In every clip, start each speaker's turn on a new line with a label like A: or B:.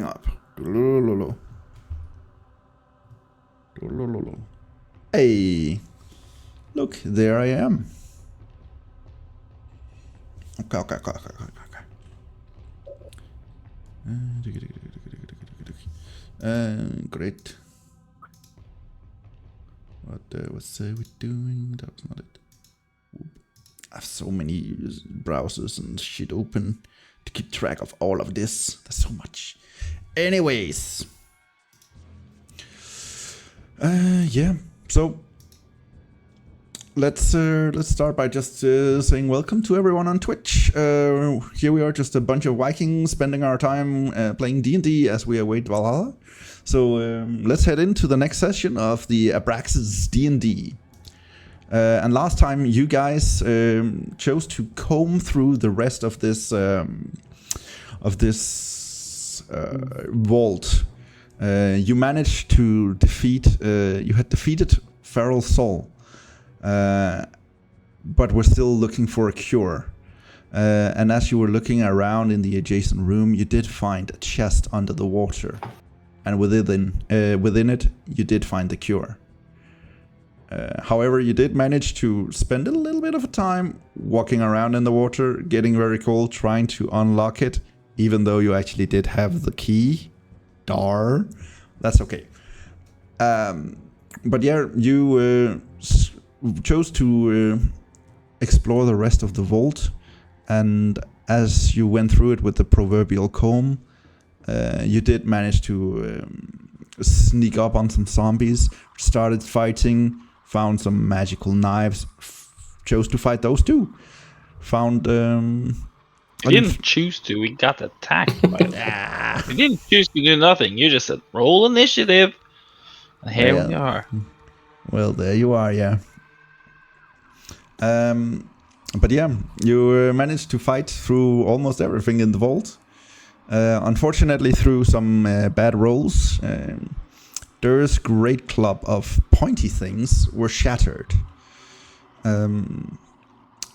A: up. Hey, look, there I am. Okay. Great. What was we doing? That was not it. I have so many browsers and shit open to keep track of all of this. There's so much. Anyways. Yeah. So let's start by just saying welcome to everyone on Twitch. Here we are, just a bunch of Vikings spending our time playing D&D as we await Valhalla. So let's head into the next session of the Abraxas D&D. And last time you guys chose to comb through the rest of this vault. You managed to defeat. You had defeated Feral Soul, but were still looking for a cure. And as you were looking around in the adjacent room, you did find a chest under the water, and within it, you did find the cure. However, you did manage to spend a little bit of time walking around in the water, getting very cold, trying to unlock it, even though you actually did have the key. Darr. That's okay. But yeah, you chose to explore the rest of the vault, and as you went through it with the proverbial comb, you did manage to sneak up on some zombies, started fighting, found some magical knives, chose to fight those too. Found
B: We didn't choose to, we got attacked by them. We didn't choose to do nothing, you just said roll initiative. And here we are.
A: Well, there you are, yeah. But yeah, you managed to fight through almost everything in the vault. Unfortunately, through some bad rolls, Durr's great club of pointy things were shattered.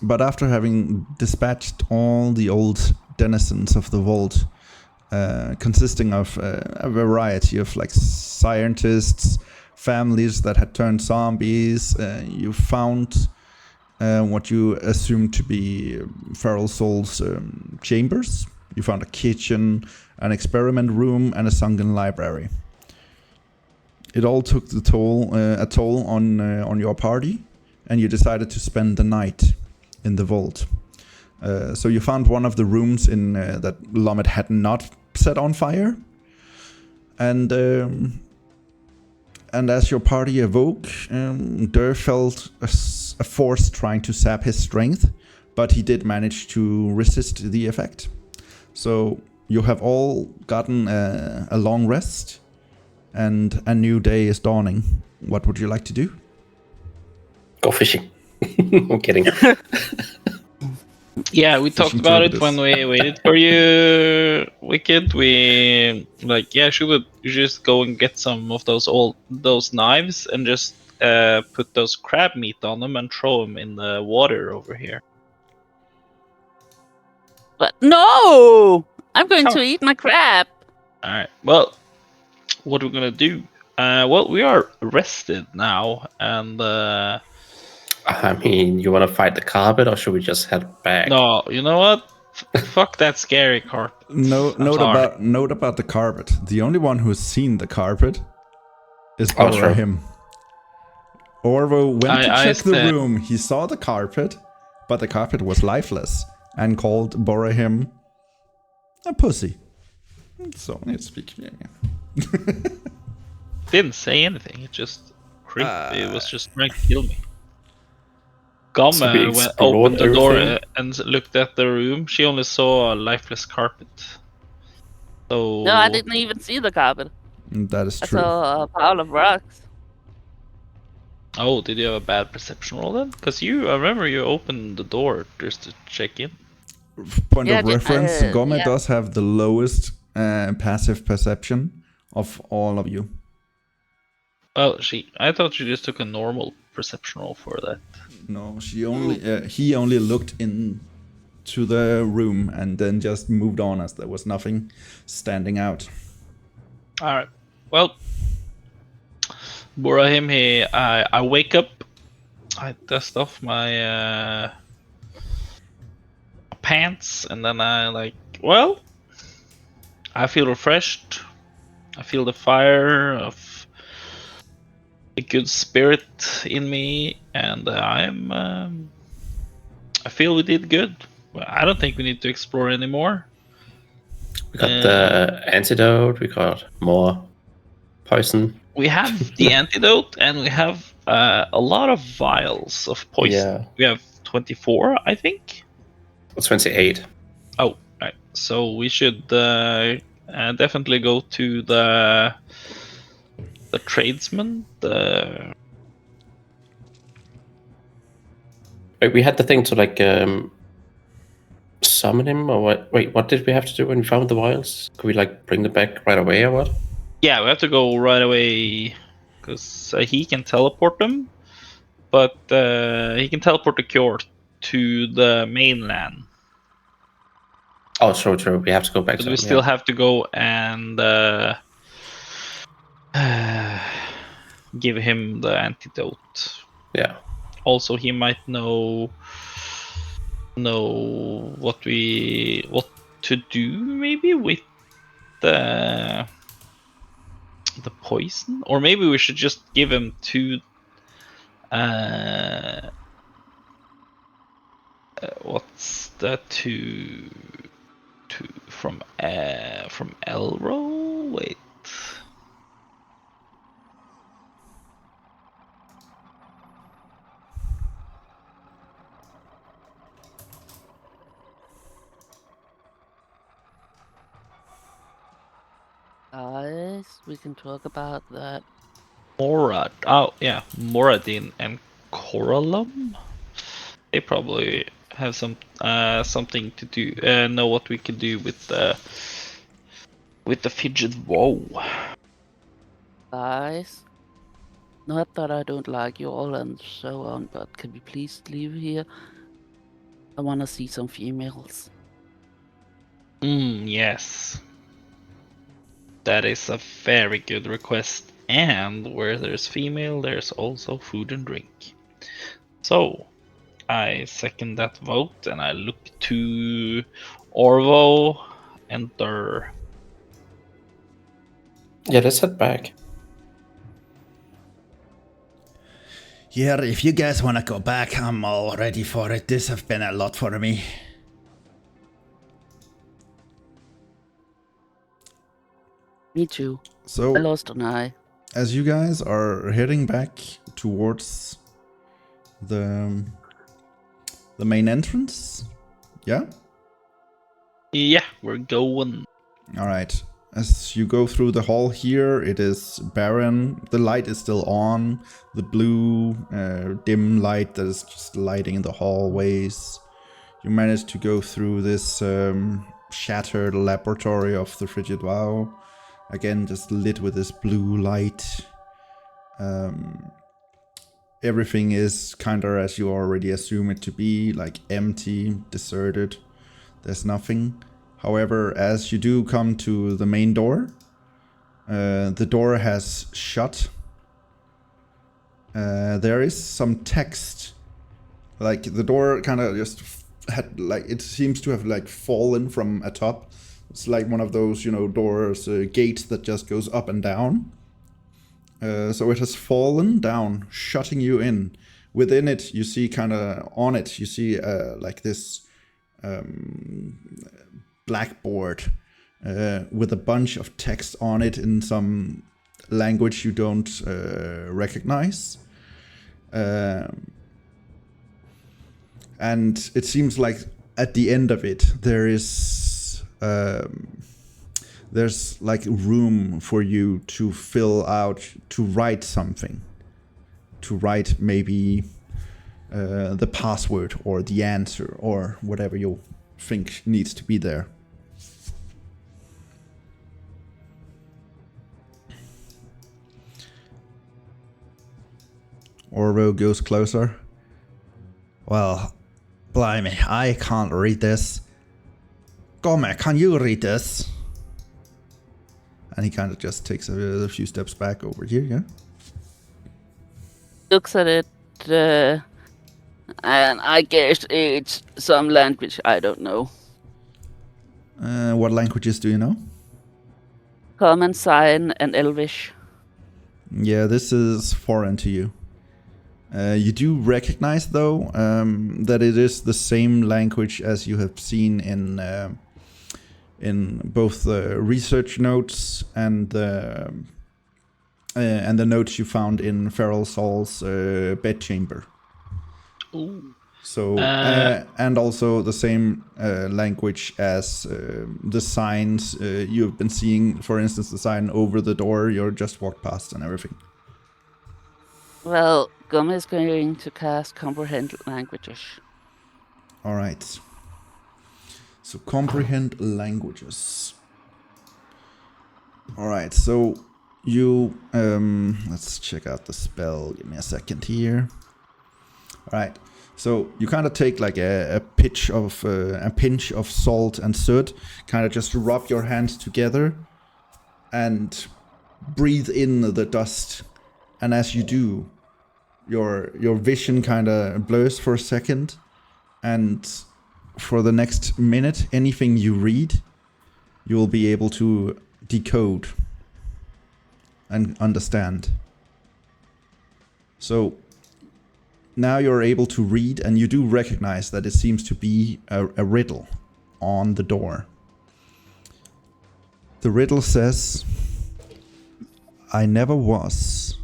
A: But after having dispatched all the old denizens of the vault, consisting of a variety of like scientists, families that had turned zombies, you found what you assumed to be Feral Soul's chambers. You found a kitchen, an experiment room, and a sunken library. It all took a toll on your party, and you decided to spend the night in the vault. So you found one of the rooms in that Lommit had not set on fire, and as your party awoke, Durr felt a force trying to sap his strength, but he did manage to resist the effect. So you have all gotten a long rest, and a new day is dawning. What would you like to do?
C: Go fishing. I'm kidding.
B: Yeah, we talked about it when we waited for you, Wicked. We should we just go and get some of those knives and just put those crab meat on them and throw them in the water over here.
D: But no! I'm going to eat my crab.
B: Alright, well, what are we gonna do? Well, we are rested now, and
C: I mean, you want to fight the carpet, or should we just head back?
B: no, you know what? Fuck that scary carpet.
A: Note about the carpet. The only one who's seen the carpet is Bhorahim. Orvo went to check the room. He saw the carpet, but the carpet was lifeless, and called Bhorahim a pussy. So it's speaking.
B: Didn't say anything. It just creeped. It was just trying to kill me. Gomme opened the door and looked at the room. She only saw a lifeless carpet. So
D: No, I didn't even see the carpet.
A: That is true.
D: I saw a pile of rocks.
B: Oh, did you have a bad perception roll then? Because I remember you opened the door just to check in.
A: Point of reference, Gomme does have the lowest passive perception of all of you.
B: Well, I thought she just took a normal perception roll for that.
A: No, he only looked into the room and then just moved on as there was nothing standing out.
B: All right. Well, Bhorahim, I wake up. I dust off my pants, and then I feel refreshed. I feel the fire of a good spirit in me, and I feel we did good. I don't think we need to explore anymore.
C: We got the antidote. We got more poison.
B: We have the antidote, and we have a lot of vials of poison.
C: Yeah.
B: We have 24, I think.
C: 28.
B: Oh, right. So we should definitely go to the tradesman.
C: Wait, we had the thing to like summon him, or what? Wait, what did we have to do when we found the vials? Could we like bring them back right away, or what?
B: Yeah, we have to go right away because he can teleport them, but he can teleport the cure to the mainland.
C: Oh, true. We have to go back.
B: But
C: to
B: we
C: them,
B: still have to go and give him the antidote.
C: Yeah.
B: Also, he might know what to do maybe with the poison, or maybe we should just give him to what's that to from Elro? Wait.
D: Guys, we can talk about that.
B: Morad. Oh yeah, Moradin and Coralum. They probably have something to do. Know what we can do with the fidget. Whoa.
D: Guys, not that I don't like you all and so on, but can we please leave here? I want to see some females.
B: Yes. That is a very good request. And where there's female, there's also food and drink. So, I second that vote, and I look to Orvo and Durr.
C: Yeah, let's head back.
A: Yeah, if you guys want to go back, I'm all ready for it. This has been a lot for me.
D: Me too.
A: So,
D: I lost an eye.
A: as you guys are heading back towards the main entrance, yeah?
B: Yeah, we're going.
A: All right. As you go through the hall here, it is barren. The light is still on. The blue, dim light that is just lighting the hallways. You manage to go through this shattered laboratory of the Frigid Vow. Again, just lit with this blue light. Everything is kind of as you already assume it to be, like empty, deserted. There's nothing. However, as you do come to the main door, the door has shut. There is some text. Like the door kind of just had, like, it seems to have like fallen from atop. It's like one of those, you know, doors, gates that just goes up and down. So it has fallen down, shutting you in. Within it, you see kind of on it, you see like this blackboard with a bunch of text on it in some language you don't recognize. And it seems like at the end of it, there's like room for you to fill out, to write something. To write maybe the password or the answer or whatever you think needs to be there. Orvo goes closer. Well, blimey, I can't read this. Gomme, can you read this? And he kind of just takes a few steps back over here, yeah?
D: Looks at it, and I guess it's some language I don't know.
A: What languages do you know?
D: Common, Sign, and Elvish.
A: Yeah, this is foreign to you. You do recognize, though, that it is the same language as you have seen in both the research notes and the notes you found in Feral Saul's bedchamber.
B: Ooh.
A: So and also the same language as the signs you've been seeing. For instance, the sign over the door you just walked past and everything.
D: Well, Gomme is going to cast Comprehend Languages.
A: All right. So comprehend languages. All right. So you let's check out the spell. Give me a second here. All right. So you kind of take like a pinch of salt and soot, kind of just rub your hands together and breathe in the dust. And as you do, your vision kind of blurs for a second, and for the next minute, anything you read, you will be able to decode and understand. So now you're able to read, and you do recognize that it seems to be a riddle on the door. The riddle says, I never was,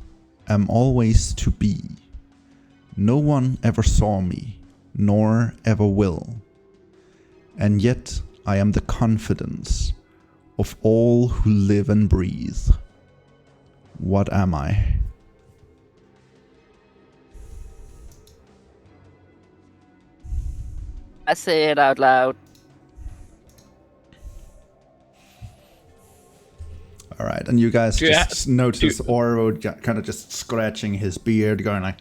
A: am always to be. No one ever saw me, nor ever will. And yet I am the confidence of all who live and breathe. What am I?
D: I say it out loud.
A: All right, and you guys just notice Oro kind of just scratching his beard, going like,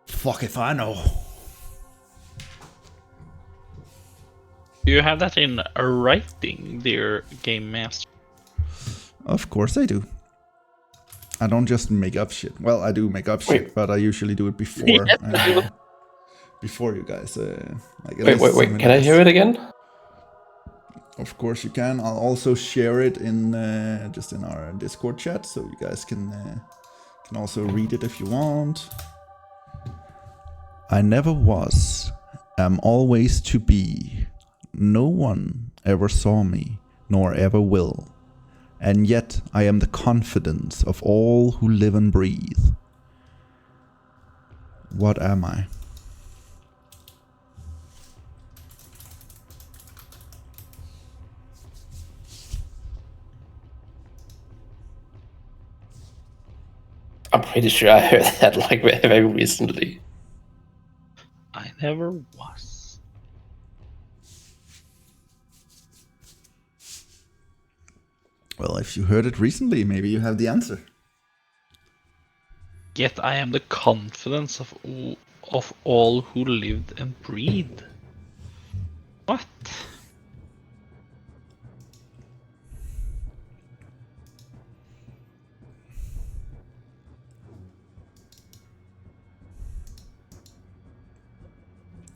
A: fuck if I know.
B: Do you have that in writing, dear game master?
A: Of course I do. I don't just make up shit. Well, I do make up shit, but I usually do it before. Before you guys.
C: Wait. Can I hear it again?
A: Of course you can. I'll also share it in just in our Discord chat, so you guys can also read it if you want. I never was, am always to be. No one ever saw me, nor ever will. And yet I am the confidence of all who live and breathe. What am I?
C: I'm pretty sure I heard that like very recently.
B: I never was.
A: Well, if you heard it recently, maybe you have the answer.
B: Yet I am the confidence of all who lived and breathed. What?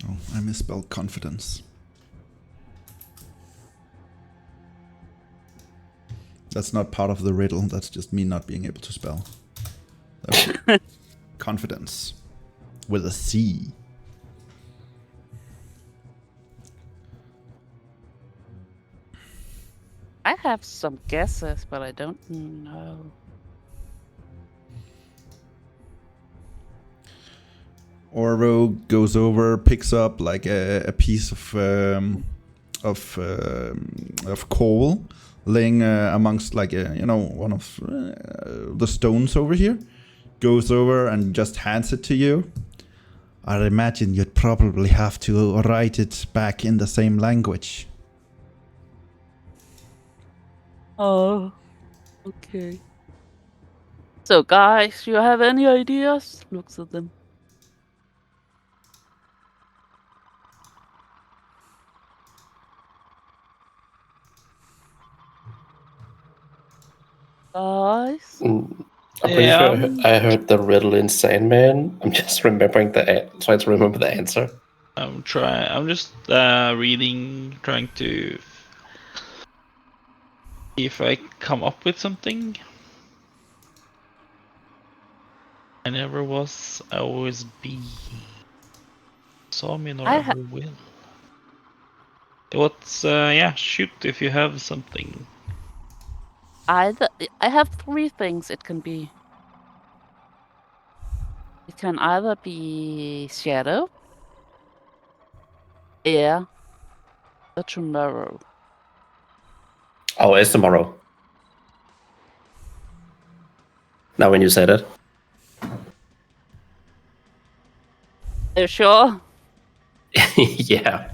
A: Oh, I misspelled confidence. That's not part of the riddle, that's just me not being able to spell. Confidence. With a C.
D: I have some guesses, but I don't know.
A: Oro goes over, picks up like a piece of coal, laying amongst like one of the stones over here. Goes over and just hands it to you. I imagine you'd probably have to write it back in the same language.
D: Oh, okay. So, guys, you have any ideas? Looks at them. Guys,
C: I'm pretty
B: Yeah,
C: sure I heard the riddle in Sandman. I'm just remembering trying to remember the answer.
B: I'm trying. I'm just reading, trying to see if I come up with something. I never was. I always be. Saw me nor
D: I
B: ever will. What's yeah? Shoot if you have something.
D: I have 3 things it can be. It can either be shadow, air, or tomorrow.
C: Oh, it's tomorrow. Now when you said it.
D: Are you sure?
C: Yeah.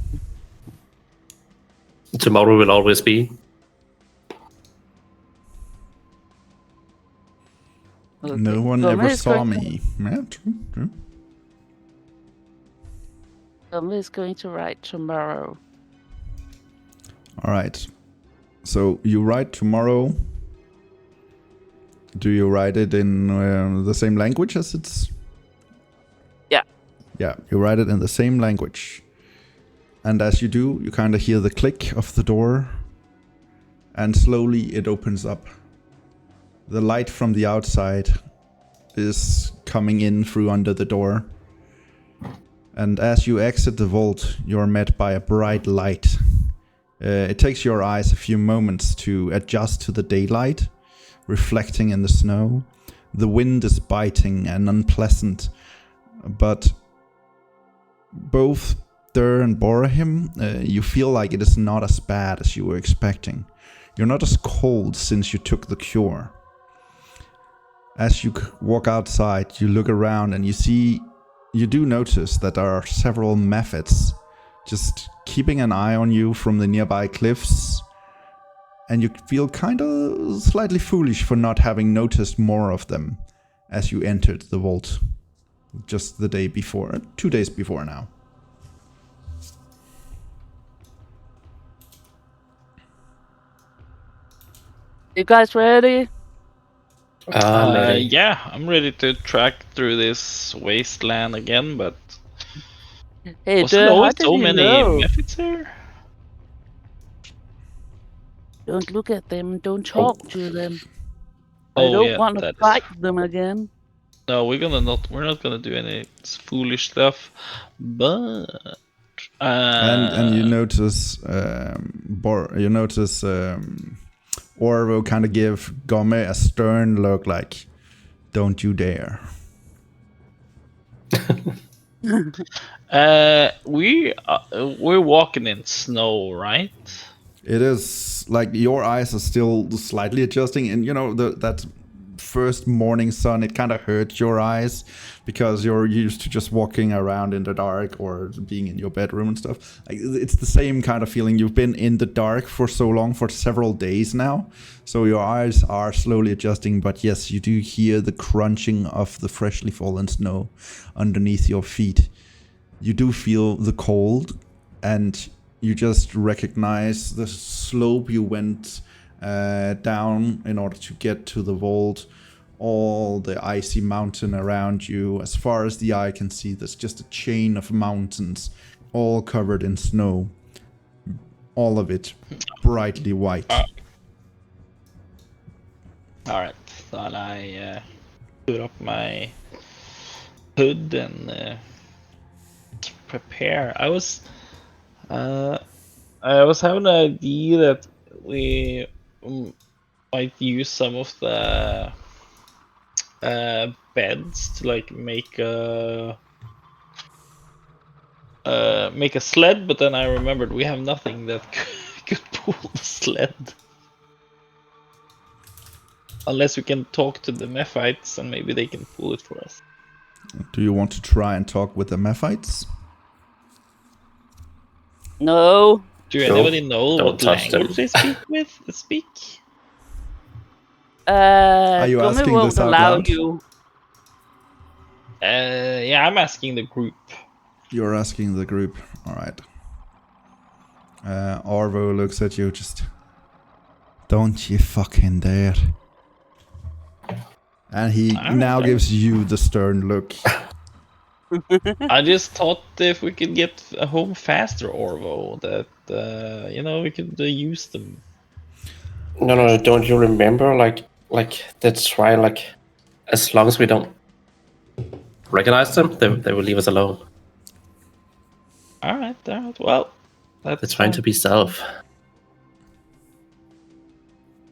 C: Tomorrow will always be.
D: Okay.
A: No one
D: Gomme
A: ever
D: is
A: saw
D: going to-
A: me. Yeah, true.
D: Gomme is going to write tomorrow.
A: All right. So you write tomorrow. Do you write it in the same language as it's?
D: Yeah.
A: Yeah, you write it in the same language. And as you do, you kind of hear the click of the door. And slowly it opens up. The light from the outside is coming in through under the door. And as you exit the vault, you're met by a bright light. It takes your eyes a few moments to adjust to the daylight, reflecting in the snow. The wind is biting and unpleasant, but both Durr and Bhorahim, you feel like it is not as bad as you were expecting. You're not as cold since you took the cure. As you walk outside, you look around and you do notice that there are several methods just keeping an eye on you from the nearby cliffs. And you feel kind of slightly foolish for not having noticed more of them as you entered the vault just the day before, 2 days before now.
D: You guys ready?
B: Yeah, I'm ready to track through this wasteland again, but
D: Hey,
B: wasn't
D: Durr, how
B: always
D: did
B: so
D: you
B: many
D: know?
B: methods here?
D: Don't look at them. Don't talk to them. I
B: Oh
D: don't
B: yeah,
D: want to
B: that
D: fight
B: is.
D: them again.
B: No, we're not gonna do any foolish stuff, but
A: And you notice Orvo kind of give Gomme a stern look like, don't you dare.
B: we're walking in snow, right?
A: It is like your eyes are still slightly adjusting, and you know that first morning sun, it kind of hurts your eyes because you're used to just walking around in the dark or being in your bedroom and stuff. Like, it's the same kind of feeling. You've been in the dark for so long, for several days now, so your eyes are slowly adjusting. But yes, you do hear the crunching of the freshly fallen snow underneath your feet. You do feel the cold, and you just recognize the slope you went down in order to get to the vault. All the icy mountain around you. As far as the eye can see, there's just a chain of mountains, all covered in snow. All of it brightly white.
B: Alright, thought I put up my hood and prepare. I was having an idea that we might use some of the beds to like make a sled, but then I remembered we have nothing that could pull the sled. Unless we can talk to the Mephites and maybe they can pull it for us.
A: Do you want to try and talk with the Mephites?
D: No.
B: Do anybody know
C: Don't
B: what
C: touch them.
B: language they speak?
A: Are you
D: Gomme
A: asking
D: won't
A: this out
D: allow
A: loud?
D: you.
B: Yeah, I'm asking the group.
A: You're asking the group. All right. Orvo looks at you, just, don't you fucking dare. And he now gives you the stern look.
B: I just thought if we could get home faster, Orvo, that we could use them.
C: No, don't you remember, like that's why, like, as long as we don't recognize them, they will leave us alone.
B: All right. Well,
C: They're trying to be stealth.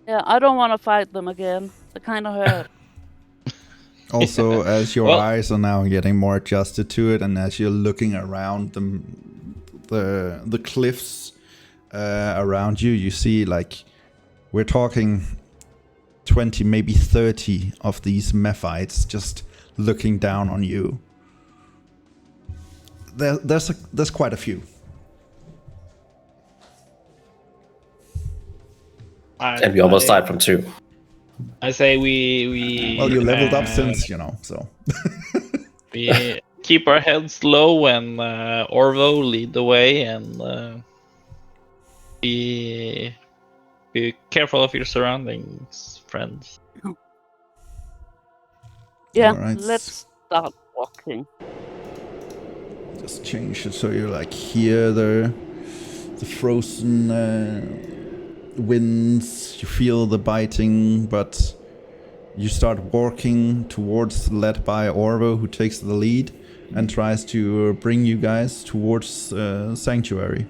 D: Yeah, I don't want to fight them again. They kind of hurt.
A: Also, as your eyes are now getting more adjusted to it, and as you're looking around the cliffs around you, you see, like, we're talking 20, maybe 30 of these Mephites just looking down on you. There's quite a few.
C: And we almost died from 2.
B: I say we.
A: Well, you leveled up since, so.
B: We keep our heads low and Orvo lead the way, and be careful of your surroundings, friends.
D: Yeah,
A: All right.
D: let's start walking.
A: Just change it so you're like here, the frozen winds, you feel the biting, but you start walking towards, led by Orvo, who takes the lead and tries to bring you guys towards Sanctuary.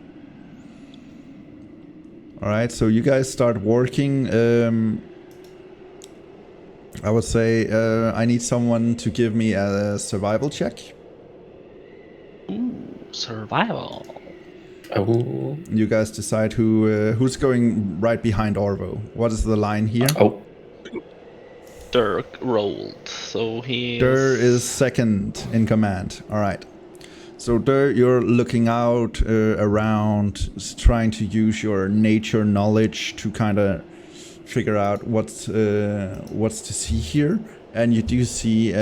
A: Alright, so you guys start walking. I would say I need someone to give me a survival check.
B: Ooh, survival.
C: Oh.
A: You guys decide who's going right behind Orvo. What is the line here?
C: Oh.
B: Durr rolled, so he.
A: Durr is second in command. All right. So Durr, you're looking out around, trying to use your nature knowledge to kind of figure out what's to see here, and you do see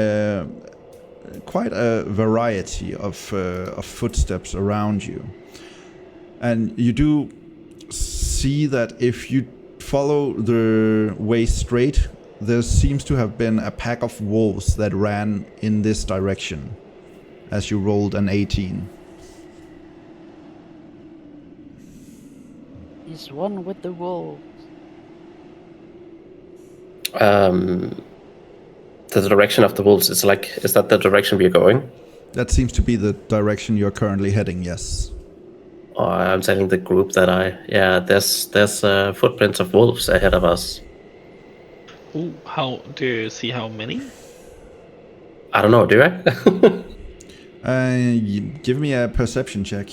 A: quite a variety of footsteps around you. And you do see that if you follow the way straight, there seems to have been a pack of wolves that ran in this direction as you rolled an 18.
D: He's one with the wolves.
C: The direction of the wolves, is that the direction we are going?
A: That seems to be the direction you're currently heading, yes.
C: I'm telling the group that there's footprints of wolves ahead of us.
B: Ooh, how do you see how many?
C: I don't know, do I?
A: Give me a perception check.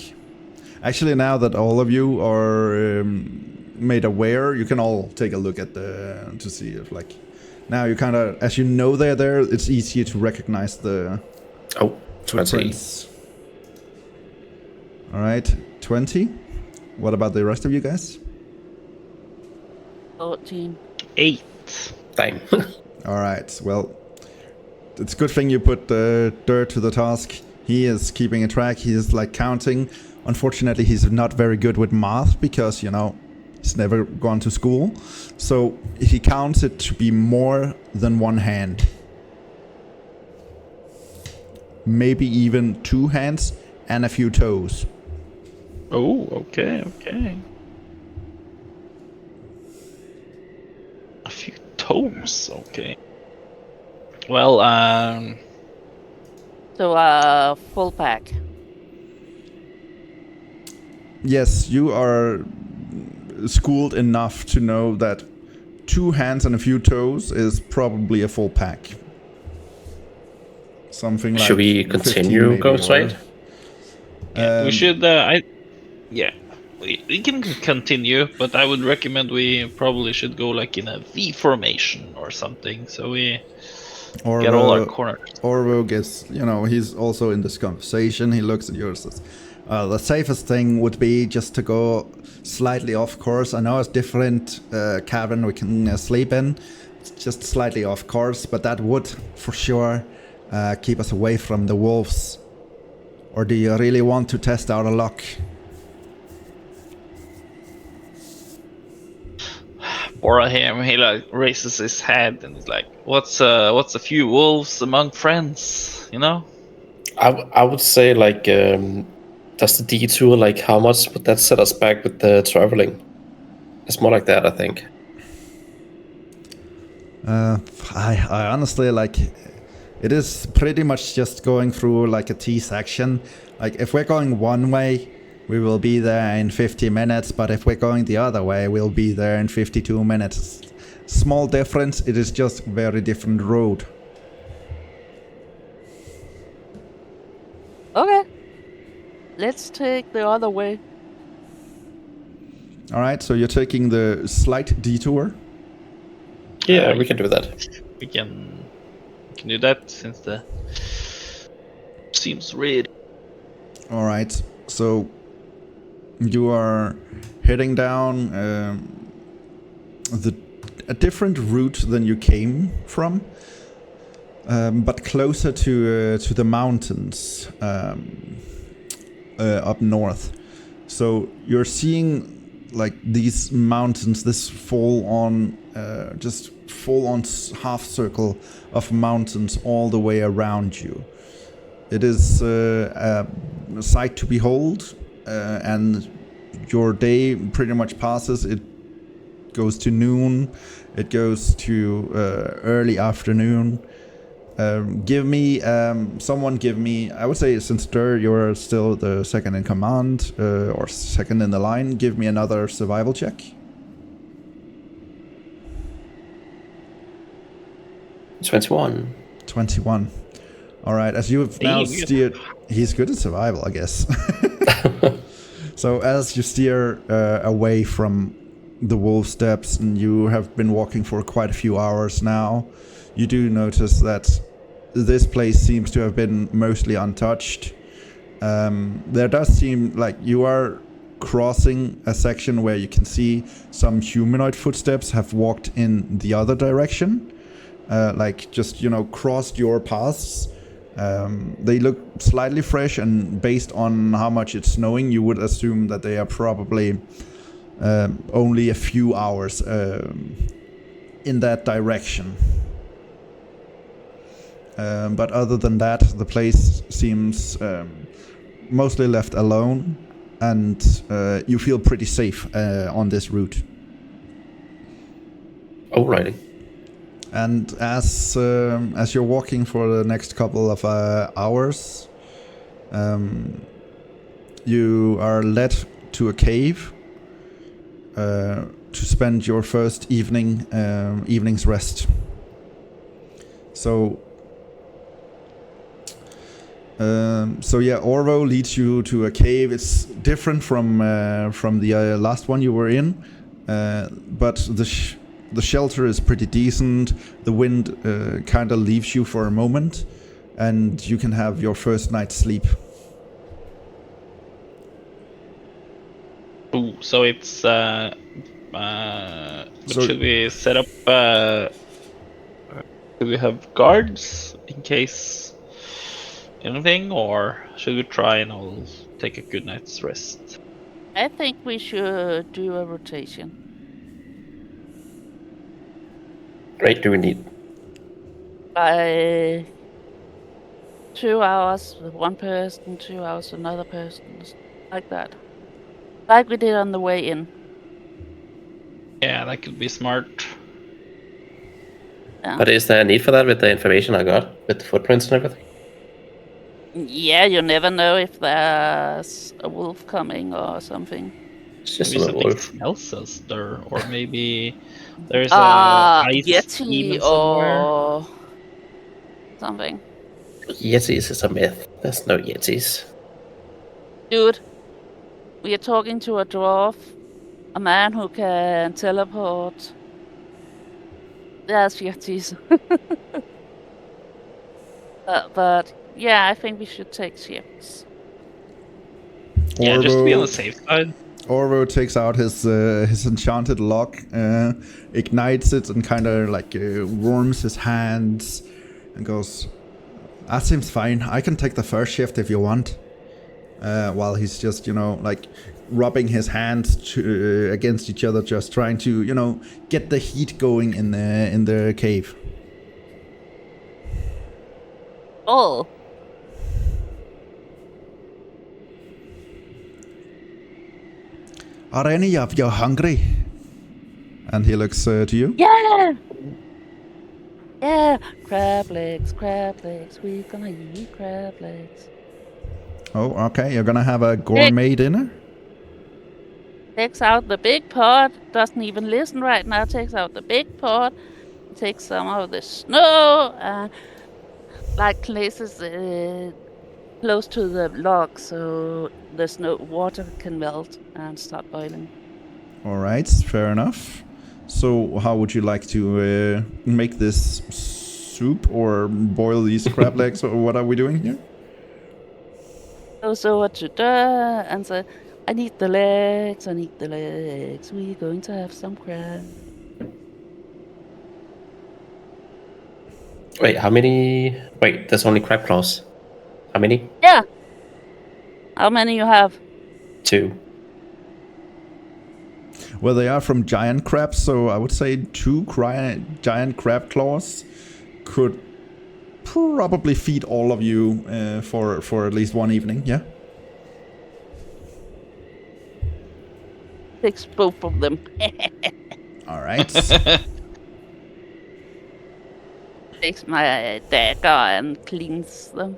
A: Actually, now that all of you are made aware, you can all take a look at to see if, like, now you kind of, as you know they're there, it's easier to recognize the
C: 20.
A: footprints. All right, 20. What about the rest of you guys?
D: 14.
B: 8.
C: Dang.
A: All right, well, it's a good thing you put Durr to the task. He is keeping a track. He is, like, counting. Unfortunately, he's not very good with math because, he's never gone to school. So he counts it to be more than one hand. Maybe even 2 hands and a few toes.
B: Oh, okay. A few toes, okay. Well,
D: So, full pack.
A: Yes, you are schooled enough to know that 2 hands and a few toes is probably a full pack. Something like.
C: Should we continue going straight?
B: we should. We can continue, but I would recommend we probably should go like in a V formation or something, so we get all our corners.
A: Orvo gets, he's also in this conversation. He looks at yours. Says, the safest thing would be just to go slightly off course. I know it's different cabin we can sleep in. It's just slightly off course, but that would for sure keep us away from the wolves. Or do you really want to test our luck?
B: Bhorahim, he like raises his head and he's like, what's a few wolves among friends, you know?
C: I would say like does the detour, like how much would that set us back with the traveling? It's more like that, I think.
A: I honestly like it is pretty much just going through like a T section. Like if we're going one way, we will be there in 50 minutes, but if we're going the other way, we'll be there in 52 minutes. Small difference, it is just very different road.
D: Okay. Let's take the other way.
A: Alright, so you're taking the slight detour.
C: Yeah, we can do that.
B: We can do that since the seems red.
A: Alright, so you are heading down a different route than you came from, but closer to the mountains up north. So you're seeing like these mountains, this full on half circle of mountains all the way around you. It is a sight to behold, and your day pretty much passes. It goes to noon, it goes to early afternoon. Someone give me, I would say since Durr, you're still the second in command, or second in the line, give me another survival check.
C: 21.
A: Alright, as you have now steered... He's good at survival, I guess. So as you steer away from the wolf steps, and you have been walking for quite a few hours now, you do notice that this place seems to have been mostly untouched. There does seem like you are crossing a section where you can see some humanoid footsteps have walked in the other direction. Like just, crossed your paths. They look slightly fresh, and based on how much it's snowing, you would assume that they are probably only a few hours in that direction. But other than that, the place seems mostly left alone, and you feel pretty safe on this route.
C: Alrighty.
A: And as you're walking for the next couple of hours, you are led to a cave to spend your first evening's rest. So Orvo leads you to a cave. It's different from the last one you were in, but the shelter is pretty decent. The wind kind of leaves you for a moment, and you can have your first night's sleep.
B: Ooh, so it's should we set up? Do we have guards in case anything, or should we try and all take a good night's rest?
D: I think we should do a rotation.
C: Great, do we need?
D: 2 hours with one person, 2 hours with another person, like that. Like we did on the way in.
B: Yeah, that could be smart.
D: Yeah.
C: But is there a need for that with the information I got, with the footprints and everything?
D: Yeah, you never know if there's a wolf coming or something.
C: It's just
B: Maybe
C: a
B: something
C: wolf.
B: smells us there, or maybe there's a ice
D: Yeti
B: demon somewhere.
D: or something.
C: Yetis is a myth. There's no Yetis.
D: Dude, we are talking to a dwarf, a man who can teleport. There's Yetis. But yeah, I think we should take shifts.
B: Yeah, just to be on the safe side.
A: Orvo takes out his enchanted lock, ignites it, and kind of warms his hands, and goes, "That seems fine. I can take the first shift if you want." while he's just, like rubbing his hands against each other, just trying to, get the heat going in the cave.
D: Oh.
A: Are any of you hungry? And he looks to you.
D: Yeah! Yeah! Crab legs, we're gonna eat crab legs.
A: Oh, okay. You're gonna have a gourmet dinner?
D: Takes out the big pot, doesn't even listen right now, takes out the big pot, takes some of the snow, and places close to the log so the snow water can melt and start boiling.
A: All right, fair enough. So how would you like to make this soup or boil these crab legs, or what are we doing here?
D: Goes over to Durr and says, I need the legs. We're going to have some crab.
C: Wait, how many? Wait, there's only crab claws. How many?
D: Yeah. How many you have?
C: 2.
A: Well, they are from giant crabs, so I would say 2 giant crab claws could probably feed all of you for at least one evening, yeah?
D: Takes both of them.
A: All right.
D: Takes my dagger and cleans them.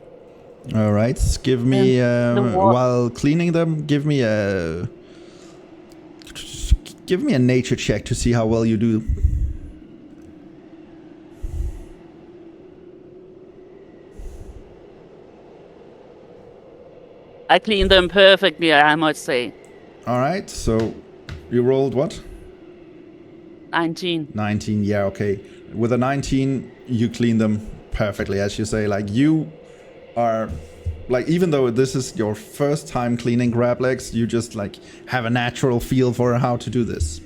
A: All right. Give me, while cleaning them, give me a nature check to see how well you do.
D: I clean them perfectly, I must say.
A: All right. So you rolled what?
D: 19.
A: 19. Yeah. Okay. With a 19, you clean them perfectly, as you say. Like, you are, like, even though this is your first time cleaning crab legs, you just like have a natural feel for how to do this.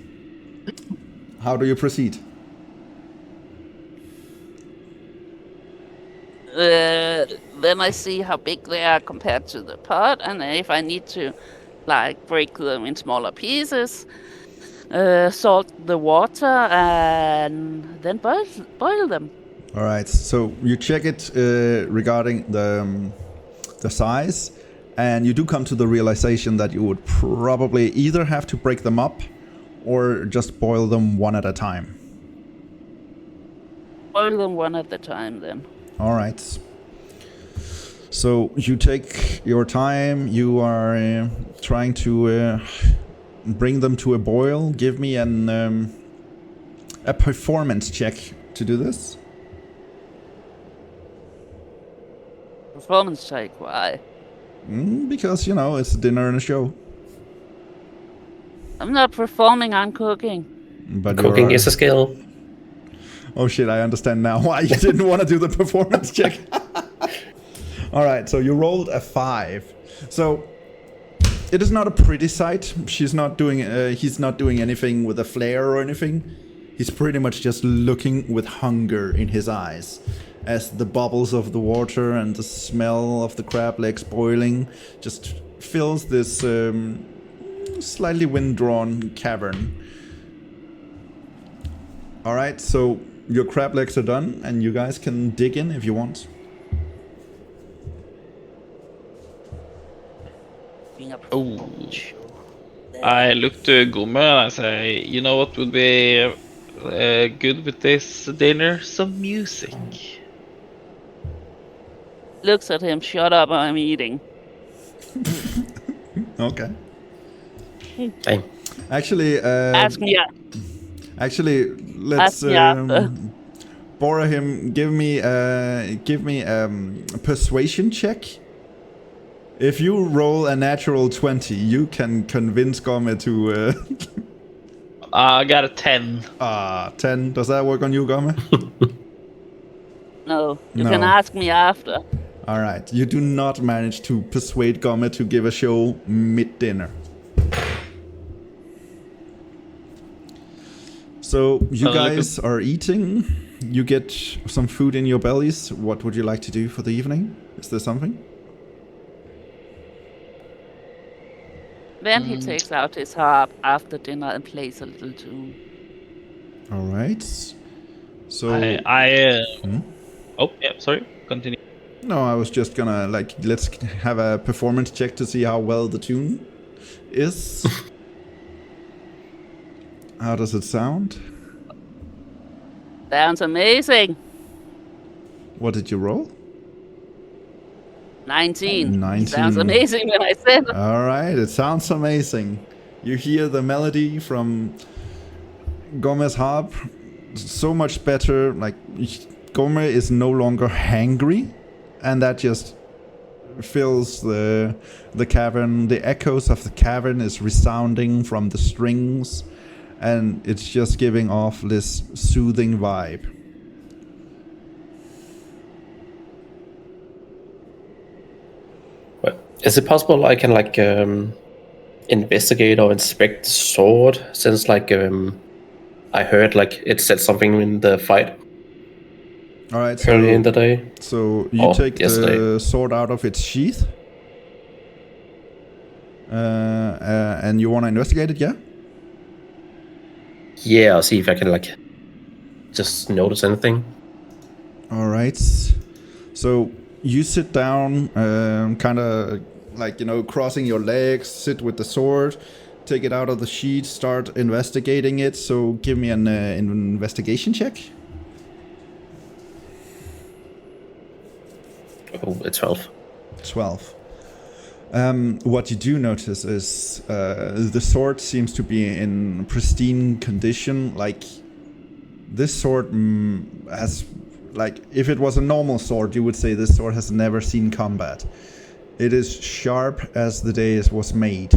A: How do you proceed?
D: Then I see how big they are compared to the pot, and if I need to, break them in smaller pieces, salt the water, and then boil them.
A: All right. So you check it regarding the size, and you do come to the realization that you would probably either have to break them up or just boil them one at a time.
D: Boil them one at a time, then.
A: All right. So you take your time. You are trying to bring them to a boil. Give me a performance check to do this.
D: Performance check, why?
A: Because, it's a dinner and a show.
D: I'm not performing, I'm cooking.
A: But
C: Cooking is a skill.
A: Oh shit, I understand now why you didn't want to do the performance check. All right, so you rolled a 5. So it is not a pretty sight. He's not doing anything with a flare or anything. He's pretty much just looking with hunger in his eyes as the bubbles of the water and the smell of the crab legs boiling just fills this slightly wind-drawn cavern. All right, so your crab legs are done, and you guys can dig in if you want.
B: Oh. I look to Gomme and I say, you know what would be good with this dinner? Some music.
D: Looks at him, shut up, I'm eating.
A: Okay.
C: Hey.
A: Actually,
D: Ask me.
A: Actually, let's Bhorahim, give me a persuasion check. If you roll a natural 20, you can convince Gomme to.
B: I got a 10.
A: 10. Does that work on you, Gomme?
D: No, you
A: No.
D: can ask me after.
A: All right. You do not manage to persuade Gomme to give a show mid-dinner. So you guys are eating. You get some food in your bellies. What would you like to do for the evening? Is there something?
D: Then he takes out his harp after dinner and plays a little tune.
A: All right. So
B: Oh yeah, sorry. Continue.
A: no, I was just gonna let's have a performance check to see how well the tune is. How does it sound?
D: Sounds amazing.
A: What did you roll?
D: 19.
A: 19.
D: Sounds amazing when I said it.
A: All right, it sounds amazing. You hear the melody from Gomme's harp, so much better. Like Gomme is no longer hangry, and that just fills the cavern. The echoes of the cavern is resounding from the strings, and it's just giving off this soothing vibe.
C: Is it possible I can investigate or inspect the sword, since I heard it said something in the fight
A: All right,
C: early in the day?
A: So you take
C: yesterday.
A: the sword out of its sheath, and you want to investigate it, yeah?
C: Yeah, I'll see if I can just notice anything.
A: All right. So you sit down, kind of crossing your legs, sit with the sword, take it out of the sheath, start investigating it. So give me an investigation check.
C: Oh, it's 12.
A: 12. What you do notice is the sword seems to be in pristine condition. Like this sword has, if it was a normal sword, you would say this sword has never seen combat. It is sharp as the day it was made.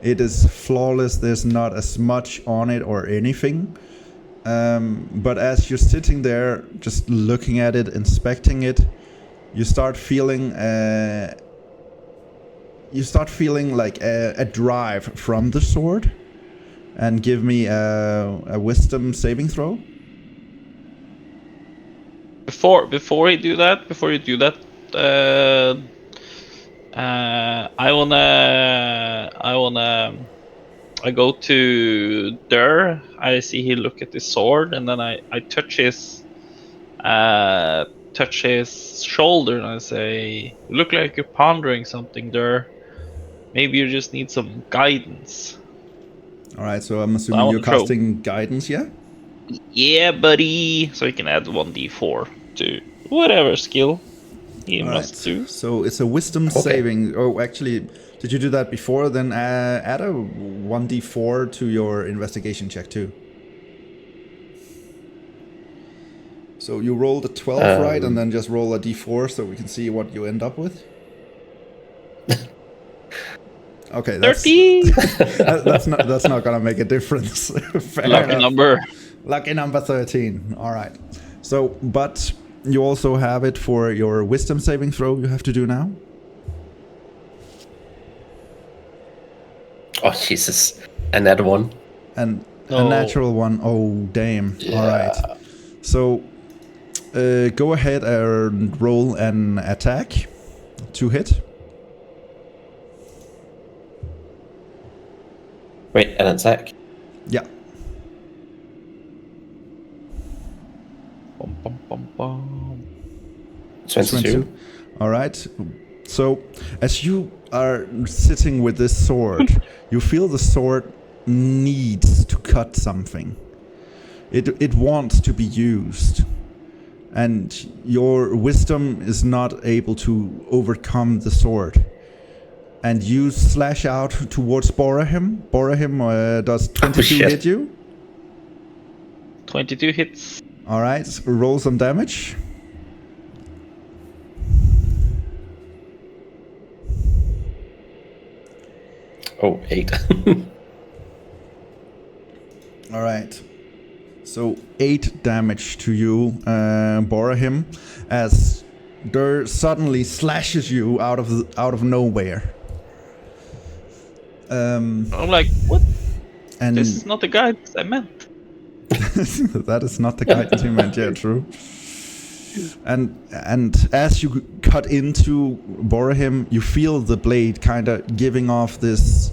A: It is flawless. There's not as much on it or anything. But as you're sitting there, just looking at it, inspecting it, you start feeling a drive from the sword. And give me a wisdom saving throw.
B: Before you do that, I go to Durr. I see he look at his sword, and then I touch his shoulder, and I say, "You look like you're pondering something, Durr. Maybe you just need some guidance."
A: All right, so I'm assuming you're casting guidance, yeah?
B: Yeah, buddy. So you can add 1d4 to whatever skill he must do.
A: So it's a wisdom saving. Oh, actually, did you do that before? Then add a 1d4 to your investigation check too. So you rolled a 12, right? And then just roll a d4 so we can see what you end up with. Okay, that's
B: 13.
A: that's not gonna make a difference.
B: Lucky number.
A: Lucky number 13. All right. So, but you also have it for your wisdom saving throw. You have to do now.
C: Oh Jesus! And that one.
A: And a natural one. Oh damn! Yeah. All right. So, go ahead and roll an attack to hit.
C: Wait, an attack?
A: Yeah.
C: 22.
A: All right. So, as you are sitting with this sword, you feel the sword needs to cut something. It wants to be used. And your wisdom is not able to overcome the sword. And you slash out towards Bhorahim. Bhorahim, does 22 hit you?
B: 22 hits.
A: All right, roll some damage.
C: Oh, 8.
A: All right. So 8 damage to you, Bhorahim, as Durr suddenly slashes you out of nowhere.
B: I'm like, what?
A: And
B: this is not the guidance I meant.
A: that is not the guidance you meant. Yeah, true. And as you cut into Bhorahim, you feel the blade kind of giving off this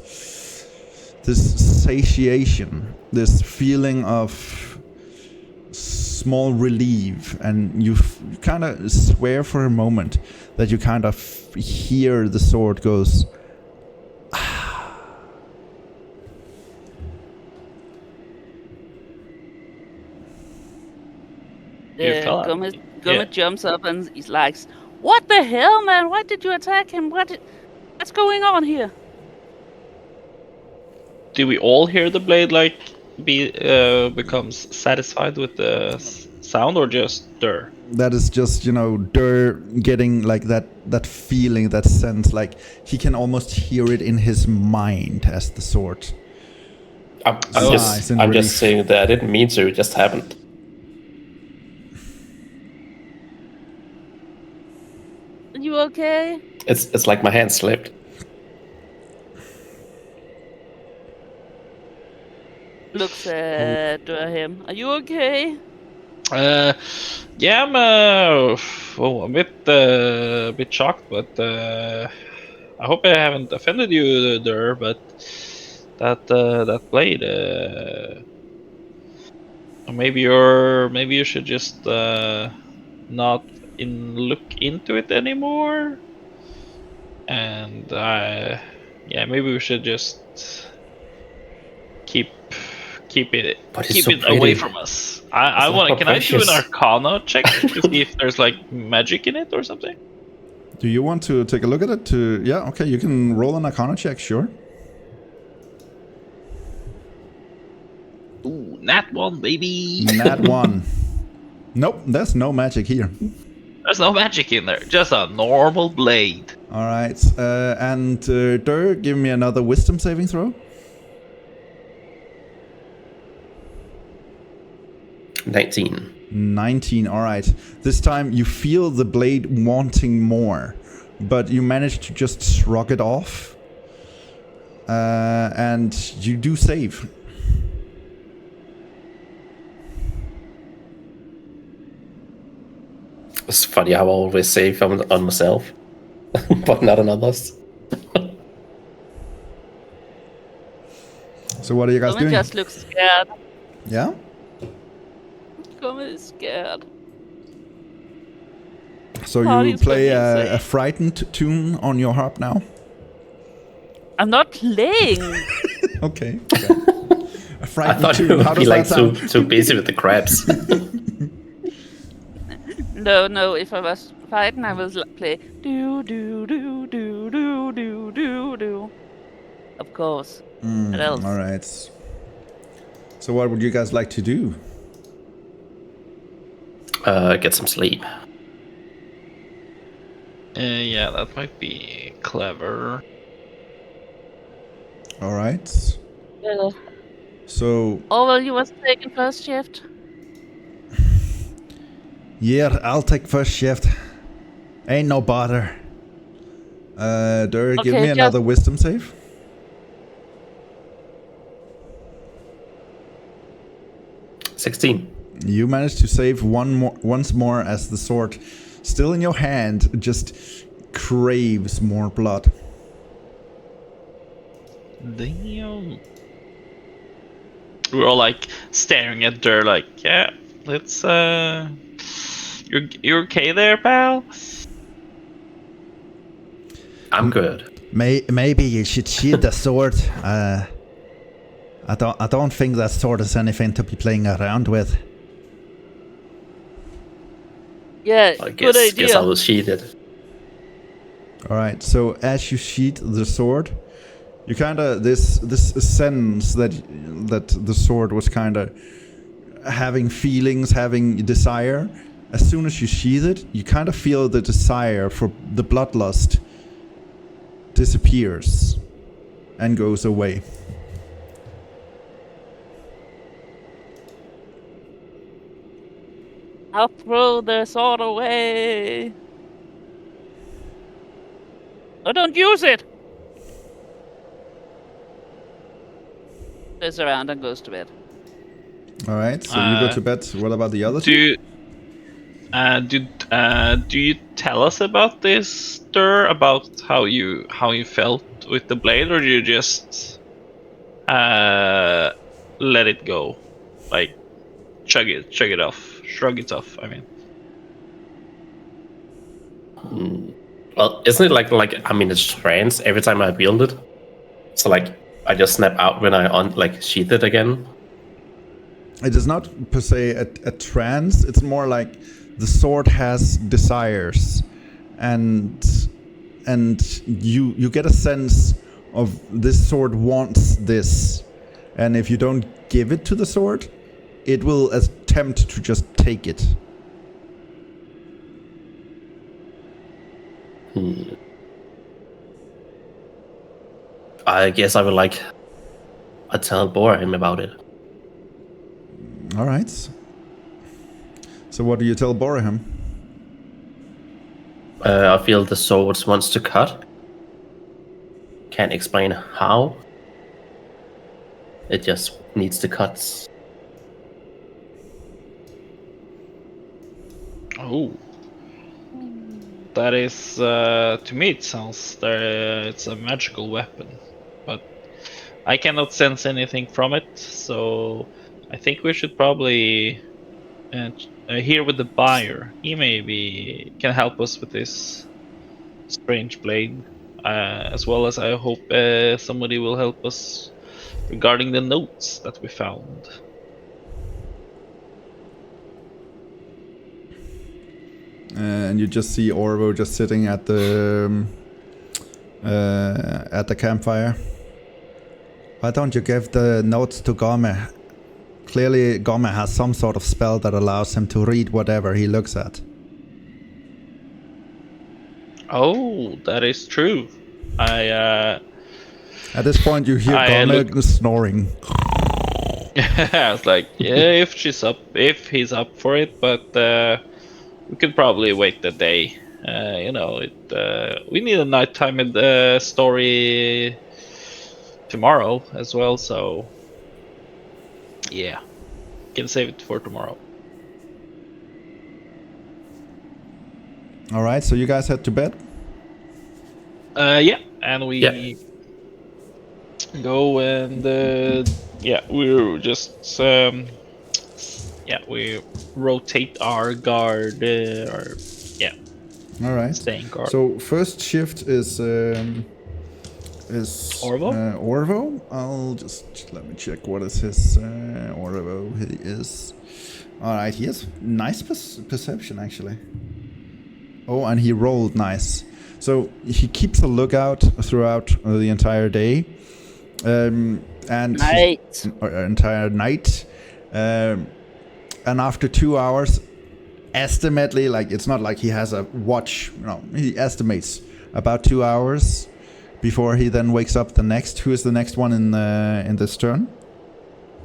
A: this satiation, this feeling of small relief, and you kind of swear for a moment that you kind of hear the sword goes.
D: Gomme jumps up and he's like, "What the hell, man? Why did you attack him? What's going on here?"
B: Do we all hear the blade becomes satisfied with the sound, or just Durr?
A: That is just, Durr getting like that feeling, that sense, like he can almost hear it in his mind as the sword.
C: I'm just saying that I didn't mean to, it just happened.
D: Are you okay?
C: It's like my hand slipped.
D: Looks at him. Are you okay?
B: Yeah, I'm a bit shocked, but I hope I haven't offended you there. But that blade, maybe you should just not look into it anymore. And maybe we should just keep it away from us. I want. Can I do an Arcana check to see if there's like magic in it or something?
A: Do you want to take a look at it? Yeah, okay, you can roll an Arcana check, sure.
B: Ooh, nat 1, baby.
A: Nat 1. Nope, there's no magic here.
B: There's no magic in there, just a normal blade.
A: All right, and Durr, give me another Wisdom saving throw. 19, all right. This time you feel the blade wanting more, but you manage to just shrug it off. And you do save.
C: It's funny how I always save on myself, but not on others.
A: So what are you guys doing?
D: Gomme just looks scared.
A: Yeah?
D: Gomme is scared.
A: So you play a frightened tune on your harp now?
D: I'm not playing.
A: Okay. A frightened
C: I thought
A: tune.
C: you
A: How
C: would be
A: does that
C: like
A: sound?
C: too busy with the crabs.
D: No. If I was fighting, I would play do do do do do do do do. Of course. What else?
A: All right. So what would you guys like to do?
C: Get some sleep.
B: Yeah, that might be clever.
A: All right.
D: Yeah.
A: So
D: You was taking first shift.
A: yeah, I'll take first shift. Ain't no bother. Durr, give me another wisdom save.
C: $16.
A: You managed to save once more as the sword, still in your hand, just craves more blood.
B: Damn. We're all like staring at Durr, like, yeah, let's you're okay there, pal?
C: I'm good.
A: Maybe you should sheath the sword. I don't think that sword is anything to be playing around with.
D: Yeah,
C: I
D: good idea.
C: guess I will sheath it.
A: All right. So as you sheath the sword, you kind of this sense that the sword was kind of having feelings, having desire. As soon as you sheath it, you kind of feel the desire for the bloodlust disappears and goes away.
D: I'll throw the sword away. Oh, don't use it! Turns around and goes to bed.
A: All right, so you go to bed. What about the other two?
B: Do you tell us about this, Durr, about how you felt with the blade, or do you just let it go, like shrug it off. I mean,
C: Well, isn't it like I'm in a trance every time I wield it? So like I just snap out when I sheath it again.
A: It is not per se a trance. It's more like the sword has desires, and you get a sense of this sword wants this, and if you don't give it to the sword, it will attempt to just take it.
C: I guess I would I tell Bhorahim about it.
A: All right. So what do you tell Bhorahim?
C: I feel the sword wants to cut. Can't explain how. It just needs to cut.
B: oh, that is to me it sounds it's a magical weapon, but I cannot sense anything from it. So I think we should probably hear with the buyer. He maybe can help us with this strange blade, as well as I hope somebody will help us regarding the notes that we found.
A: And you just see Orvo just sitting at the campfire. Why don't you give the notes to Gomme? Clearly, Gomme has some sort of spell that allows him to read whatever he looks at.
B: Oh, that is true.
A: At this point, you hear Gomme snoring.
B: I was like, yeah, if he's up for it, but we could probably wait the day. We need a nighttime story tomorrow as well, so yeah, can save it for tomorrow.
A: All right, so you guys head to bed?
B: Yeah, and we go and we're just we rotate our guard.
A: All right.
B: Staying guard.
A: So first shift is
B: Orvo.
A: Orvo. Let me check what is his Orvo. He is. All right. He has nice perception actually. Oh, and he rolled nice. So he keeps a lookout throughout the entire day, and entire night. And after 2 hours, estimately, it's not like he has a watch. No, he estimates about 2 hours before he then wakes up the next. Who is the next one in this turn?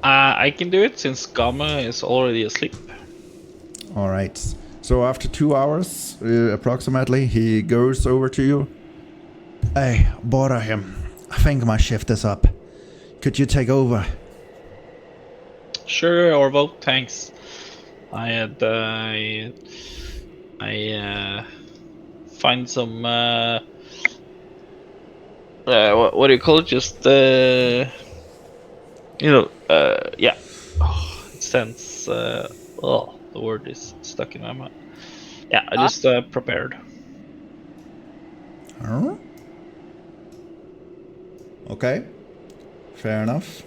B: I can do it since Gomme is already asleep.
A: All right. So after 2 hours, approximately, he goes over to you. Hey, Bhorahim, I think my shift is up. Could you take over?
B: Sure, Orvo, thanks. I find some what do you call it? Just it sense. The word is stuck in my mind. Yeah, I just prepared.
A: Huh? Okay, fair enough.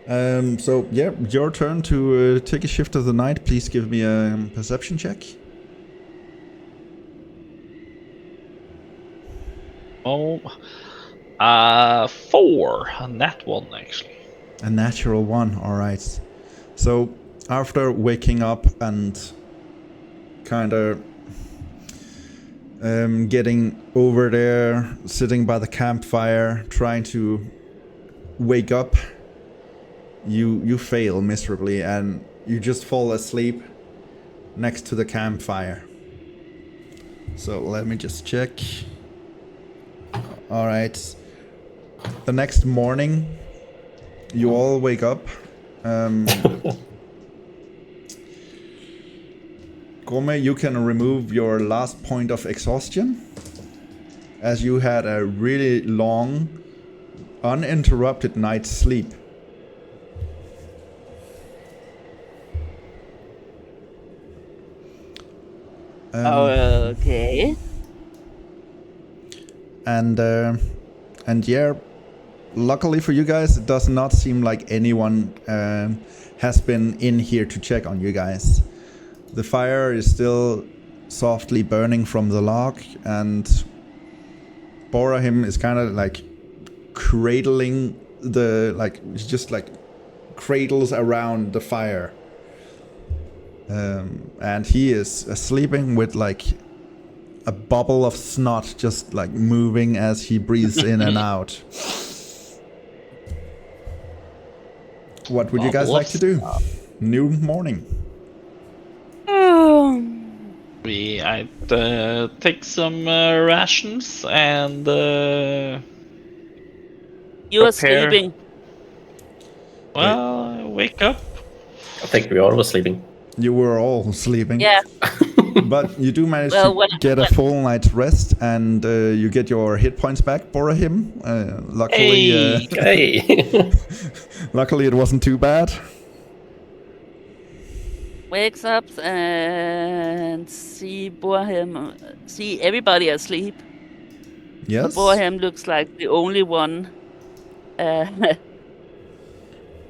A: So yeah, your turn to take a shift of the night. Please give me a perception check.
B: Oh, 4 on that one actually.
A: A natural 1. All right. So after waking up and kind of getting over there, sitting by the campfire, trying to wake up, you fail miserably and you just fall asleep next to the campfire. So let me just check. All right. The next morning, you all wake up. Gomme, you can remove your last point of exhaustion, as you had a really long uninterrupted night's sleep.
D: Okay.
A: And yeah, luckily for you guys, it does not seem like anyone has been in here to check on you guys. The fire is still softly burning from the log, and Bhorahim is kind of like cradling the, like, it's just like cradles around the fire. And he is sleeping with like a bubble of snot just like moving as he breathes in and out. What would you guys like to do? New morning.
B: I'd take some rations and
D: You are
B: prepare.
D: sleeping.
B: Well, wake up.
C: I think we all were sleeping.
A: You were all sleeping.
D: Yeah.
A: But you do manage
D: Well,
A: to get a full night's rest, and you get your hit points back, Bhorahim. Luckily,
C: Hey.
A: luckily it wasn't too bad.
D: Wakes up and see Bhorahim. See everybody asleep.
A: Yes.
D: Bhorahim looks like the only one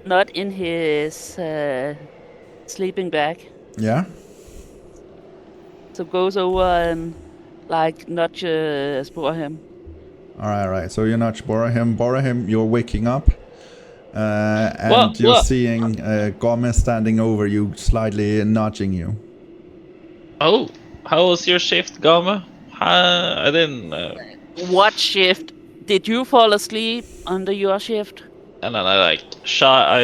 D: not in his sleeping bag.
A: Yeah.
D: So goes over and like nudges Bhorahim.
A: All right. So you nudge Bhorahim. Bhorahim, you're waking up. And you're seeing Gomme standing over you, slightly nudging you.
B: Oh, how was your shift, Gomme? I didn't.
D: What shift? Did you fall asleep under your shift?
B: And then I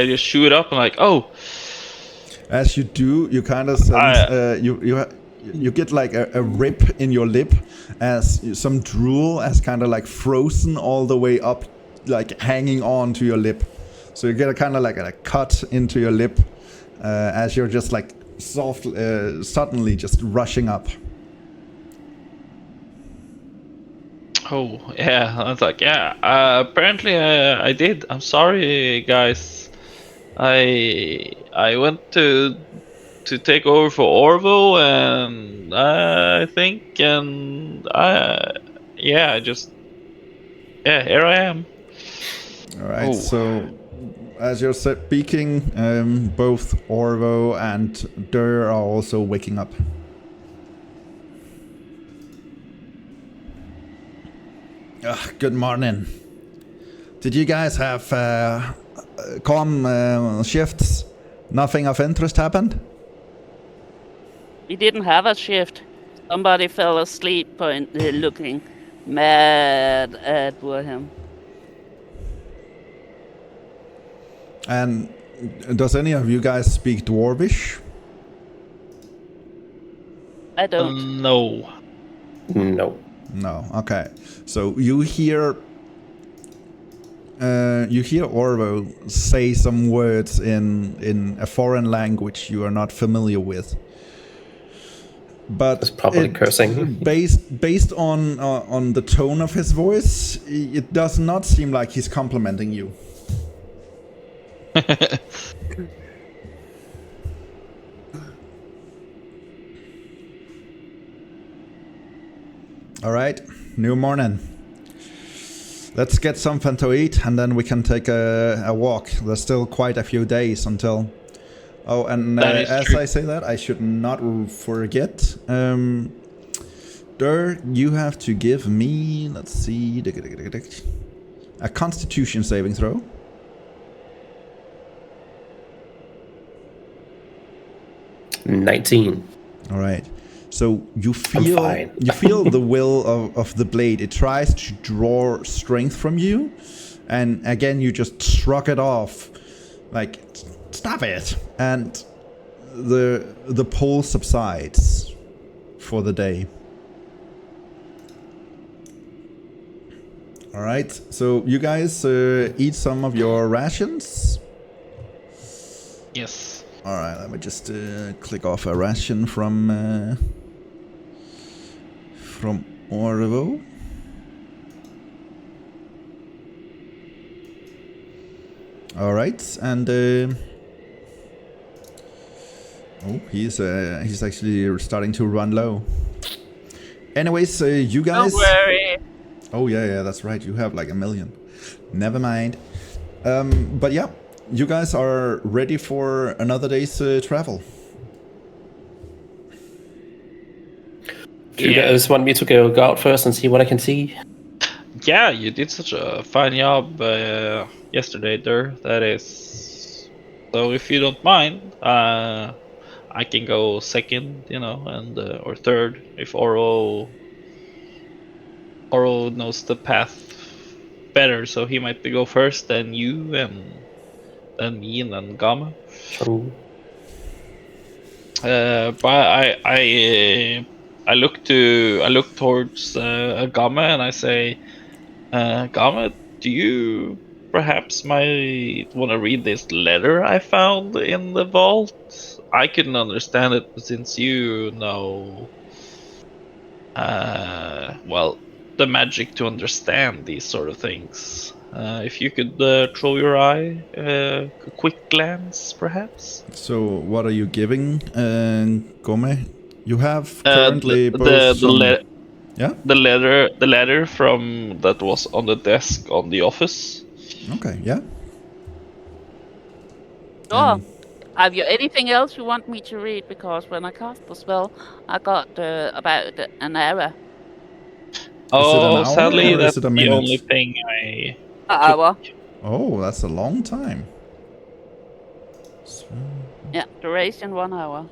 B: just shoot up and like, oh.
A: As you do, you kind of sense you get like a rip in your lip as some drool has kind of like frozen all the way up, like hanging on to your lip. So you get a kind of like a cut into your lip as you're just like suddenly just rushing up.
B: Oh, yeah. I was like, yeah, apparently I did. I'm sorry, guys. I went to take over for Orvo, and I think, and here I am.
A: All right, so as you're speaking, both Orvo and Durr are also waking up. Good morning. Did you guys have calm shifts? Nothing of interest happened?
D: We didn't have a shift. Somebody fell asleep looking mad at Bhorahim.
A: And does any of you guys speak Dwarvish?
D: I don't.
B: No.
C: No.
A: No. Okay. So you hear Orvo say some words in a foreign language you are not familiar with. But
C: it's probably cursing.
A: Based on the tone of his voice, it does not seem like he's complimenting you. All right, new morning. Let's get something to eat, and then we can take a walk. There's still quite a few days until... Oh, and as I say that, I should not forget. Durr, you have to give me... Let's see... A Constitution saving throw.
C: $19.
A: All right. So you feel the will of the blade. It tries to draw strength from you, and again you just shrug it off, like stop it. And the pull subsides for the day. All right. So you guys eat some of your rations.
B: Yes.
A: All right. Let me just click off a ration from Orvo. All right, and he's actually starting to run low. Anyways, you guys.
D: Don't worry.
A: Oh yeah, that's right. You have like 1 million. Never mind. But yeah, you guys are ready for another day's travel.
C: Do you guys want me to go out first and see what I can see?
B: Yeah, you did such a fine job yesterday, Durr. That is. So if you don't mind, I can go second, and or third if Oro knows the path better, so he might go first, then you, and then me, and then Gomme.
C: True.
B: But I look towards Gomme and I say, Gomme, do you perhaps might want to read this letter I found in the vault? I couldn't understand it, but since you know, well, the magic to understand these sort of things. If you could throw your eye, a quick glance, perhaps.
A: So what are you giving, Gomme? You have currently both yeah?
B: The letter from that was on the desk on the office.
A: Okay, yeah.
D: Sure. Have you anything else you want me to read? Because when I cast the spell, I got about an hour.
B: Oh,
A: hour
B: sadly,
A: or is
B: that's
A: it a
B: the
A: minute?
B: only thing I.
D: An hour.
A: Oh, that's a long time.
D: Yeah, duration 1 hour.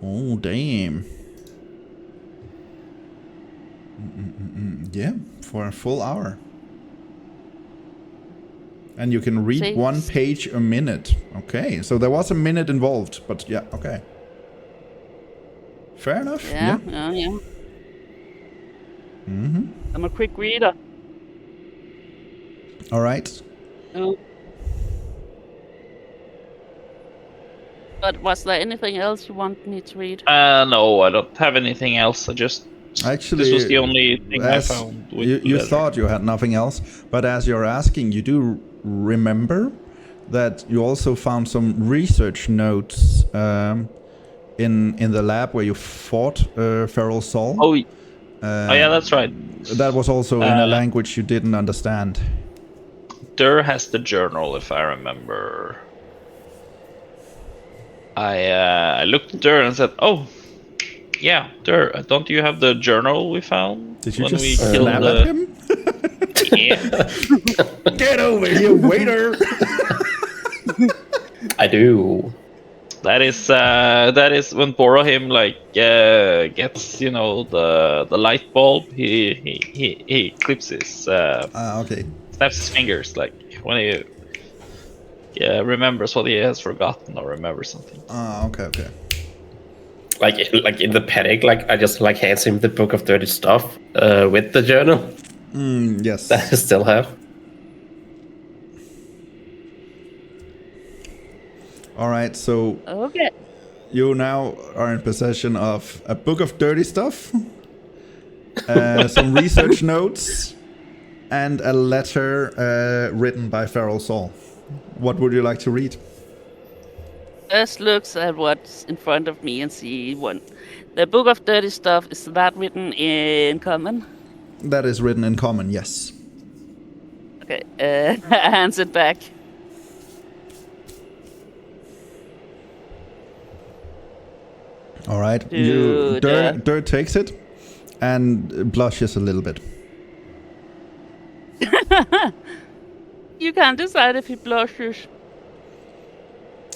A: Oh, damn. Yeah, for a full hour. And you can read 1 page a minute. Okay, so there was a minute involved, but yeah, okay. Fair enough.
D: Yeah.
A: Mm-hmm.
D: I'm a quick reader.
A: All right.
D: Oh. But was there anything else you want me to read?
B: No, I don't have anything else.
A: Actually,
B: this was the only thing I
A: as
B: found. With
A: you thought you had nothing else, but as you're asking, you do remember that you also found some research notes in the lab where you fought Feral Soul.
B: Oh yeah, that's right.
A: That was also in a language you didn't understand.
B: Durr has the journal, if I remember. I looked at Durr and said, "Oh, yeah, Durr, don't you have the journal we found?"
A: Did you
B: when
A: just
B: we
A: slap at him?
B: Yeah.
A: Get over here, waiter!
C: I do.
B: That is when Bhorahim gets the light bulb. He clips his
A: okay.
B: snaps his fingers like when he remembers what he has forgotten or remembers something.
A: Okay.
C: Like in the panic, I just hands him the book of dirty stuff with the journal.
A: Yes.
C: That I still have.
A: All right, so
D: Okay.
A: you now are in possession of a book of dirty stuff, some research notes, and a letter written by Feral Soul. What would you like to read?
D: Just looks at what's in front of me and see one. The book of dirty stuff, is that written in common?
A: That is written in common, yes.
D: Okay, hands it back.
A: All right. Durr takes it and blushes a little bit.
D: You can't decide if he blushes.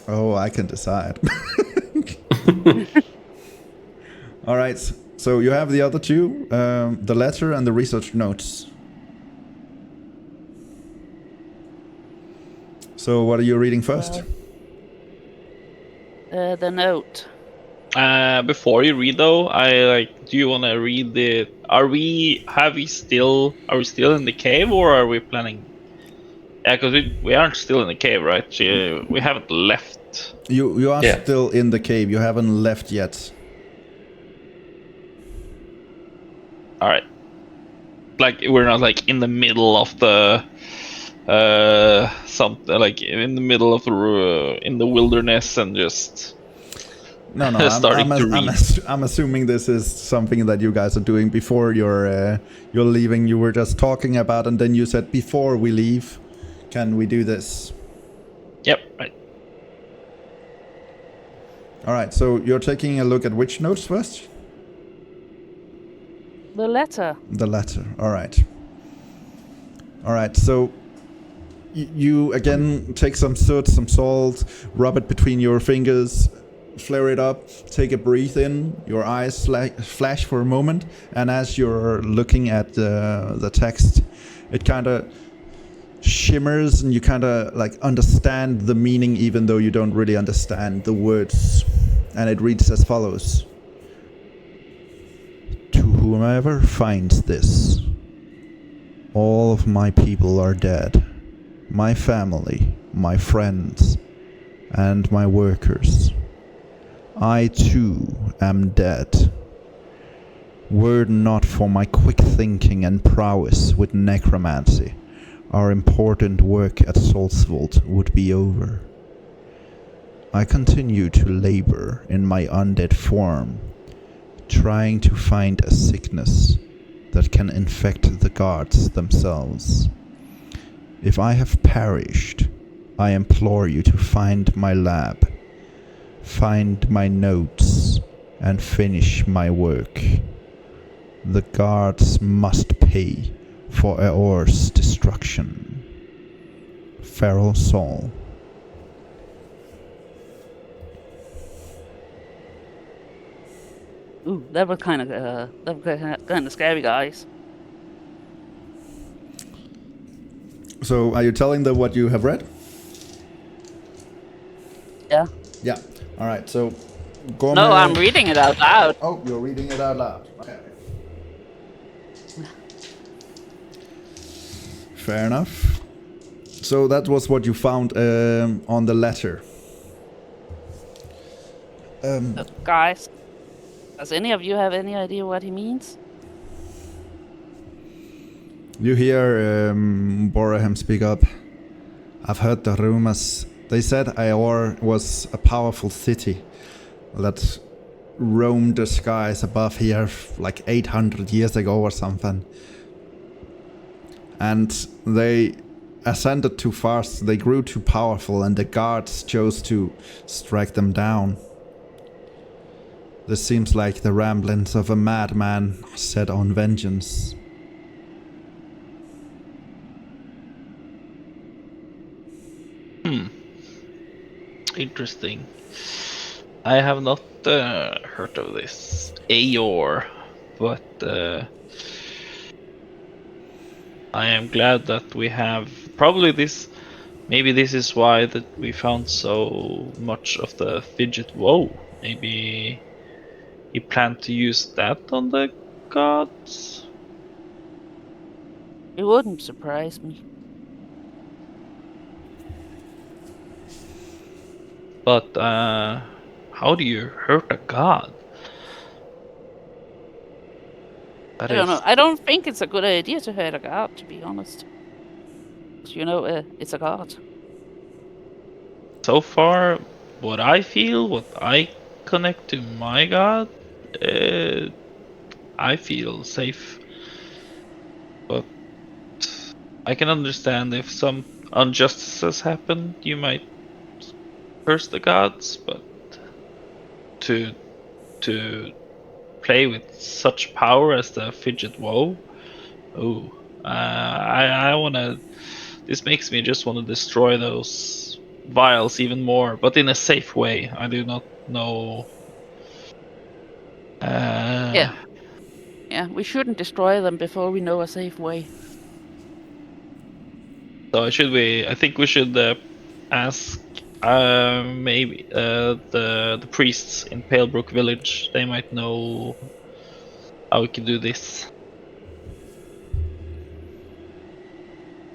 A: Oh, I can decide. All right. So you have the other two, the letter and the research notes. So what are you reading first?
D: The note.
B: Before you read though, do you want to read the? Are we still in the cave, or are we planning? Yeah, because we aren't still in the cave, right? We haven't left.
A: You are still in the cave. You haven't left yet.
B: All right. Like we're not in the middle of the something like in the middle of in the wilderness and just
A: No.
B: starting to read.
A: I'm assuming this is something that you guys are doing before you're leaving. You were just talking about, and then you said before we leave, can we do this?
B: Yep, right.
A: All right. So you're taking a look at which notes first?
D: The letter.
A: The letter. All right. All right. So you again take some soot, some salt, rub it between your fingers, flare it up, take a breath in, your eyes flash for a moment, and as you're looking at the text, it kind of shimmers and you kind of like understand the meaning even though you don't really understand the words. And it reads as follows: to whomever finds this, all of my people are dead. My family, my friends, and my workers. I too am dead. Were it not for my quick thinking and prowess with necromancy, our important work at Salzvold would be over. I continue to labor in my undead form, trying to find a sickness that can infect the gods themselves. If I have perished, I implore you to find my lab, find my notes, and finish my work. The gods must pay for Eor's destruction. Feral Soul.
D: Ooh, that was kind of scary, guys.
A: So, are you telling them what you have read?
D: Yeah.
A: Yeah. All right. So, Gomme.
D: No, I'm reading it out loud.
A: Oh, you're reading it out loud. Okay. Fair enough. So that was what you found on the letter.
D: Guys, does any of you have any idea what he means?
A: You hear Bhorahim speak up. I've heard the rumors. They said Eor was a powerful city that roamed the skies above here like 800 years ago or something. And they ascended too fast, they grew too powerful, and the guards chose to strike them down. This seems like the ramblings of a madman set on vengeance.
B: Interesting. I have not heard of this Eor, but I am glad that we have probably this. Maybe this is why that we found so much of the fidget. Whoa, maybe he planned to use that on the gods.
D: It wouldn't surprise me.
B: But how do you hurt a god?
D: I don't know. I don't think it's a good idea to hurt a god, to be honest. You know, it's a god.
B: So far, what I feel, what I connect to my god, I feel safe. But I can understand if some injustices happen, you might curse the gods, but to play with such power as the fidget woe, I wanna. This makes me just want to destroy those vials even more, but in a safe way. I do not know.
D: Yeah, we shouldn't destroy them before we know a safe way.
B: So I think we should ask maybe the priests in Palebrook Village. They might know how we can do this.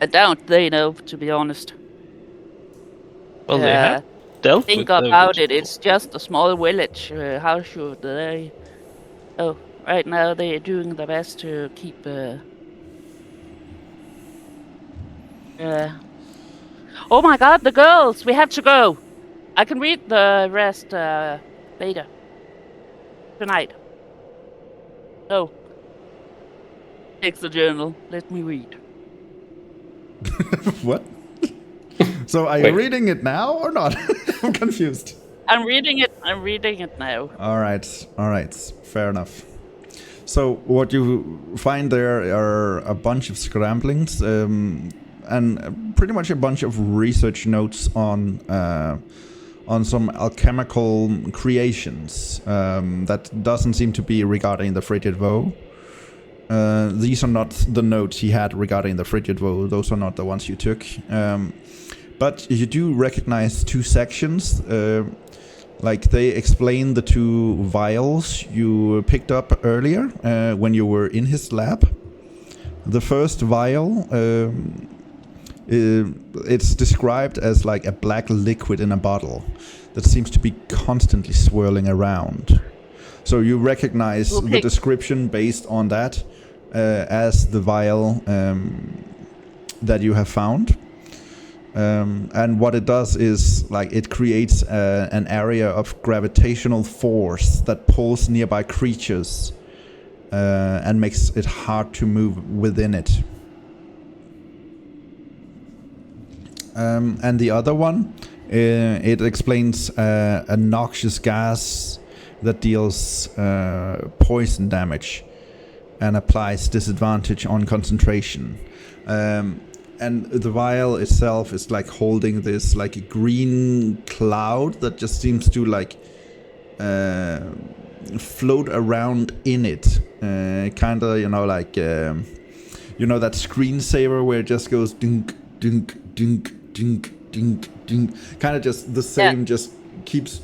D: I doubt they know, to be honest.
B: Well, they have dealt
D: think
B: with
D: about it. It's just a small village. How should they? Oh, right now they are doing their best to keep Oh my god, the girls! We have to go! I can read the rest later. Tonight. Oh. Takes the journal. Let me read.
A: What? So are you reading it now or not? I'm confused.
D: I'm reading it now.
A: All right. Fair enough. So what you find there are a bunch of scramblings and pretty much a bunch of research notes on some alchemical creations that doesn't seem to be regarding the frigid vow. These are not the notes he had regarding the frigid vow. Those are not the ones you took. But you do recognize two sections. Like they explain the two vials you picked up earlier when you were in his lab. The first vial, it's described as like a black liquid in a bottle that seems to be constantly swirling around. So you recognize the description based on that as the vial that you have found. And what it does is like it creates an area of gravitational force that pulls nearby creatures and makes it hard to move within it. And the other one, it explains a noxious gas that deals poison damage and applies disadvantage on concentration. And the vial itself is like holding this like a green cloud that just seems to like float around in it. Kind of, you know, like you know that screensaver where it just goes dink, dink, dink, dink, dink, dink. Kind of just the same, just keeps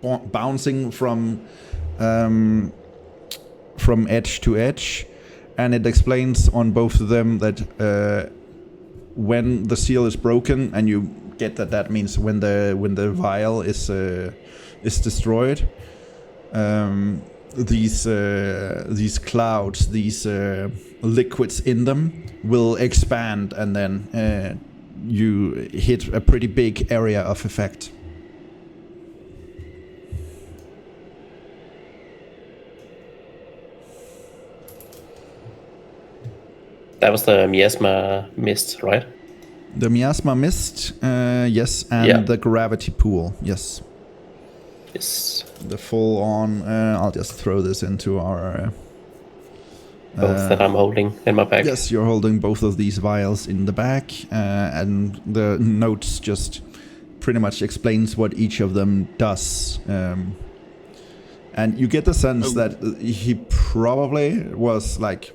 A: bouncing from edge to edge. And it explains on both of them that when the seal is broken, and you get that means when the vial is destroyed, these clouds, these liquids in them will expand, and then you hit a pretty big area of effect.
C: That was the miasma mist, right?
A: The miasma mist, yes, and the gravity pool, yes.
C: Yes.
A: The full on. I'll just throw this into our.
C: Both that I'm holding in my bag.
A: Yes, you're holding both of these vials in the back, and the notes just pretty much explains what each of them does. And you get the sense that he probably was like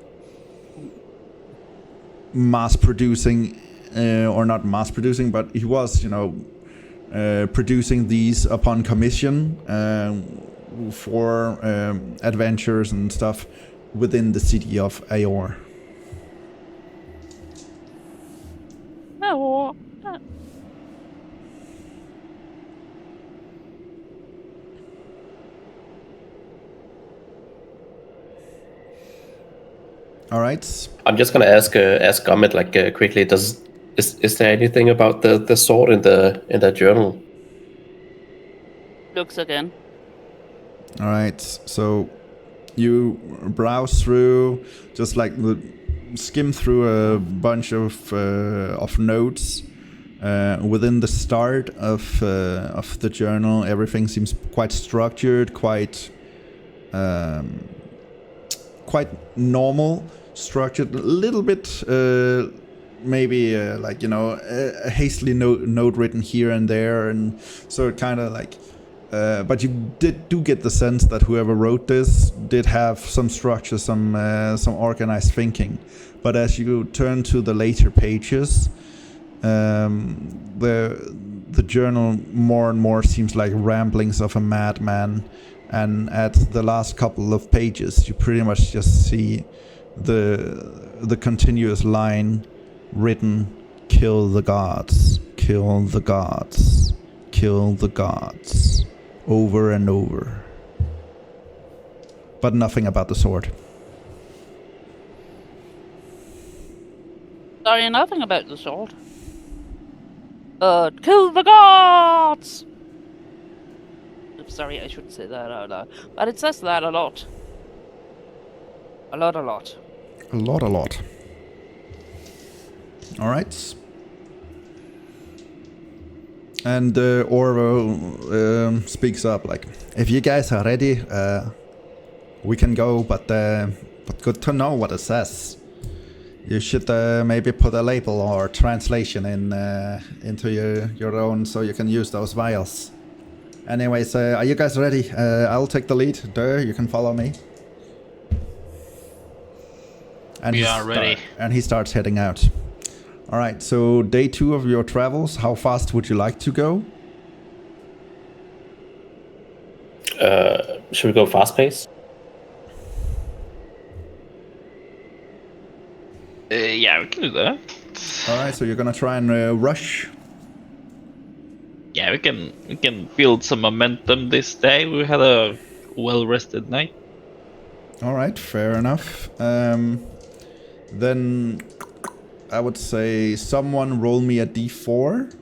A: mass producing, or not mass producing, but he was, you know, producing these upon commission for adventures and stuff within the city of Aor.
D: Oh.
A: All right.
C: I'm just gonna ask Gomme like quickly. Is there anything about the sword in the journal?
D: Looks again.
A: All right. So you browse through, just like skim through a bunch of notes. Within the start of the journal, everything seems quite structured, quite normal, structured. A little bit, maybe like, you know, a hastily note written here and there, and so it kind of like. But you do get the sense that whoever wrote this did have some structure, some organized thinking. But as you turn to the later pages, the journal more and more seems like ramblings of a madman. And at the last couple of pages, you pretty much just see the continuous line written: "Kill the gods, kill the gods, kill the gods." Over and over. But nothing about the sword.
D: Sorry, nothing about the sword. Kill the gods! Oops, sorry, I shouldn't say that out loud. But it says that a lot. A lot.
A: A lot. Alright. And Orvo speaks up like, if you guys are ready, we can go, but good to know what it says. You should maybe put a label or translation into your own so you can use those vials. Anyways, are you guys ready? I'll take the lead. Durr, you can follow me. And
B: We are ready.
A: And he starts heading out. Alright, so day 2 of your travels, how fast would you like to go?
C: Should we go fast pace?
B: Yeah, we can do that.
A: Alright, so you're gonna try and rush?
B: Yeah, we can build some momentum this day. We had a well-rested night.
A: Alright, fair enough. Then I would say someone roll me a d4.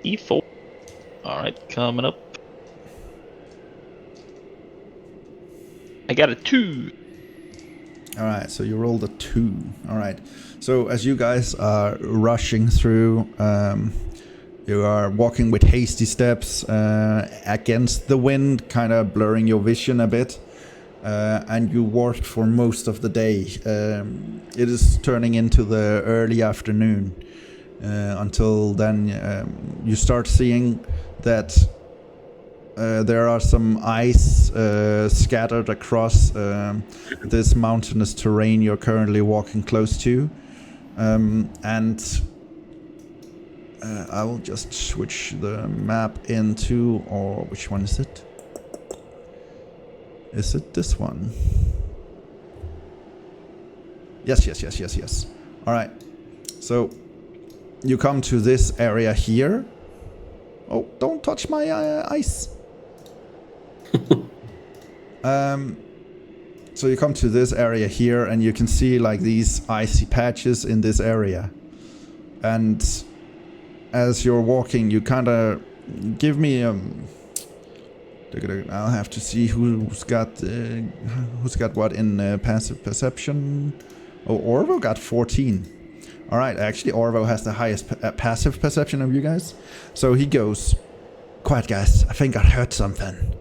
B: E4. Alright, coming up. I got a 2.
A: Alright, so you rolled a 2. Alright, so as you guys are rushing through, you are walking with hasty steps against the wind, kind of blurring your vision a bit. And you walked for most of the day. It is turning into the early afternoon. Until then, you start seeing that there are some ice scattered across this mountainous terrain you're currently walking close to. And I will just switch the map into, or which one is it? Is it this one? Yes. Alright. So, you come to this area here. Oh, don't touch my ice. So you come to this area here and you can see like these icy patches in this area. And as you're walking, you kind of give me I'll have to see who's got what in passive perception. Oh, Orvo got 14. Alright, actually Orvo has the highest passive perception of you guys. So he goes, quiet guys, I think I heard something.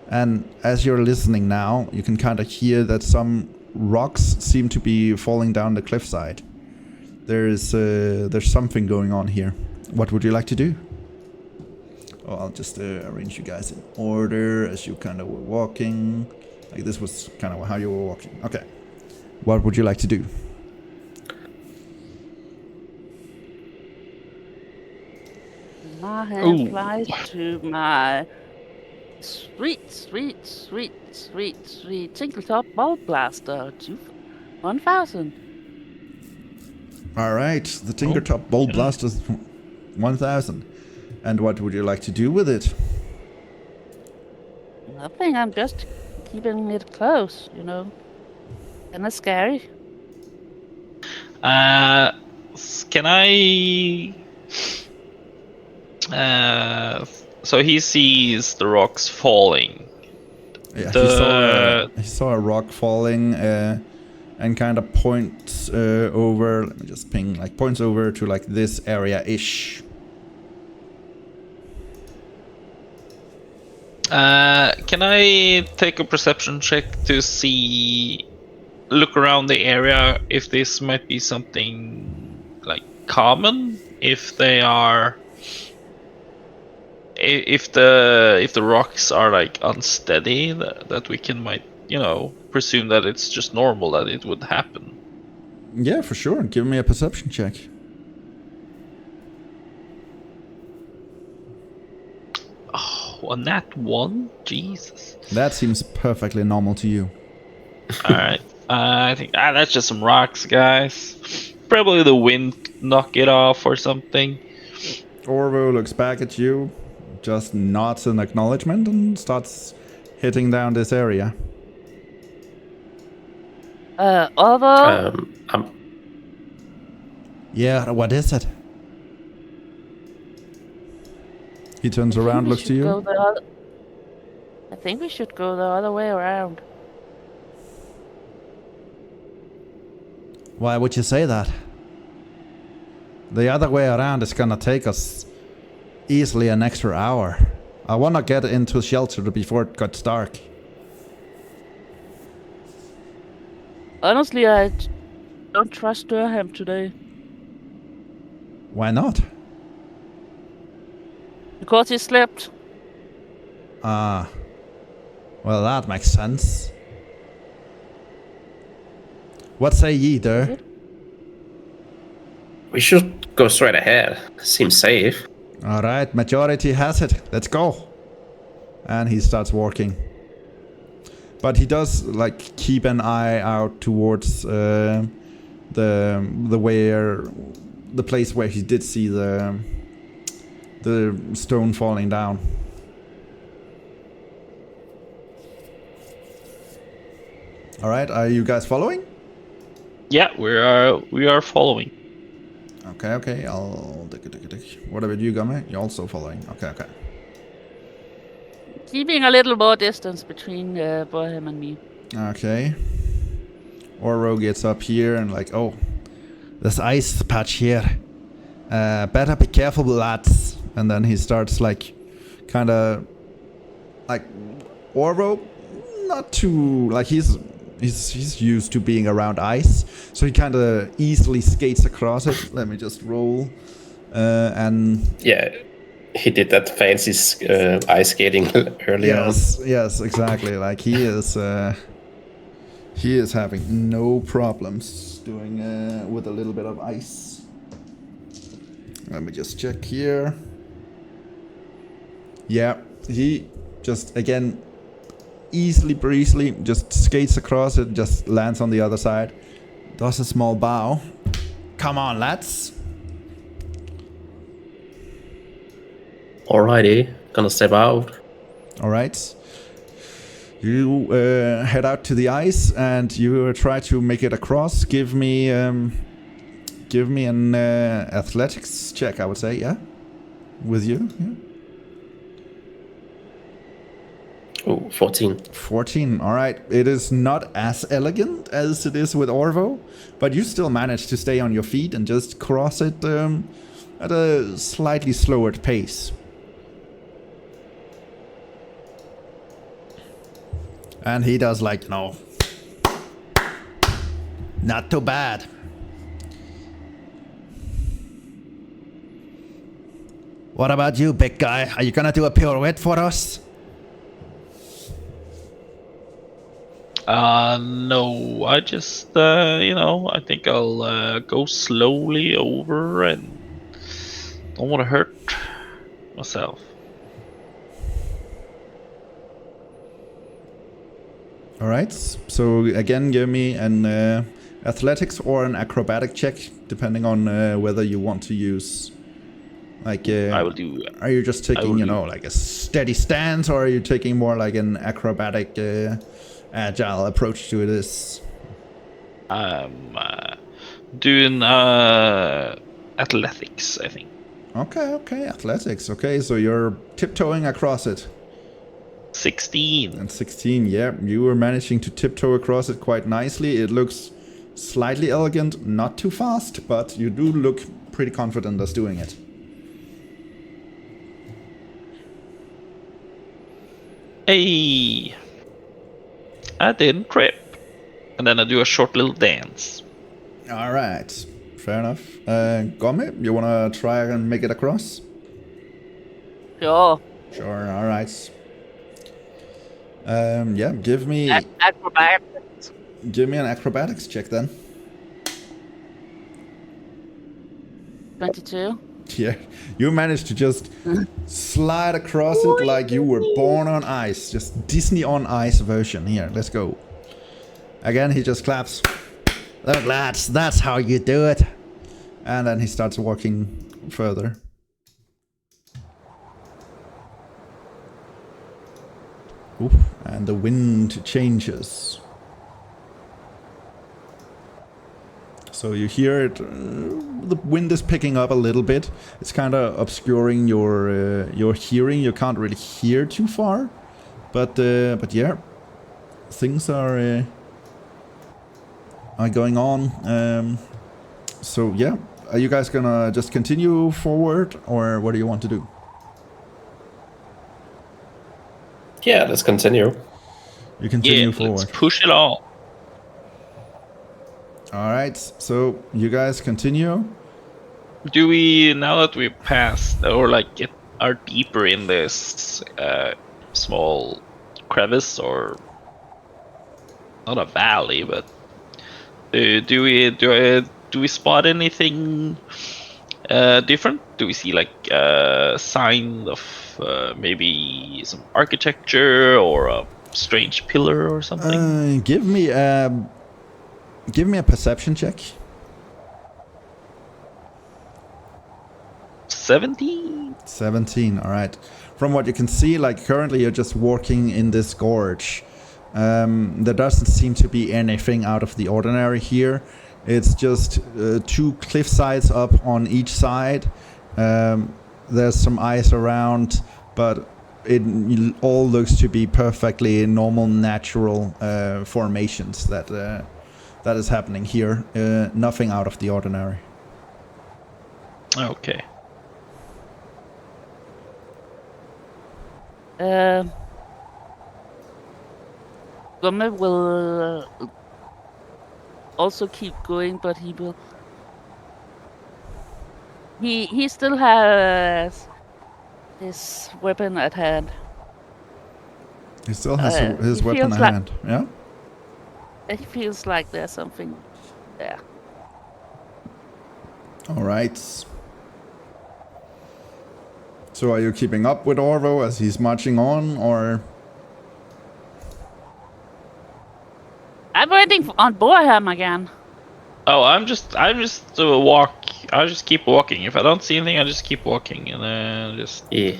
A: And as you're listening now, you can kind of hear that some rocks seem to be falling down the cliffside. There's something going on here. What would you like to do? Oh, I'll just arrange you guys in order as you kind of were walking. Like this was kind of how you were walking. Okay. What would you like to do?
D: My hand flies to my sweet Tinkletop Ball Blaster 1000.
A: Alright, the Tinkertop Bolt Blaster 1000. And what would you like to do with it?
D: Nothing, I'm just keeping it close, you know. Kinda scary.
B: Can I... so he sees the rocks falling.
A: Yeah, he saw a rock falling and kind of points over, let me just ping, like points over to like this area-ish.
B: Can I take a perception check to look around the area if this might be something like common? If they are, if the rocks are like unsteady, that we might presume that it's just normal that it would happen.
A: Yeah, for sure. Give me a perception check.
B: A nat 1? Jesus.
A: That seems perfectly normal to you.
B: Alright. I think that's just some rocks, guys. Probably the wind knock it off or something.
A: Orvo looks back at you, just nods in acknowledgement and starts hitting down this area.
D: Orvo?
A: Yeah, what is it? He turns around, looks to you.
D: I think we should go the other way around.
A: Why would you say that? The other way around is gonna take us easily an extra hour. I wanna get into shelter before it gets dark.
D: Honestly, I don't trust Durham today.
A: Why not?
D: Because he slept.
A: Ah. Well, that makes sense. What say ye, Durr?
C: We should go straight ahead. Seems safe.
A: Alright, majority has it. Let's go. And he starts walking. But he does like keep an eye out towards the place where he did see the stone falling down. Alright, are you guys following?
B: Yeah, we are following.
A: Okay, I'll... What about you, Gomme? You're also following. Okay.
D: Keeping a little more distance between Bhorahim and me.
A: Okay. Oro gets up here and like, oh, this ice patch here. Better be careful, lads. And then he starts like, kind of, like, Oro, not too, like he's used to being around ice, so he kind of easily skates across it. Let me just roll, and
C: yeah, he did that fancy ice skating earlier.
A: Yes, exactly. Like he is having no problems doing with a little bit of ice. Let me just check here. Yeah, he just again easily breezily just skates across it, just lands on the other side, does a small bow. Come on, lads.
C: Alrighty, gonna step out.
A: Alright. You head out to the ice and you try to make it across. Give me an athletics check, I would say, yeah? With you, yeah?
C: Oh, 14.
A: 14, alright. It is not as elegant as it is with Orvo, but you still manage to stay on your feet and just cross it at a slightly slower pace. And he does like, no. Not too bad. What about you, big guy? Are you gonna do a pirouette for us?
B: No, I just, I think I'll go slowly over and don't want to hurt myself.
A: Alright, so again, give me an athletics or an acrobatic check, depending on whether you want to use, like...
B: I will do...
A: Are you just taking, like a steady stance, or are you taking more like an acrobatic... agile approach to this?
B: Doing athletics, I think.
A: Okay, athletics. Okay, so you're tiptoeing across it.
B: 16.
A: And 16, yeah. You were managing to tiptoe across it quite nicely. It looks slightly elegant, not too fast, but you do look pretty confident as doing it.
B: Hey! I didn't trip. And then I do a short little dance.
A: Alright, fair enough. Gomme, you wanna try and make it across?
D: Sure.
A: Sure, alright. Yeah, give me
D: Acrobatics.
A: Give me an acrobatics check then.
D: 22.
A: Yeah, you managed to just slide across it like you were born on ice. Just Disney on ice version. Here, let's go. Again, he just claps. Look, lads, that's how you do it. And then he starts walking further. Oof, and the wind changes. So you hear it. The wind is picking up a little bit. It's kind of obscuring your hearing. You can't really hear too far, but yeah, things are going on. So yeah, are you guys gonna just continue forward, or what do you want to do?
C: Yeah, let's continue.
A: You continue forward.
B: Let's push it all.
A: All right, so you guys continue.
B: Do we, now that we've passed or like are deeper in this small crevice, or not a valley, but do we spot anything different? Do we see like sign of maybe some architecture or a strange pillar or something?
A: Give me a perception check.
B: 17.
A: 17. All right. From what you can see, like currently you're just walking in this gorge. There doesn't seem to be anything out of the ordinary here. It's just two cliff sides up on each side. There's some ice around, but it all looks to be perfectly normal, natural formations that is happening here. Nothing out of the ordinary.
B: Okay.
D: Gomme will also keep going, but he will. He still has his weapon at hand.
A: He still has his
D: he
A: weapon
D: feels
A: at
D: like-
A: hand. Yeah.
D: It feels like there's something there.
A: All right. So are you keeping up with Orvo as he's marching on, or?
D: I'm waiting on Bhorahim again.
B: Oh, I'm just walk. I'll just keep walking. If I don't see anything, I just keep walking, and then just.
C: Yeah.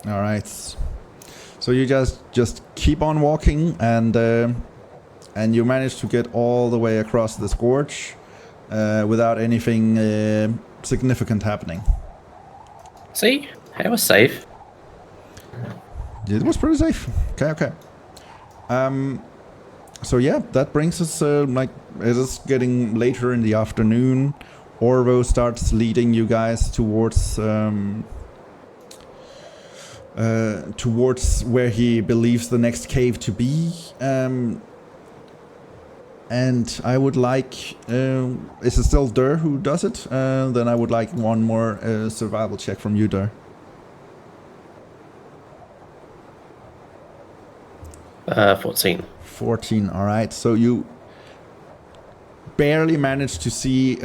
A: All right. So you just keep on walking, and you manage to get all the way across this gorge without anything significant happening.
C: See, I was safe.
A: It was pretty safe. Okay. So yeah, that brings us like it is getting later in the afternoon. Orvo starts leading you guys towards where he believes the next cave to be. And I would like, is it still Durr who does it? Then I would like one more survival check from you, Durr.
C: 14.
A: 14, all right. So you barely managed to see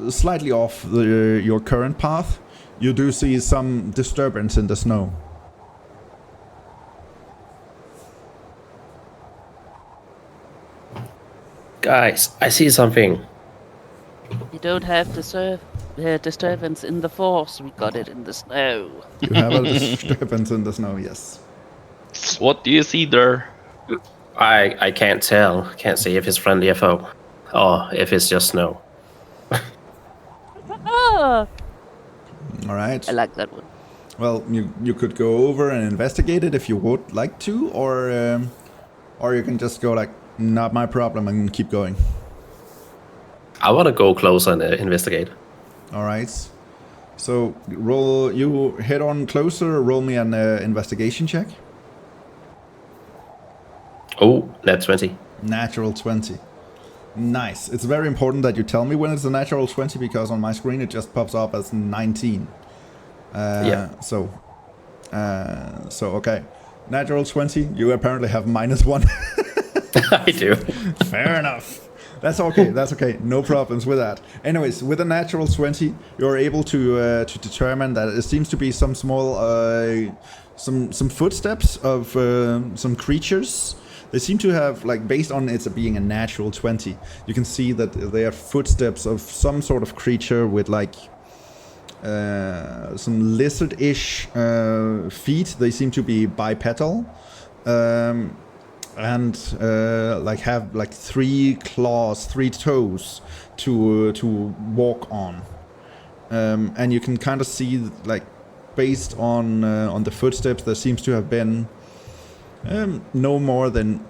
A: slightly off your current path. You do see some disturbance in the snow.
C: Guys, I see something.
D: You don't have disturbance in the force. We got it in the snow.
A: You have a disturbance in the snow, yes.
B: What do you see there?
C: I can't tell. Can't see if it's friendly or foe. Or if it's just snow.
D: Oh,
A: All right.
D: I like that one.
A: Well, you could go over and investigate it if you would like to, or you can just go like, not my problem, and keep going.
C: I want to go closer and investigate.
A: All right. So you head on closer. Roll me an investigation check.
C: Oh, that's 20.
A: Natural 20. Nice. It's very important that you tell me when it's a natural 20, because on my screen it just pops up as 19.
C: Yeah.
A: So okay. Natural 20. You apparently have -1.
C: I do.
A: Fair enough. That's okay. That's okay. No problems with that. Anyways, with a natural 20, you're able to determine that it seems to be some small, some footsteps of some creatures. They seem to have, like, based on it being a natural 20, you can see that they are footsteps of some sort of creature with, like, some lizard-ish feet. They seem to be bipedal. and like have like 3 claws, 3 toes to walk on. And you can kind of see, like, based on the footsteps, there seems to have been no more than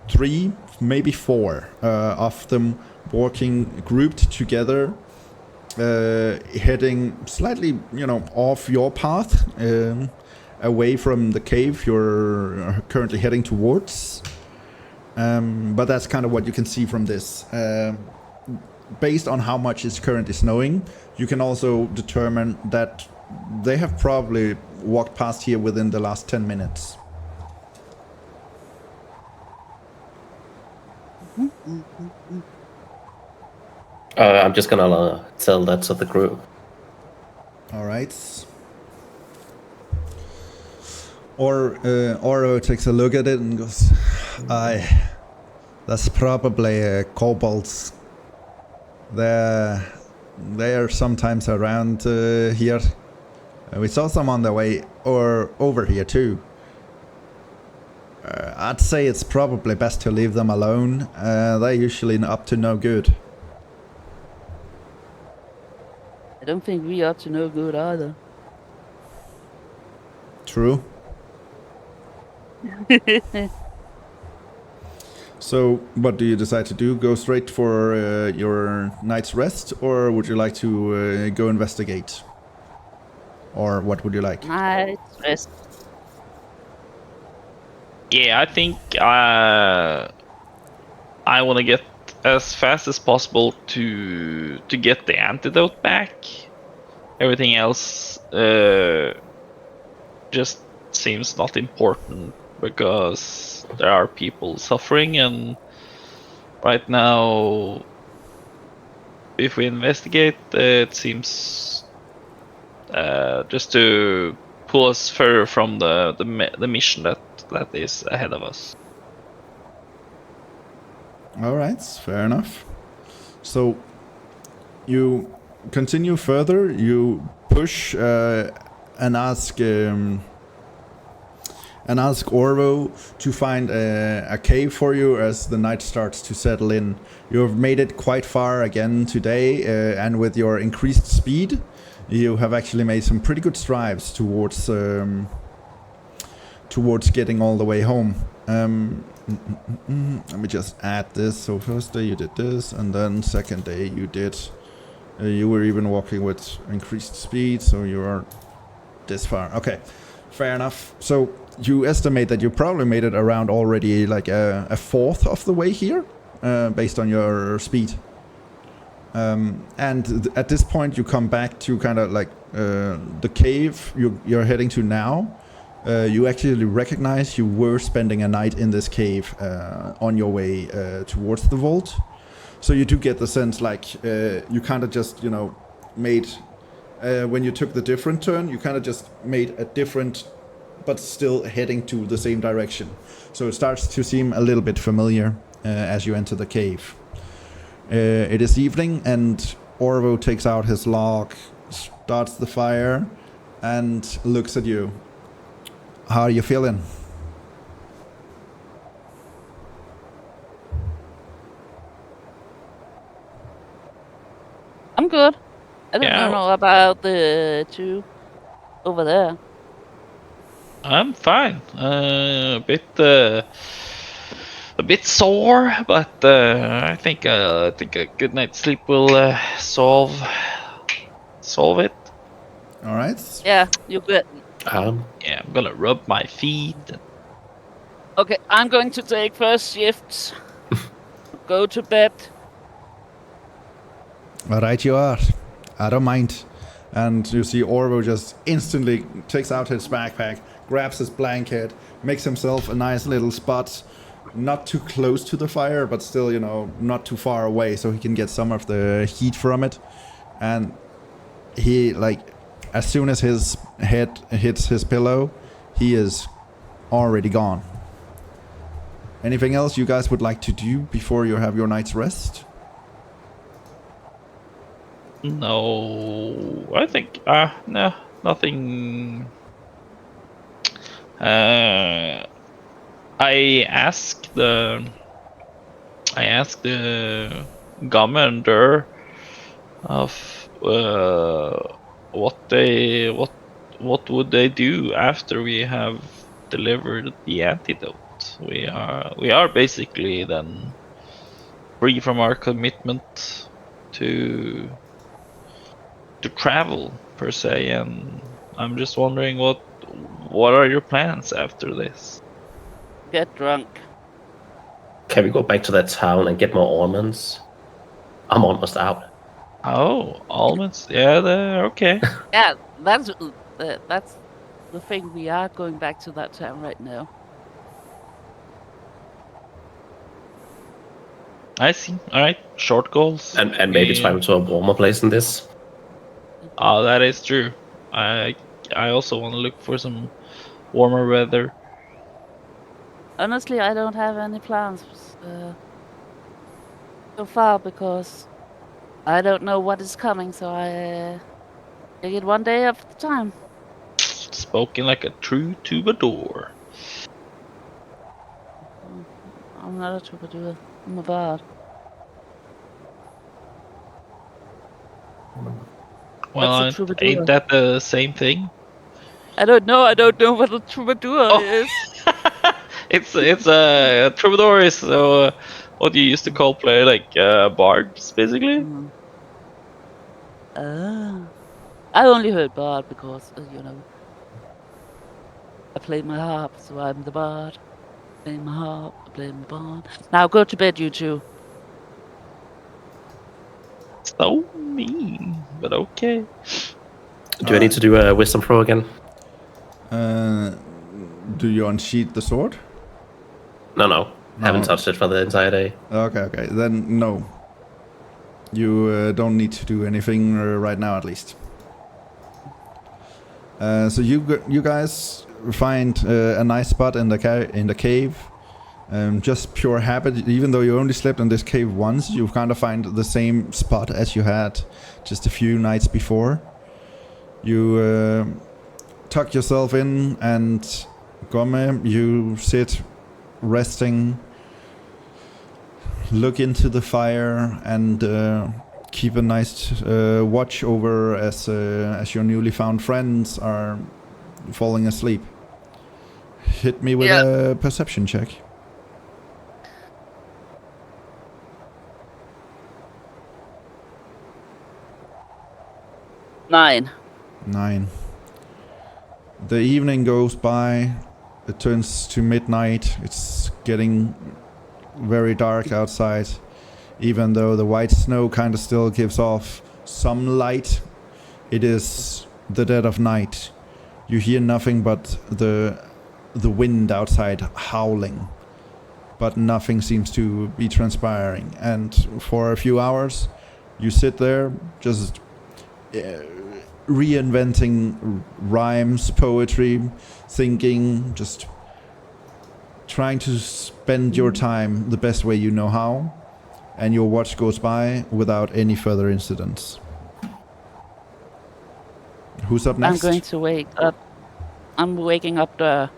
A: 3, maybe 4 of them walking grouped together, heading slightly, off your path, away from the cave you're currently heading towards. But that's kind of what you can see from this. Based on how much is currently snowing, you can also determine that they have probably walked past here within the last 10 minutes.
C: I'm just gonna tell that to the group.
A: All right. Oro takes a look at it and goes, "Aye, that's probably kobolds. They're sometimes around here. We saw some on the way or over here too. I'd say it's probably best to leave them alone. They're usually up to no good."
D: I don't think we are to no good either.
A: True. So, what do you decide to do? Go straight for your night's rest, or would you like to go investigate? Or what would you like?
D: Nice rest.
B: Yeah, I think I want to get as fast as possible to get the antidote back. Everything else just seems not important, because there are people suffering, and right now, if we investigate, it seems just to pull us further from the mission that is ahead of us.
A: All right, fair enough. So you continue further. You push and ask Orvo to find a cave for you as the night starts to settle in. You have made it quite far again today, and with your increased speed, you have actually made some pretty good strides towards getting all the way home. Let me just add this. So first day you did this, and then second day you did. You were even walking with increased speed, so you are this far. Okay, fair enough. So you estimate that you probably made it around already like a fourth of the way here, based on your speed. And at this point you come back to kind of like the cave you're heading to now. You actually recognize you were spending a night in this cave on your way towards the vault. So you do get the sense like you kind of just, made, when you took the different turn, you kind of just made a different, but still heading to the same direction. So it starts to seem a little bit familiar as you enter the cave. It is evening, and Orvo takes out his log, starts the fire, and looks at you. How are you feeling?
D: I'm good. I don't
B: Yeah.
D: know about the 2 over there.
B: I'm fine. A bit sore, but I think a good night's sleep will solve it.
A: All right.
D: Yeah, you good.
B: Yeah, I'm gonna rub my feet.
D: Okay, I'm going to take first shifts. Go to bed.
A: All right, you are. I don't mind. And you see Orvo just instantly takes out his backpack, grabs his blanket, makes himself a nice little spot, not too close to the fire, but still, not too far away, so he can get some of the heat from it. And he, like, as soon as his head hits his pillow, he is already gone. Anything else you guys would like to do before you have your night's rest?
B: No, I think no, nothing. I asked the Gomme and Durr of what would they do after we have delivered the antidote. We are basically then free from our commitment to travel per se, and I'm just wondering what are your plans after this?
D: Get drunk.
C: Can we go back to that town and get more almonds? I'm almost out.
B: Oh, almonds. Yeah, they're okay.
D: Yeah, that's the thing. We are going back to that town right now.
B: I see. All right, short goals.
C: And maybe travel to a warmer place than this.
B: Oh, that is true. I also want to look for some warmer weather.
D: Honestly, I don't have any plans so far because I don't know what is coming. So I take it one day at a time.
B: Spoken like a true troubadour.
D: I'm not a troubadour. I'm a bard.
B: Well,
D: What's a troubadour?
B: ain't that the same thing?
D: I don't know. I don't know what a troubadour is.
B: It's a troubadour is what you used to call play like bards, basically.
D: I only heard bard because I play my harp, so I'm the bard. Play my harp, I play my bard. Now go to bed, you two.
B: So mean, but okay.
C: Do I need to do a wisdom throw again?
A: Do you unsheath the sword?
C: No. Haven't touched it for the entire day.
A: Okay. Then no. You don't need to do anything right now, at least. So you guys find a nice spot in the cave. Just pure habit. Even though you only slept in this cave once, you kind of find the same spot as you had just a few nights before. You tuck yourself in, and Gomme, you sit resting, look into the fire, and keep a nice watch over as your newly found friends are falling asleep. Hit me with a perception check.
D: Nine.
A: The evening goes by. It turns to midnight. It's getting very dark outside. Even though the white snow kind of still gives off some light, it is the dead of night. You hear nothing but the wind outside howling, but nothing seems to be transpiring. And for a few hours, you sit there just reinventing rhymes, poetry, thinking, just trying to spend your time the best way you know how. And your watch goes by without any further incidents. Who's up next?
D: I'm going to wake up. I'm waking up Durr.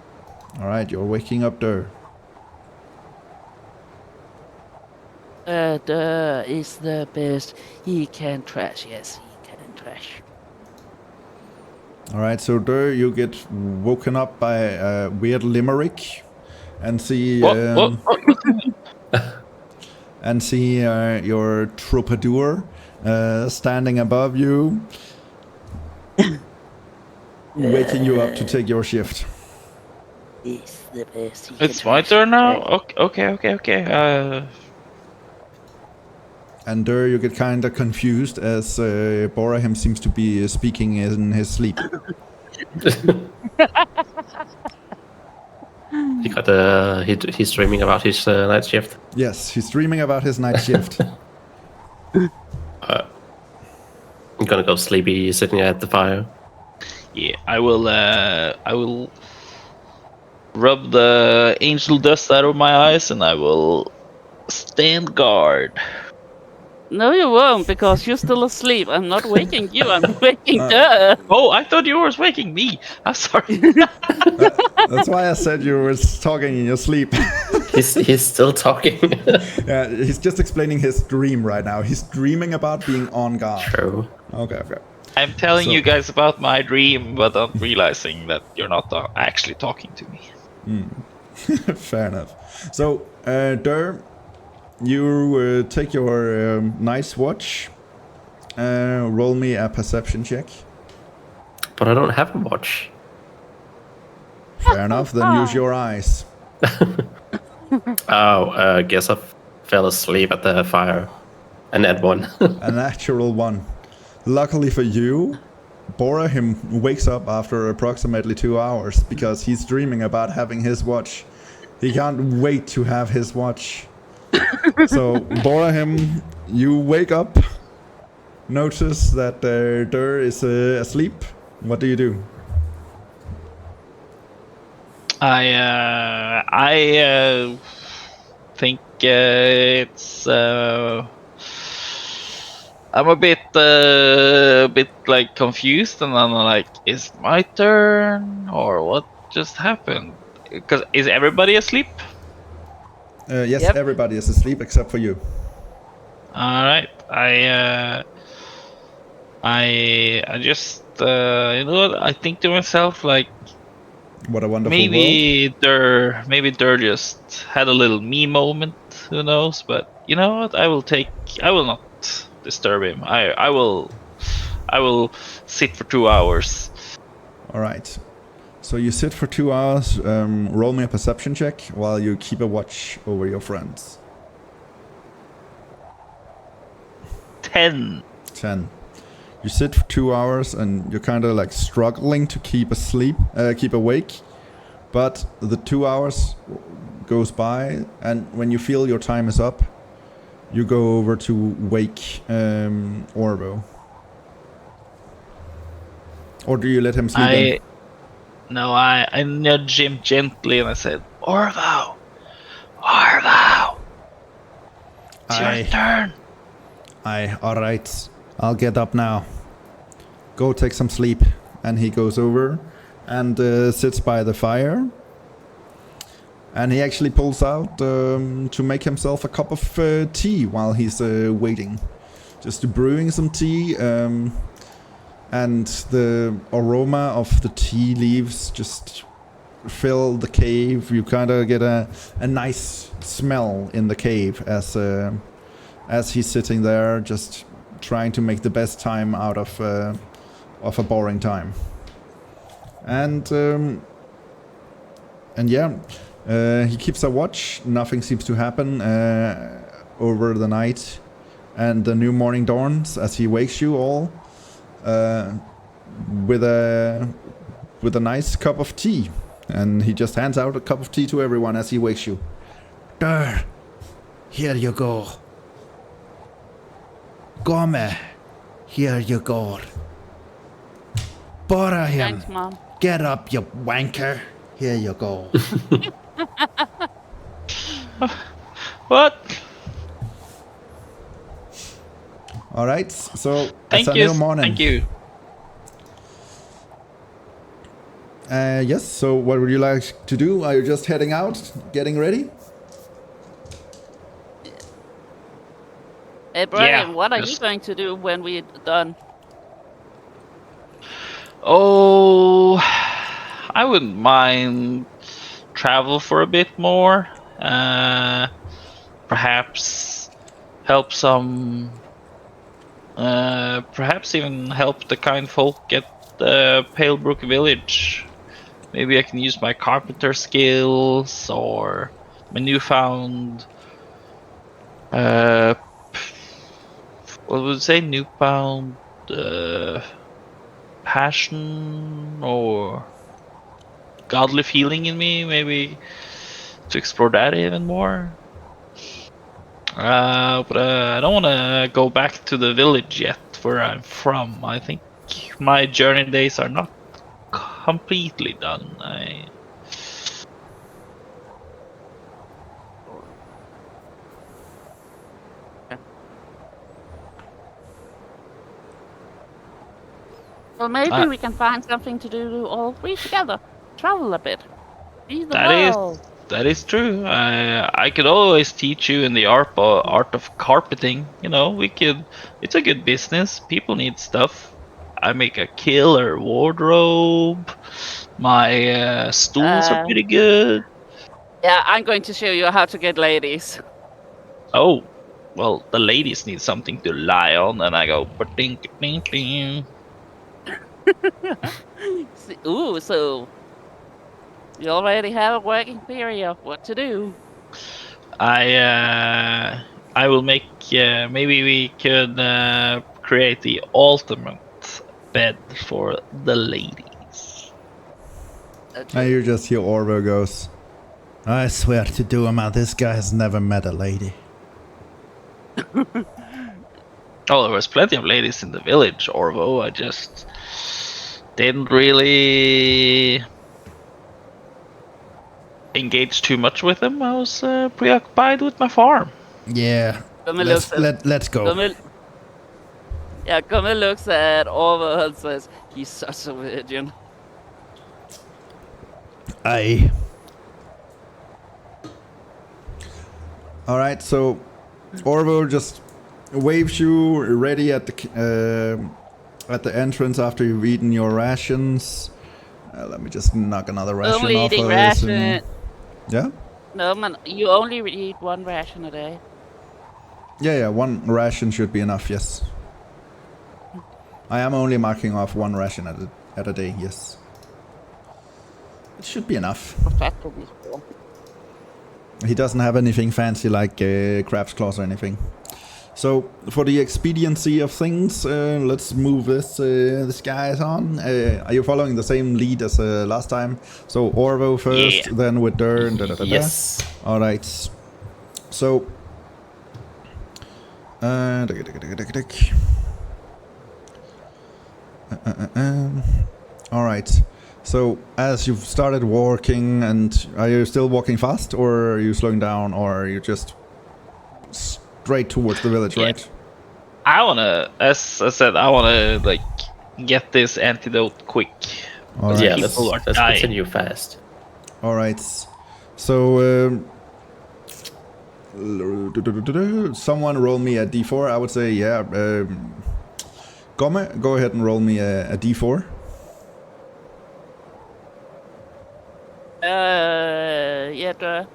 A: Alright, you're waking up Durr.
D: Durr is the best. He can trash. Yes, he can trash.
A: Alright, so Durr, you get woken up by a weird limerick and see and see your troubadour standing above you, waking you up to take your shift.
D: He's the best.
B: It's my turn now? Okay.
A: And Durr, you get kind of confused as Bhorahim seems to be speaking in his sleep.
C: He's dreaming about his night shift.
A: Yes, he's dreaming about his night shift.
C: I'm gonna go sleepy sitting at the fire.
B: Yeah, I will rub the angel dust out of my eyes, and I will stand guard.
D: No, you won't, because you're still asleep. I'm not waking you. I'm waking Durr.
B: Oh, I thought you were waking me. I'm sorry.
A: That's why I said you were talking in your sleep.
C: He's still talking.
A: Yeah, he's just explaining his dream right now. He's dreaming about being on guard.
C: True.
A: Okay.
B: I'm telling
A: So-
B: you guys about my dream, but I'm realizing that you're not actually talking to me.
A: Fair enough. So, Durr, you take your night's watch. Roll me a perception check.
C: But I don't have a watch.
A: Fair enough. Then use your eyes.
C: Oh, guess I fell asleep at the fire. And that one.
A: A natural one. Luckily for you, Bhorahim wakes up after approximately 2 hours because he's dreaming about having his watch. He can't wait to have his watch. So, Bhorahim, you wake up, notice that Durr is asleep. What do you do?
B: I think it's. I'm a bit like confused, and I'm like, is it my turn or what just happened? Because is everybody asleep?
A: Yes,
D: Yep.
A: everybody is asleep except for you.
B: All right, I just you know what? I think to myself like
A: What a wonderful world.
B: maybe Durr just had a little me moment. Who knows? But you know what? I will not disturb him. I will sit for 2 hours.
A: All right. So you sit for 2 hours. Roll me a perception check while you keep a watch over your friends.
B: 10.
A: 10. You sit for 2 hours and you're kind of like struggling to keep awake. But the 2 hours goes by, and when you feel your time is up, you go over to wake Orvo. Or do you let him sleep in?
B: I nudged him gently and I said, Orvo, it's your turn.
A: Alright. I'll get up now. Go take some sleep. And he goes over and sits by the fire. And he actually pulls out to make himself a cup of tea while he's waiting. Just brewing some tea. And the aroma of the tea leaves just fill the cave. You kind of get a nice smell in the cave as he's sitting there, just trying to make the best time out of a boring time. And yeah, he keeps a watch. Nothing seems to happen over the night, and the new morning dawns as he wakes you all with a nice cup of tea. And he just hands out a cup of tea to everyone as he wakes you. Durr, here you go. Gomme, here you go. Bhorahim,
D: Thanks, Mom.
A: get up, you wanker. Here you go.
B: What?
A: All right, so
B: Thank
A: it's a
B: you.
A: new morning.
B: Thank you.
A: Yes, so what would you like to do? Are you just heading out, getting ready?
D: Hey, Brian,
B: Yeah,
D: what are you
B: just-
D: going to do when we're done?
B: Oh, I wouldn't mind travel for a bit more. Perhaps help some. Perhaps even help the kind folk at the Palebrook village. Maybe I can use my carpenter skills or my newfound. What would you say? Newfound passion or godly feeling in me, maybe to explore that even more. But I don't want to go back to the village yet where I'm from. I think my journey days are not completely done.
D: Well, maybe we can find something to do all three together. Travel a bit. See the
B: That is
D: world.
B: that is true. I could always teach you in the art of carpeting. You know, we could. It's a good business. People need stuff. I make a killer wardrobe. My stools are pretty good.
D: Yeah, I'm going to show you how to get ladies.
B: Oh, well, the ladies need something to lie on, and I go, ding, ding, ding.
D: Ooh, so you already have a working theory of what to do.
B: I will make. Maybe we could create the ultimate bed for the ladies.
A: And you just hear Orvo goes, I swear to Duama, this guy has never met a lady.
B: Oh, there was plenty of ladies in the village, Orvo. I just didn't really engage too much with them. I was preoccupied with my farm.
A: Yeah,
D: Gomme
A: let's go.
D: Gomme looks at Orvo and says, he's such a virgin.
A: Aye. Alright, so Orvo just waves you ready at the entrance after you've eaten your rations. Let me just knock another ration
D: Only
A: off
D: eating
A: of this.
D: ration.
A: Yeah?
D: No, man, you only eat one ration a day.
A: Yeah, one ration should be enough, yes. I am only marking off one ration at a day, yes. It should be enough. He doesn't have anything fancy like crab's claws or anything. So, for the expediency of things, let's move this guys on. Are you following the same lead as last time? So, Orvo first, then with Durr and da-da-da-da.
C: Yes.
A: Alright. So... Alright. So, as you've started walking, and are you still walking fast, or are you slowing down, or are you just straight towards the village, right?
B: I wanna, as I said, I wanna like get this antidote quick.
A: All right.
C: Yeah,
B: People
C: let's
B: are dying.
C: continue fast.
A: Alright. So, someone roll me a d4. I would say, yeah. Gomme, go ahead and roll me a d4.
D: Yeah, Durr.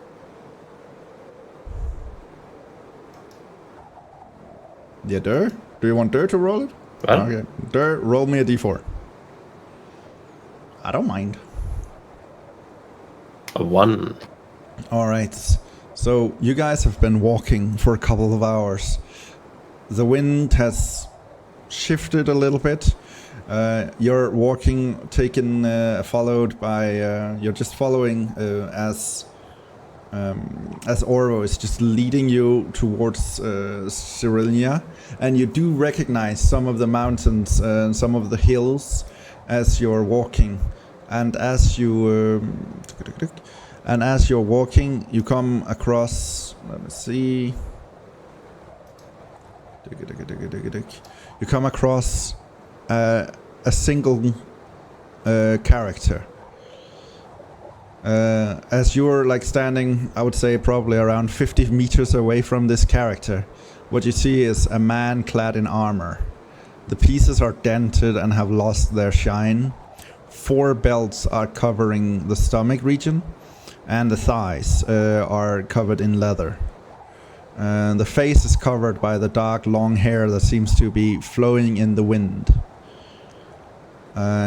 A: Yeah, Durr? Do you want Durr to roll it?
C: What?
A: Okay. Durr, roll me a d4. I don't mind.
C: A 1.
A: Alright. So, you guys have been walking for a couple of hours. The wind has shifted a little bit. You're walking, followed by... you're just following as Orvo is just leading you towards Cyrillia, and you do recognize some of the mountains and some of the hills as you're walking. And as you're walking, you come across. Let me see. You come across a single character. As you're like standing, I would say probably around 50 meters away from this character, what you see is a man clad in armor. The pieces are dented and have lost their shine. 4 belts are covering the stomach region, and the thighs are covered in leather. And the face is covered by the dark long hair that seems to be flowing in the wind.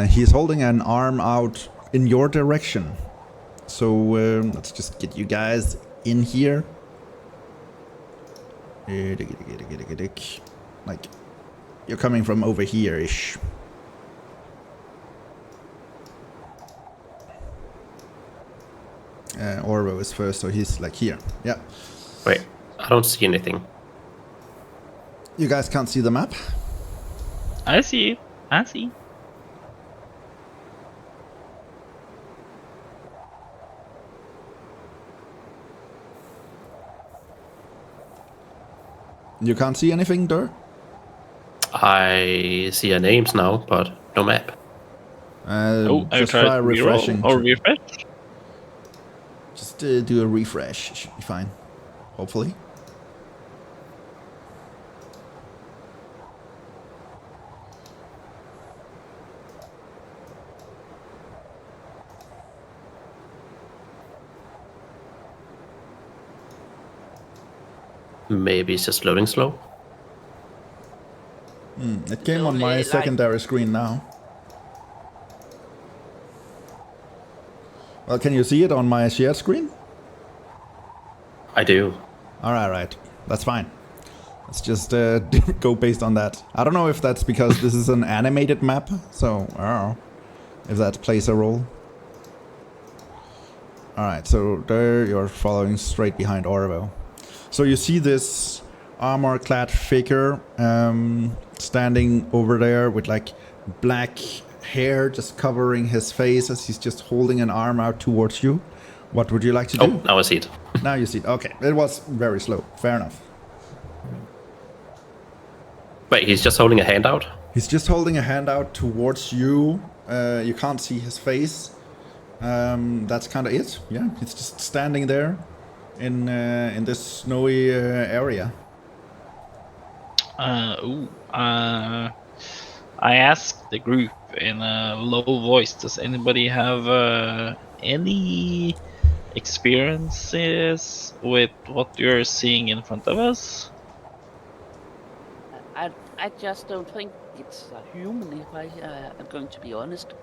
A: He's holding an arm out in your direction. So let's just get you guys in here. Like, you're coming from over here-ish. Orvo is first, so he's like here. Yeah.
C: Wait, I don't see anything.
A: You guys can't see the map?
B: I see you. I see.
A: You can't see anything, Durr?
C: I see your names now, but No map.
B: I
A: Just
B: tried
A: try
B: to
A: refreshing.
B: reroll or refresh.
A: Just do a refresh. Should be fine. Hopefully.
C: Maybe it's just loading slow.
A: It came on
D: only,
A: my
D: like-
A: secondary screen now. Well, can you see it on my shared screen?
C: I do.
A: Alright. That's fine. Let's just go based on that. I don't know if that's because this is an animated map, so I don't know if that plays a role. Alright, so there you're following straight behind Orville. So you see this armor-clad figure standing over there with like black hair just covering his face as he's just holding an arm out towards you. What would you like to do?
C: Oh, now I see it.
A: Now you see it. Okay, it was very slow. Fair enough.
C: Wait, he's just holding a hand out?
A: He's just holding a hand out towards you. You can't see his face. That's kind of it. Yeah, he's just standing there in this snowy area.
B: I asked the group in a low voice, does anybody have any experiences with what you're seeing in front of us?
D: I just don't think it's a human, if I'm going to be honest.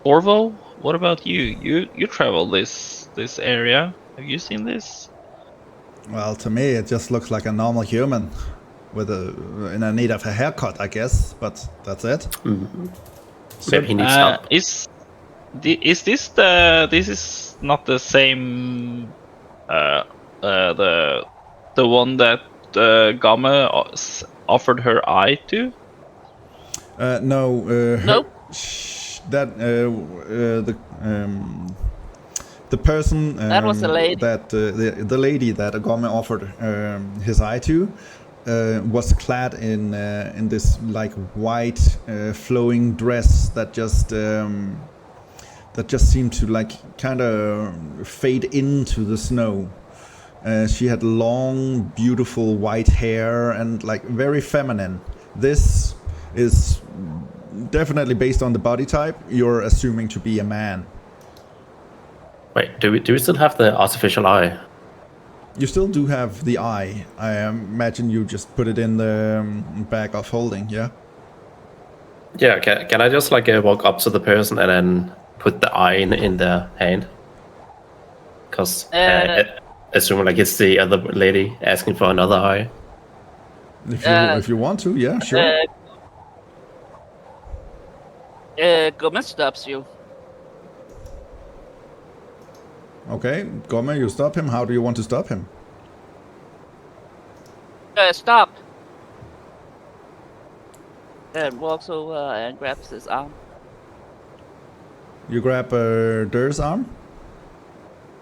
B: Orvo, what about you? You travel this area. Have you seen this?
A: Well, to me, it just looks like a normal human with in a need of a haircut, I guess. But that's it.
C: Maybe he needs help.
B: Is this this is not the same the one that Gomme offered her eye to?
A: No.
D: Nope.
A: That the person
D: That was the lady.
A: that the lady that Gomme offered his eye to was clad in this like white flowing dress that just seemed to like kind of fade into the snow. She had long, beautiful white hair and like very feminine. This is definitely based on the body type. You're assuming to be a man.
C: Wait, do we still have the artificial eye?
A: You still do have the eye. I imagine you just put it in the bag of holding, yeah?
C: Yeah, can I just like walk up to the person and then put the eye in their hand? Because assuming like it's the other lady asking for another eye.
A: If you want to, yeah, sure.
D: Gomme stops you.
A: Okay, Gomme, you stop him. How do you want to stop him?
D: Stop. And walks over and grabs his arm.
A: You grab Durr's arm?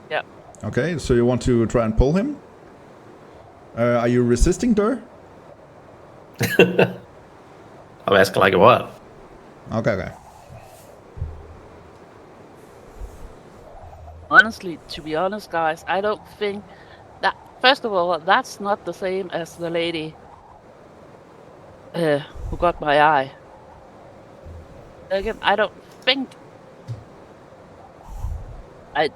D: Yeah.
A: Okay, so you want to try and pull him? Are you resisting Durr?
C: I'm asking like what?
A: Okay.
D: Honestly, to be honest, guys, I don't think that. First of all, that's not the same as the lady who got my eye. Again, I don't think. I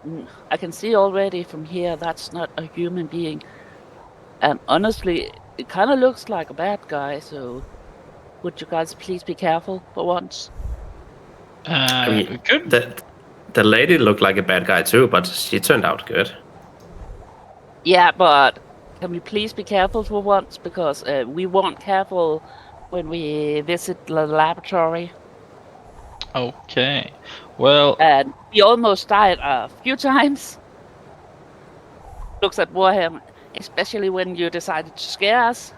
D: can see already from here that's not a human being, and honestly, it kind of looks like a bad guy. So, would you guys please be careful for once?
C: I mean,
B: Good.
C: the lady looked like a bad guy too, but she turned out good.
D: Yeah, but can we please be careful for once? Because we weren't careful when we visit the laboratory.
B: Okay. Well,
D: And we almost died a few times. Looks at Bhorahim, especially when you decided to scare us.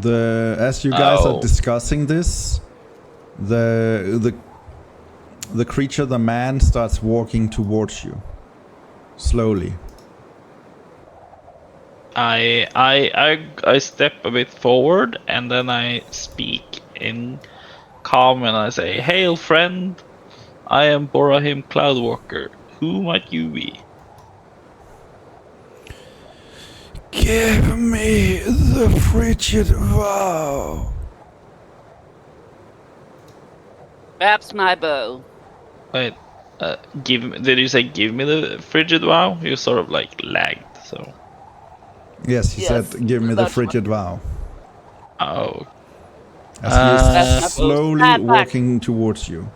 A: As you guys are
B: Oh.
A: discussing this, the creature, the man, starts walking towards you slowly.
B: I step a bit forward and then I speak in calm and I say, "Hail, friend! I am Bhorahim Cloudwalker. Who might you be?"
A: Give me the frigid vow.
D: Grabs my bow.
B: Wait, did you say give me the frigid vow? You sort of like lagged, so.
A: Yes, he
D: Yes,
A: said, give me the
D: that's
A: frigid vow.
B: Oh.
A: As he
D: That's
A: is
D: my
A: slowly
D: stand back.
A: walking towards you.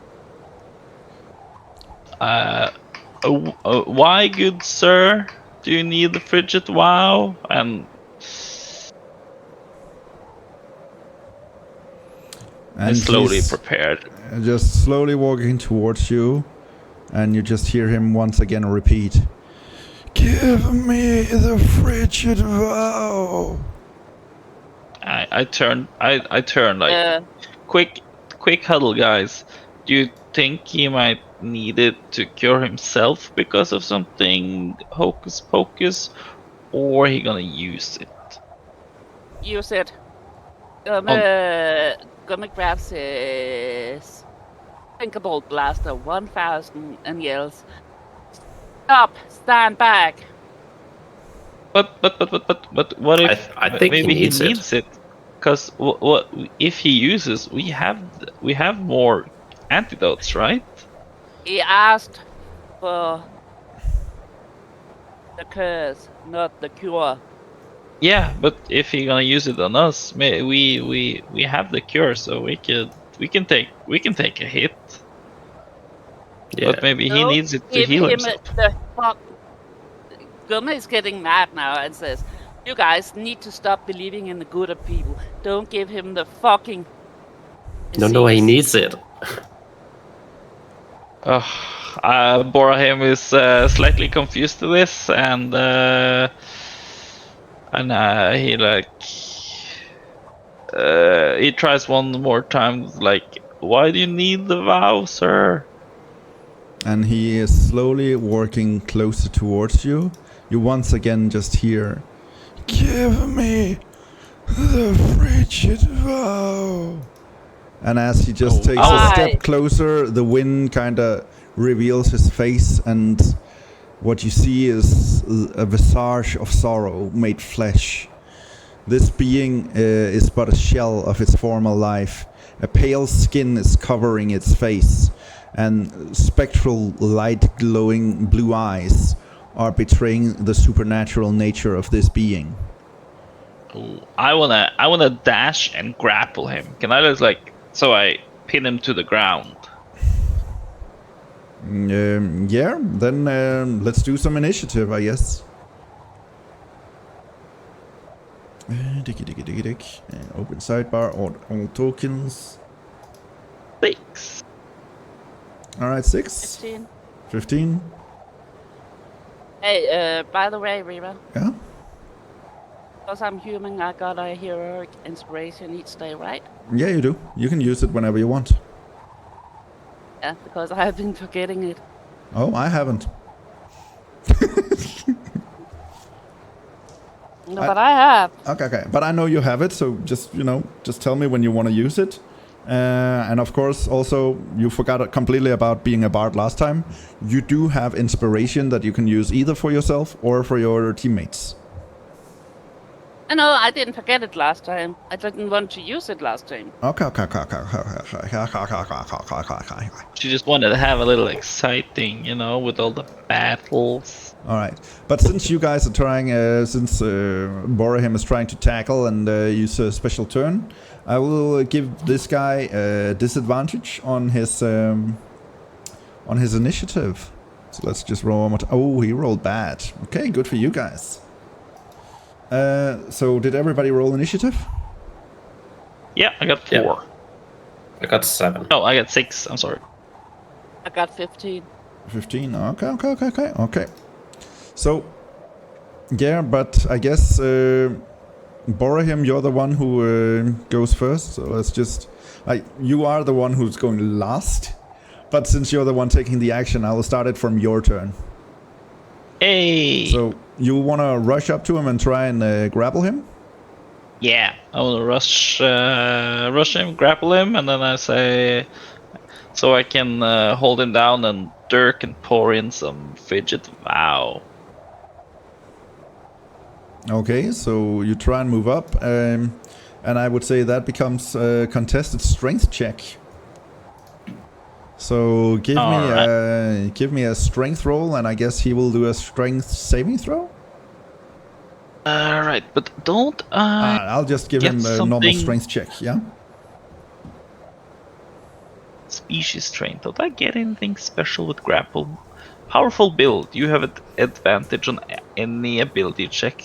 B: Why, good sir, do you need the frigid vow? And I slowly
A: he's
B: prepared.
A: just slowly walking towards you, and you just hear him once again repeat, "Give me the frigid vow."
B: I turn like quick huddle, guys. Do you think he might need it to cure himself because of something hocus pocus, or he gonna use it?
D: Use it. Gomme grabs his thinkable blaster 1000 and yells, "Stop! Stand back!"
B: But what if
C: I think
B: maybe
C: he needs
B: it? Because what if he uses? We have more antidotes, right?
D: He asked for the curse, not the cure.
B: Yeah, but if he gonna use it on us, we have the cure, so we can take a hit.
C: Yeah.
B: But maybe he
D: Don't
B: needs it to
D: give
B: heal
D: him
B: himself.
D: the fuck. Gomme is getting mad now and says, "You guys need to stop believing in the good of people. Don't give him the fucking
C: No, he
D: disease."
C: needs it.
B: Bhorahim is slightly confused to this, and he he tries one more time, like, "Why do you need the vow, sir?"
A: And he is slowly walking closer towards you. You once again just hear, "Give me the frigid vow." And as he just takes a
D: Why?
A: step closer, the wind kind of reveals his face, and what you see is a visage of sorrow made flesh. This being is but a shell of its former life. A pale skin is covering its face, and spectral light glowing blue eyes are betraying the supernatural nature of this being.
B: Ooh, I wanna dash and grapple him. Can I just so I pin him to the ground?
A: Yeah, then let's do some initiative, I guess. Open sidebar, all tokens.
B: 6.
A: Alright, 6.
D: 15.
A: 15.
D: Hey, by the way, Reba,
A: Yeah.
D: because I'm human, I got a heroic inspiration each day, right?
A: Yeah, you do. You can use it whenever you want.
D: Yeah, because I've been forgetting it.
A: Oh, I haven't.
D: No, but I have.
A: Okay. But I know you have it, so just tell me when you want to use it. And of course, also, you forgot completely about being a bard last time. You do have inspiration that you can use either for yourself or for your teammates.
D: No, I didn't forget it last time. I didn't want to use it last time.
A: Okay.
B: She just wanted to have a little exciting, with all the battles.
A: All right. But since you guys are trying, since Bhorahim is trying to tackle and use a special turn, I will give this guy a disadvantage on his initiative. So let's just roll one more time. Oh, he rolled bad. Okay, good for you guys. So did everybody roll initiative?
B: Yeah, I got 4.
C: Yeah. I got 7.
B: No, I got 6. I'm sorry.
D: I got 15.
A: 15. Okay. So, yeah, but I guess Bhorahim, you're the one who goes first. So let's just... you are the one who's going last. But since you're the one taking the action, I will start it from your turn.
B: Hey!
A: So, you want to rush up to him and try and grapple him?
B: Yeah, I will rush him, grapple him, and then I say, so I can hold him down, and Durr can pour in some fidget vow.
A: Okay, so you try and move up, and I would say that becomes a contested strength check. So give me a strength roll, and I guess he will do a strength saving throw.
B: Right, but don't
A: I'll just give him a normal strength check. Yeah.
B: Species trained. Don't I get anything special with grapple? Powerful build. You have an advantage on any ability check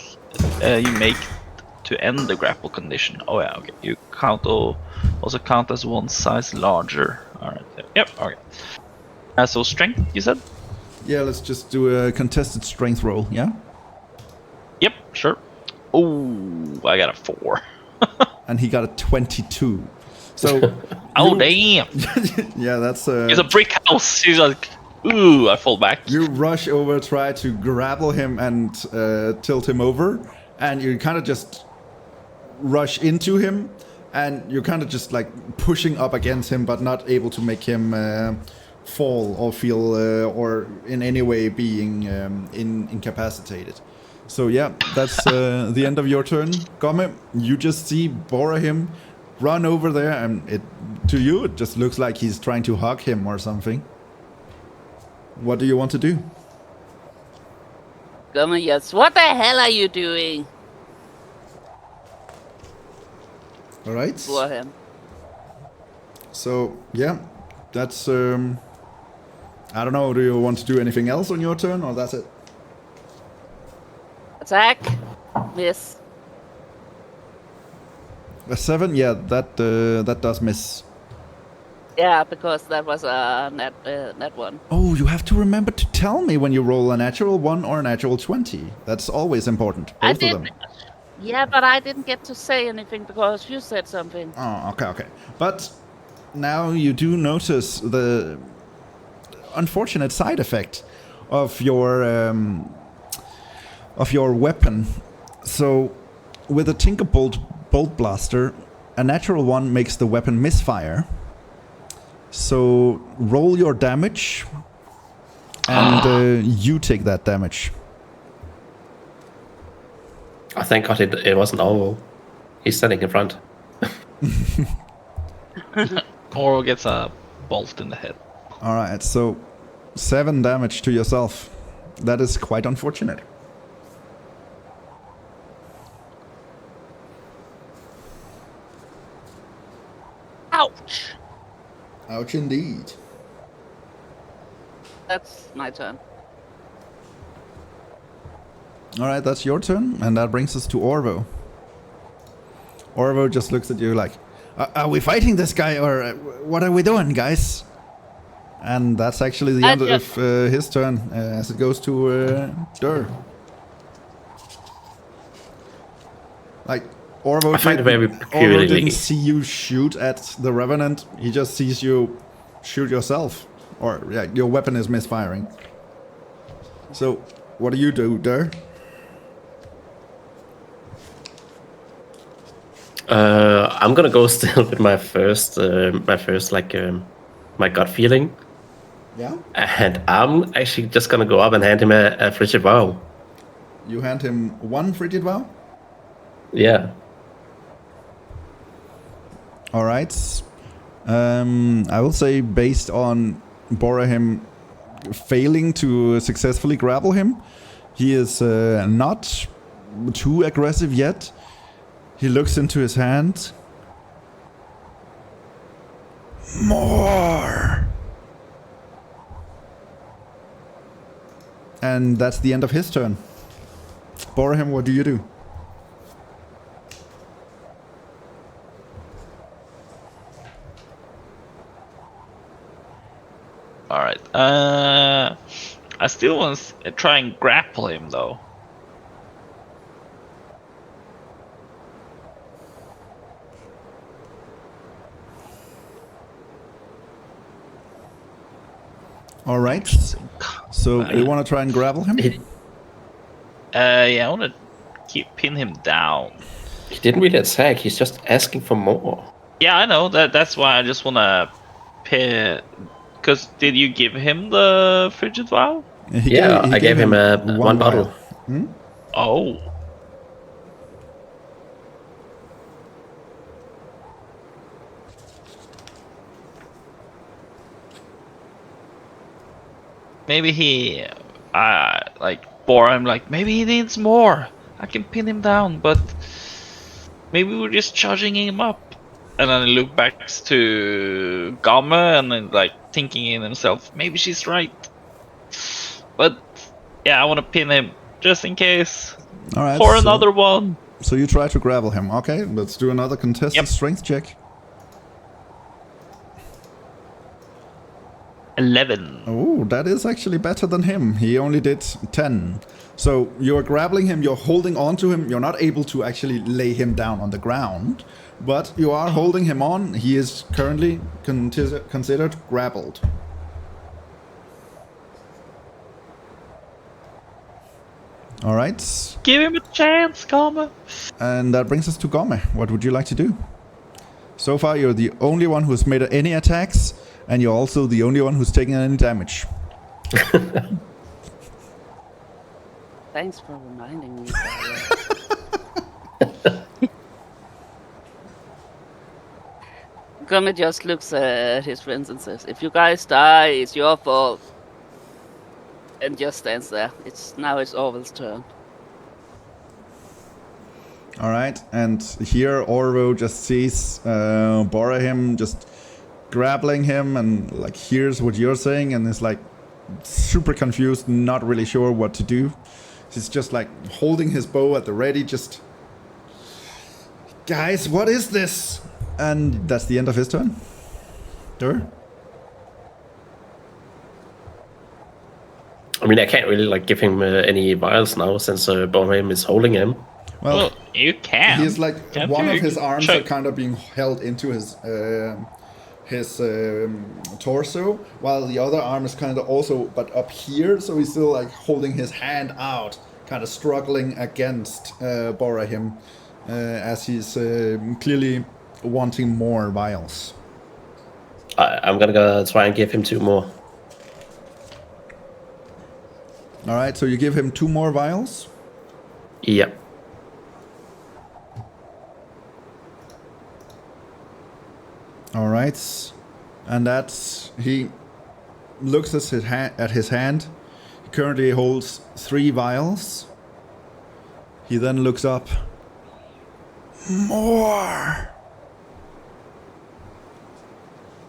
B: you make to end the grapple condition. Oh yeah, okay. You also count as one size larger. All right. Yep. Okay. So strength, you said?
A: Yeah. Let's just do a contested strength roll. Yeah.
B: Yep. Sure. Oh, I got a 4.
A: And he got a 22. So.
B: Oh damn!
A: Yeah, that's.
B: It's a brick house. He's like, ooh, I fall back.
A: You rush over, try to grapple him and tilt him over, and you kind of just rush into him, and you're kind of just like pushing up against him, but not able to make him fall or feel or in any way being incapacitated. So yeah, that's the end of your turn, Gomme. You just see Bhorahim run over there, and to you it just looks like he's trying to hug him or something. What do you want to do?
D: Gomme, yes. What the hell are you doing?
A: All right.
D: Bhorahim.
A: So yeah, that's I don't know. Do you want to do anything else on your turn, or that's it?
D: Attack. Miss.
A: A 7, yeah, that does miss.
D: Yeah, because that was a net one.
A: Oh, you have to remember to tell me when you roll a natural 1 or a natural 20. That's always important. Both of them.
D: Yeah, but I didn't get to say anything because you said something.
A: Oh, okay. But now you do notice the unfortunate side effect of your weapon. So, with a Tinkerbolt Bolt Blaster, a natural 1 makes the weapon misfire. So roll your damage, and you take that damage.
C: I thank God it wasn't Orwell. He's standing in front.
B: Or gets a bolt in the head.
A: Alright, so 7 damage to yourself. That is quite unfortunate.
D: Ouch!
A: Ouch indeed.
D: That's my turn.
A: Alright, that's your turn, and that brings us to Orvo. Orvo just looks at you like, are we fighting this guy, or what are we doing, guys? And that's actually the end of his turn, as it goes to Durr. Like, Orvo didn't see you shoot at the Revenant, he just sees you shoot yourself. Or, yeah, your weapon is misfiring. So, what do you do, Durr?
C: I'm gonna go still with my first my gut feeling.
A: Yeah?
C: And I'm actually just gonna go up and hand him a frigid vow.
A: You hand him 1 frigid vow?
C: Yeah.
A: Alright. I will say based on Bhorahim failing to successfully grapple him, he is not too aggressive yet. He looks into his hand. More! And that's the end of his turn. Bhorahim, what do you do?
B: Alright. I still want to try and grapple him, though.
A: Alright. So, you want to try and grapple him?
B: Yeah, I want to pin him down.
C: He didn't really attack. He's just asking for more.
B: Yeah, I know. That's why I just wanna pay. Because did you give him the frigid vial?
A: He
C: I gave him one
A: vial.
C: bottle.
B: Oh. Maybe he, Bhorahim, maybe he needs more. I can pin him down, but maybe we're just charging him up. And then he look back to Gomme and then thinking in himself, maybe she's right. But yeah, I want to pin him just in case.
A: All right.
B: For another one.
A: So you try to grapple him. Okay, let's do another contested strength check.
B: 11.
A: Oh, that is actually better than him. He only did 10. So you're grappling him, you're holding on to him, you're not able to actually lay him down on the ground, but you are holding him on. He is currently considered grappled. All right.
B: Give him a chance, Gomme.
A: And that brings us to Gomme. What would you like to do? So far, you're the only one who's made any attacks, and you're also the only one who's taken any damage.
D: Thanks for reminding me. Gomme just looks at his friends and says, "If you guys die, it's your fault." And just stands there. Now it's Orville's turn.
A: All right, and here Orvo just sees Bhorahim just grappling him and hears what you're saying and is super confused, not really sure what to do. He's just holding his bow at the ready, just, guys, what is this? And that's the end of his turn. Durr?
C: I mean, I can't really give him any vials now since Bhorahim is holding him.
B: Well, you can.
A: He's one of his arms are kind of being held into his torso, while the other arm is kind of also, but up here, so he's still holding his hand out, kind of struggling against Bhorahim, as he's clearly wanting more vials.
C: I'm gonna go try and give him 2 more.
A: All right, so you give him 2 more vials?
C: Yep.
A: All right, and he looks at his hand. He currently holds 3 vials. He then looks up. More!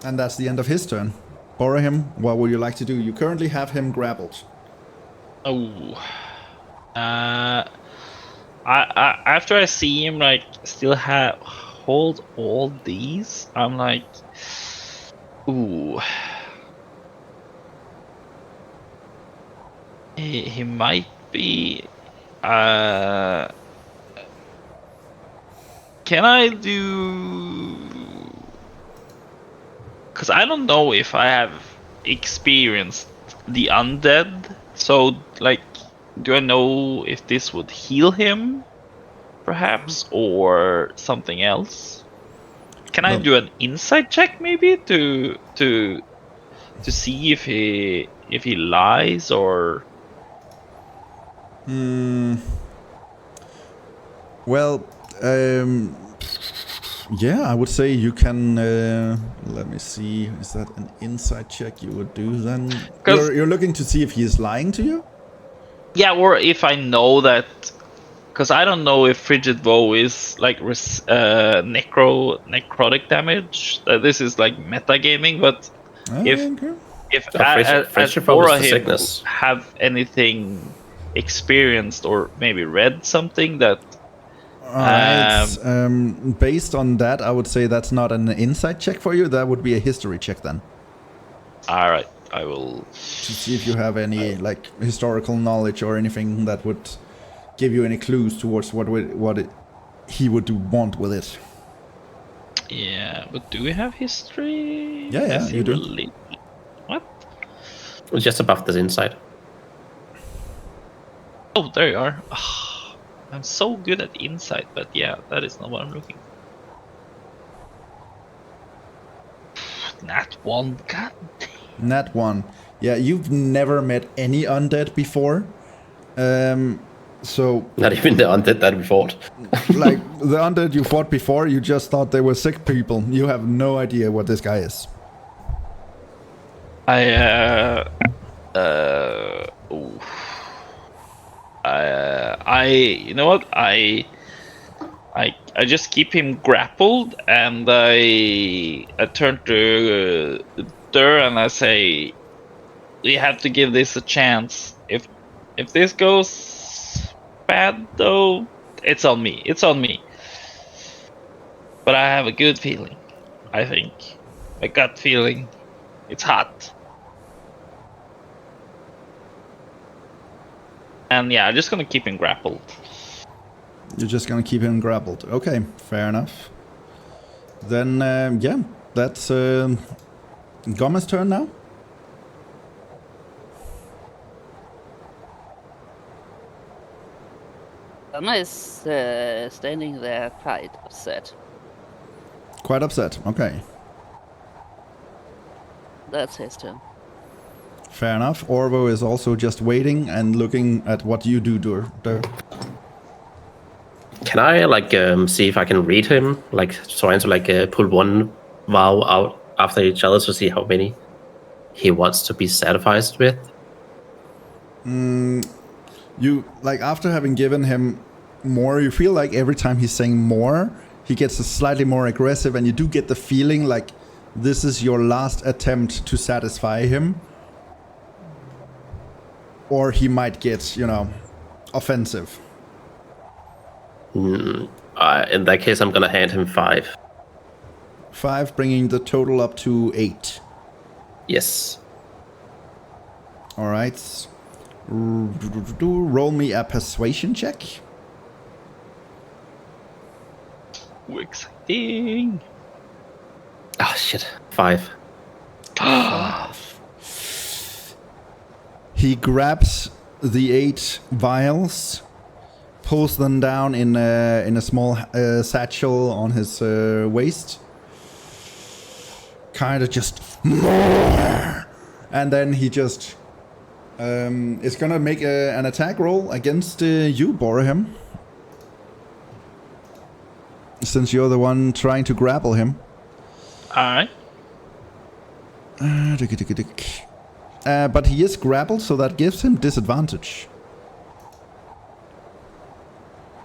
A: And that's the end of his turn. Bhorahim, what would you like to do? You currently have him grappled.
B: Oh. After I see him still hold all these, I'm ooh. He might be. Can I do? Because I don't know if I have experienced the undead. So, do I know if this would heal him, perhaps, or something else? Can I do an insight check, maybe, to see if he lies or?
A: Well, yeah, I would say you can. Let me see. Is that an insight check you would do then? You're looking to see if he is lying to you?
B: Yeah, or if I know that, because I don't know if frigid vow is necrotic damage. This is metagaming, but if Bhorahim have anything experienced or maybe read something that.
A: Alright, based on that, I would say that's not an insight check for you. That would be a history check then.
B: Alright, I will...
A: To see if you have any, historical knowledge or anything that would give you any clues towards he would want with it.
B: Yeah, but do we have history?
A: Yeah, you do.
B: What?
C: It's just above this insight.
B: Oh, there you are. Oh, I'm so good at insight, but yeah, that is not what I'm looking for. Nat 1, god damn.
A: Nat 1. Yeah, you've never met any undead before. So
C: Not even the undead that we fought.
A: like the undead you fought before, you just thought they were sick people. You have no idea what this guy is.
B: You know what? I just keep him grappled, and I turn to Durr and I say, "We have to give this a chance. If this goes bad, though, it's on me. It's on me. But I have a good feeling. I think a gut feeling. It's hot." And yeah, I'm just gonna keep him grappled.
A: You're just gonna keep him grappled. Okay, fair enough. Then, yeah, that's Gomme's turn now.
D: Gomme is standing there quite upset.
A: Quite upset. Okay,
D: That's his turn.
A: fair enough. Orvo is also just waiting and looking at what you do, Durr.
C: Can I like see if I can read him? Like trying to like pull one vow out after each other to see how many he wants to be satisfied with.
A: You like after having given him more, you feel like every time he's saying more, he gets slightly more aggressive, and you do get the feeling like this is your last attempt to satisfy him, or he might get, you know, offensive.
C: In that case, I'm gonna hand him 5.
A: 5, bringing the total up to 8.
C: Yes.
A: All right. Roll me a persuasion check.
B: Ooh, exciting.
C: Oh shit. 5.
A: He grabs the 8 vials, pulls them down in a small satchel on his waist. Kind of just more, and then he just is gonna make an attack roll against you, Bhorahim, since you're the one trying to grapple him.
B: Alright.
A: But he is grappled, so that gives him disadvantage.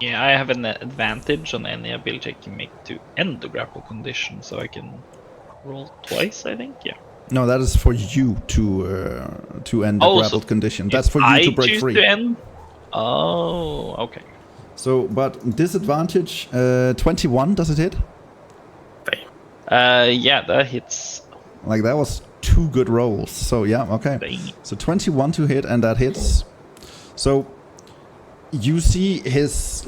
B: Yeah, I have an advantage on any ability I can make to end the grapple condition, so I can roll twice, I think. Yeah.
A: No, that is for you to end the
B: Oh,
A: grappled
B: so
A: condition. That's for you to break
B: choose
A: free.
B: To end? Oh, okay.
A: So, but disadvantage 21, does it hit?
B: Yeah, that hits.
A: Like that was 2 good rolls. So yeah, okay.
B: Dang.
A: So 21 to hit, and that hits. So you see his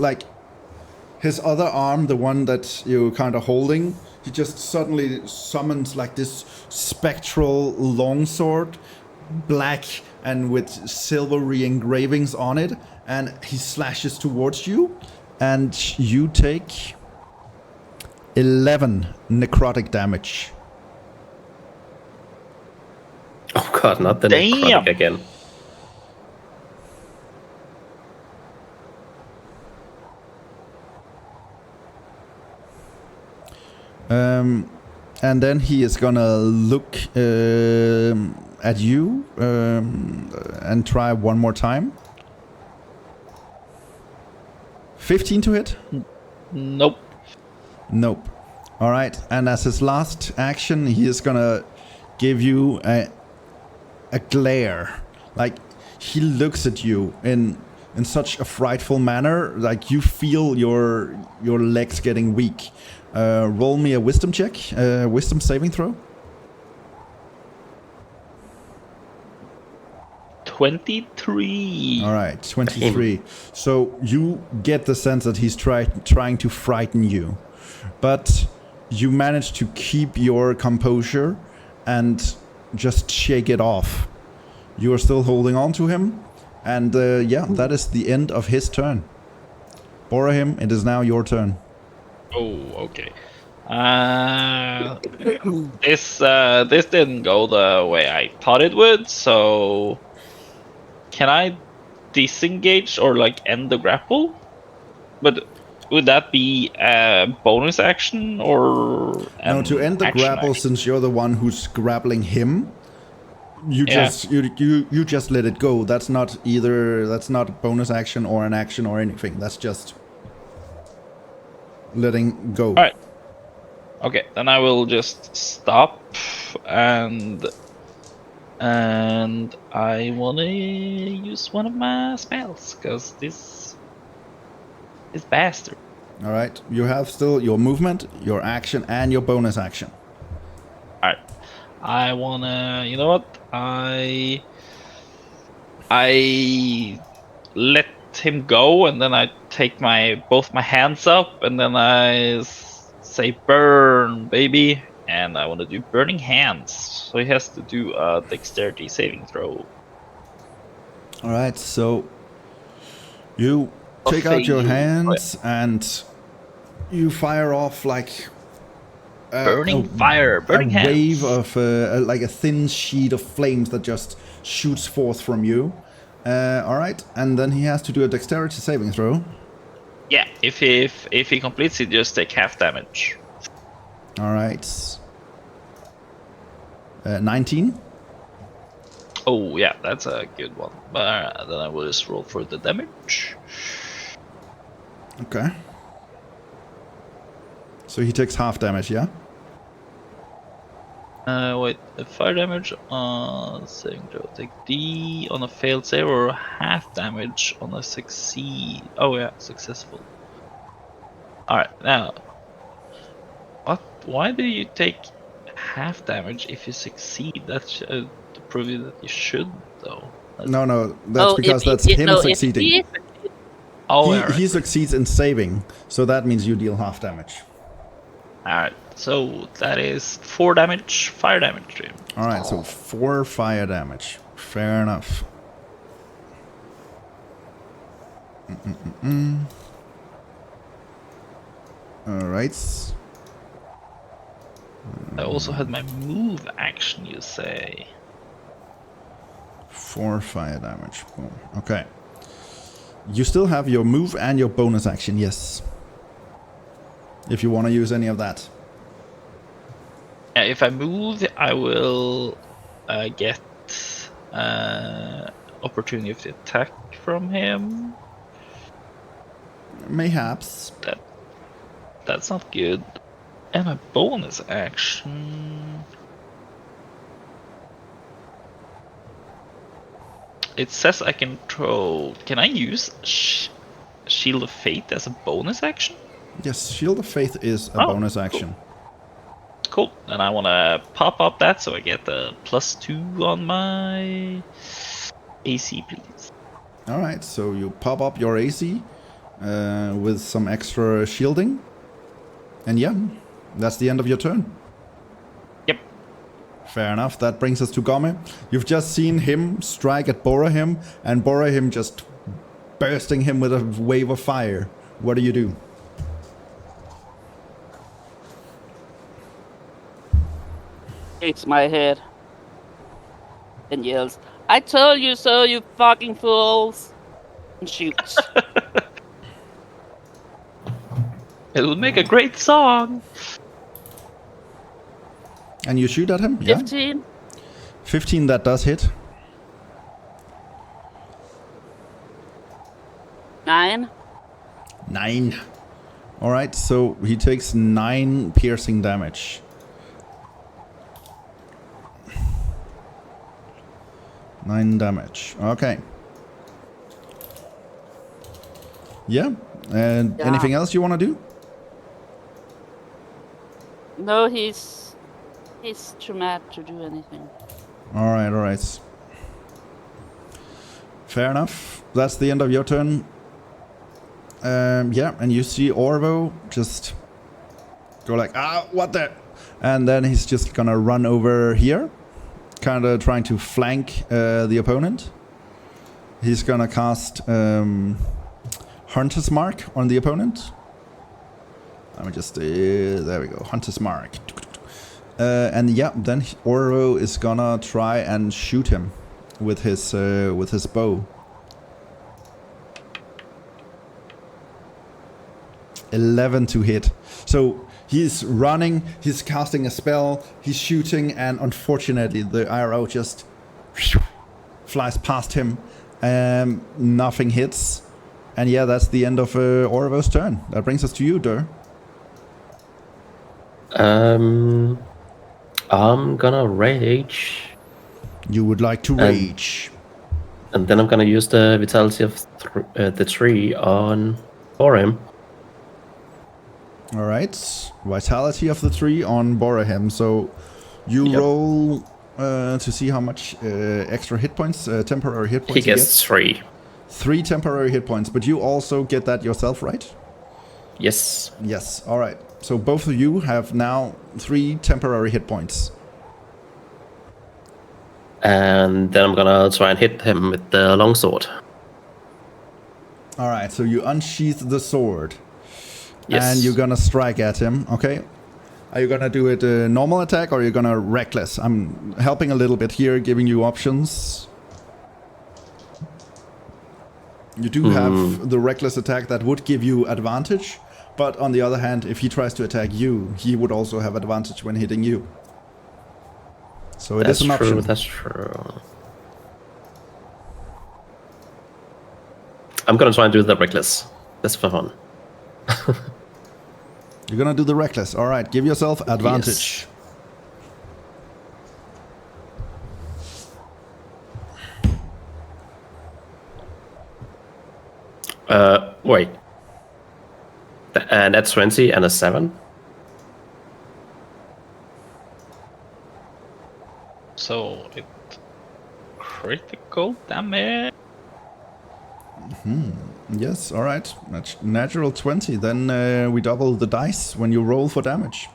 A: other arm, the one that you're kind of holding. He just suddenly summons like this spectral longsword, black and with silvery engravings on it, and he slashes towards you, and you take 11 necrotic damage.
C: Oh god, not the
B: Damn.
C: necrotic again.
A: And then he is gonna look at you and try one more time. 15 to hit?
B: Nope.
A: Nope. All right. And as his last action, he is gonna give you a glare. Like he looks at you in such a frightful manner, like you feel your legs getting weak. Roll me a wisdom check, wisdom saving throw.
B: 23.
A: All right, 23. So you get the sense that he's trying to frighten you, but you manage to keep your composure and just shake it off. You are still holding on to him, and yeah, that is the end of his turn. Bhorahim, it is now your turn.
B: Oh, okay. This didn't go the way I thought it would. So, can I disengage or like end the grapple? But would that be a bonus action or
A: No, to end the grapple,
B: action?
A: since you're the one who's grappling him, you
B: Yeah.
A: you just let it go. That's not a bonus action or an action or anything. That's just letting go.
B: All right. Okay, then I will just stop and I want to use one of my spells because this is bastard.
A: All right. You have still your movement, your action, and your bonus action.
B: All right. I wanna. You know what? I let him go, and then I take both my hands up, and then I say "burn, baby," and I want to do burning hands. So he has to do a dexterity saving throw.
A: All right. So you take out your hands and you fire off like
B: burning hands.
A: Wave of like a thin sheet of flames that just shoots forth from you. All right, and then he has to do a dexterity saving throw.
B: Yeah, if he completes it, just take half damage.
A: All right. 19.
B: Oh yeah, that's a good one. But then I will just roll for the damage.
A: Okay. So he takes half damage, yeah?
B: Wait, fire damage on saving throw. Take D on a failed save or half damage on a succeed. Oh yeah, successful. Alright, now. What? Why do you take half damage if you succeed? That's to prove you that you should, though.
A: No, that's because that's him succeeding. He succeeds in saving, so that means you deal half damage.
B: Alright, so that is 4 damage, fire damage to him.
A: Alright, so 4 fire damage. Fair enough. Alright.
B: I also had my move action, you say.
A: 4 fire damage. Boom. Okay. You still have your move and your bonus action, yes. If you want to use any of that.
B: If I move, I will get opportunity of the attack from him.
A: Mayhaps.
B: That's not good. And a bonus action. It says I can throw. Can I use Shield of Fate as a bonus action?
A: Yes, Shield of Faith is a bonus action.
B: Cool. Then I want to pop up that so I get the +2 on my AC, please.
A: Alright, so you pop up your AC with some extra shielding. And yeah, that's the end of your turn.
B: Yep.
A: Fair enough. That brings us to Gomme. You've just seen him strike at Bhorahim, and Bhorahim just bursting him with a wave of fire. What do you do?
D: Shakes my head and yells, "I told you so, you fucking fools!" and shoots.
B: It will make a great song.
A: And you shoot at him?
D: 15.
A: Yeah. 15, that does hit.
D: 9.
A: 9. Alright, so he takes 9 piercing damage. Nine damage. Okay. Yeah. And anything else you want to do?
D: No, he's too mad to do anything.
A: Alright. Fair enough. That's the end of your turn. Yeah, and you see Orvo just go like, what the? And then he's just gonna run over here, kind of trying to flank the opponent. He's gonna cast Hunter's Mark on the opponent. Let me just... there we go. Hunter's Mark. And yeah, then Oro is gonna try and shoot him with his bow. 11 to hit. So he's running, he's casting a spell, he's shooting, and unfortunately the arrow just flies past him. Nothing hits. And yeah, that's the end of Orvo's turn. That brings us to you, Durr.
C: I'm gonna rage.
A: You would like to rage.
C: And then I'm gonna use the vitality of the 3 on Bhorahim.
A: Alright. Vitality of the 3 on Bhorahim. So you roll to see how much extra hit points, temporary hit points
C: he gets 3.
A: 3 temporary hit points, but you also get that yourself, right?
C: Yes.
A: Yes, alright. So both of you have now 3 temporary hit points.
C: And then I'm gonna try and hit him with the longsword.
A: Alright, so you unsheath the sword.
C: Yes.
A: And you're gonna strike at him, okay? Are you gonna do it normal attack or are you gonna reckless? I'm helping a little bit here, giving you options. You do have the reckless attack that would give you advantage, but on the other hand, if he tries to attack you, he would also have advantage when hitting you. So it is an option.
C: That's true. I'm gonna try and do the reckless. That's for fun.
A: You're gonna do the reckless. Alright, give yourself advantage.
C: Wait. And that's 20 and a 7.
B: So it critical damage.
A: Yes, alright. Natural 20. Then we double the dice when you roll for damage.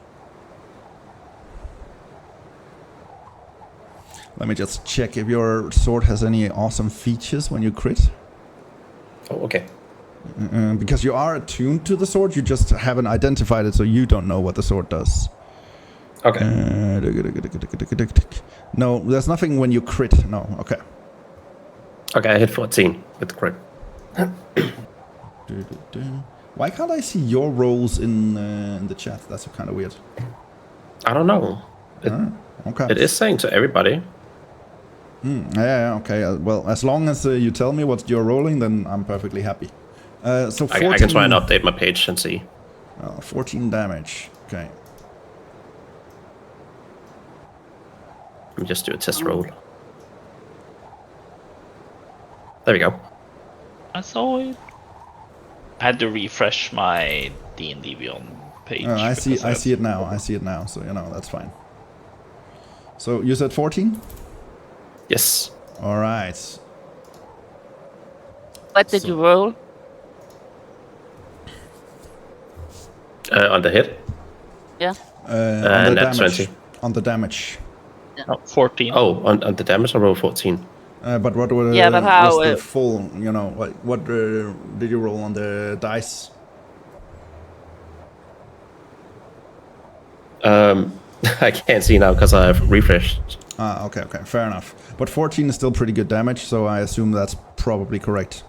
A: Let me just check if your sword has any awesome features when you crit.
C: Oh, okay.
A: Because you are attuned to the sword, you just haven't identified it, so you don't know what the sword does.
C: Okay.
A: No, there's nothing when you crit. No, okay.
C: Okay, I hit 14 with the crit.
A: Why can't I see your rolls in the chat? That's kind of weird.
C: I don't know.
A: Okay.
C: It is saying to everybody.
A: Yeah, okay. Well, as long as you tell me what you're rolling, then I'm perfectly happy. So 14,
C: I can try and update my page and see.
A: 14 damage. Okay.
C: Let me just do a test roll. There we go.
B: I saw it. I had to refresh my D&D Beyond page.
A: I see it now. I see it now. So you know that's fine. So you said 14?
C: Yes.
A: All right.
D: What did you roll?
C: On the hit.
D: Yeah.
A: On the
C: that's
A: damage.
C: 20.
A: On the damage.
B: No, 14.
C: Oh, on the damage I rolled 14.
A: But what were
D: but how
A: was the full? You know, what did you roll on the dice?
C: I can't see now because I've refreshed.
A: Okay, fair enough. But 14 is still pretty good damage, so I assume that's probably correct.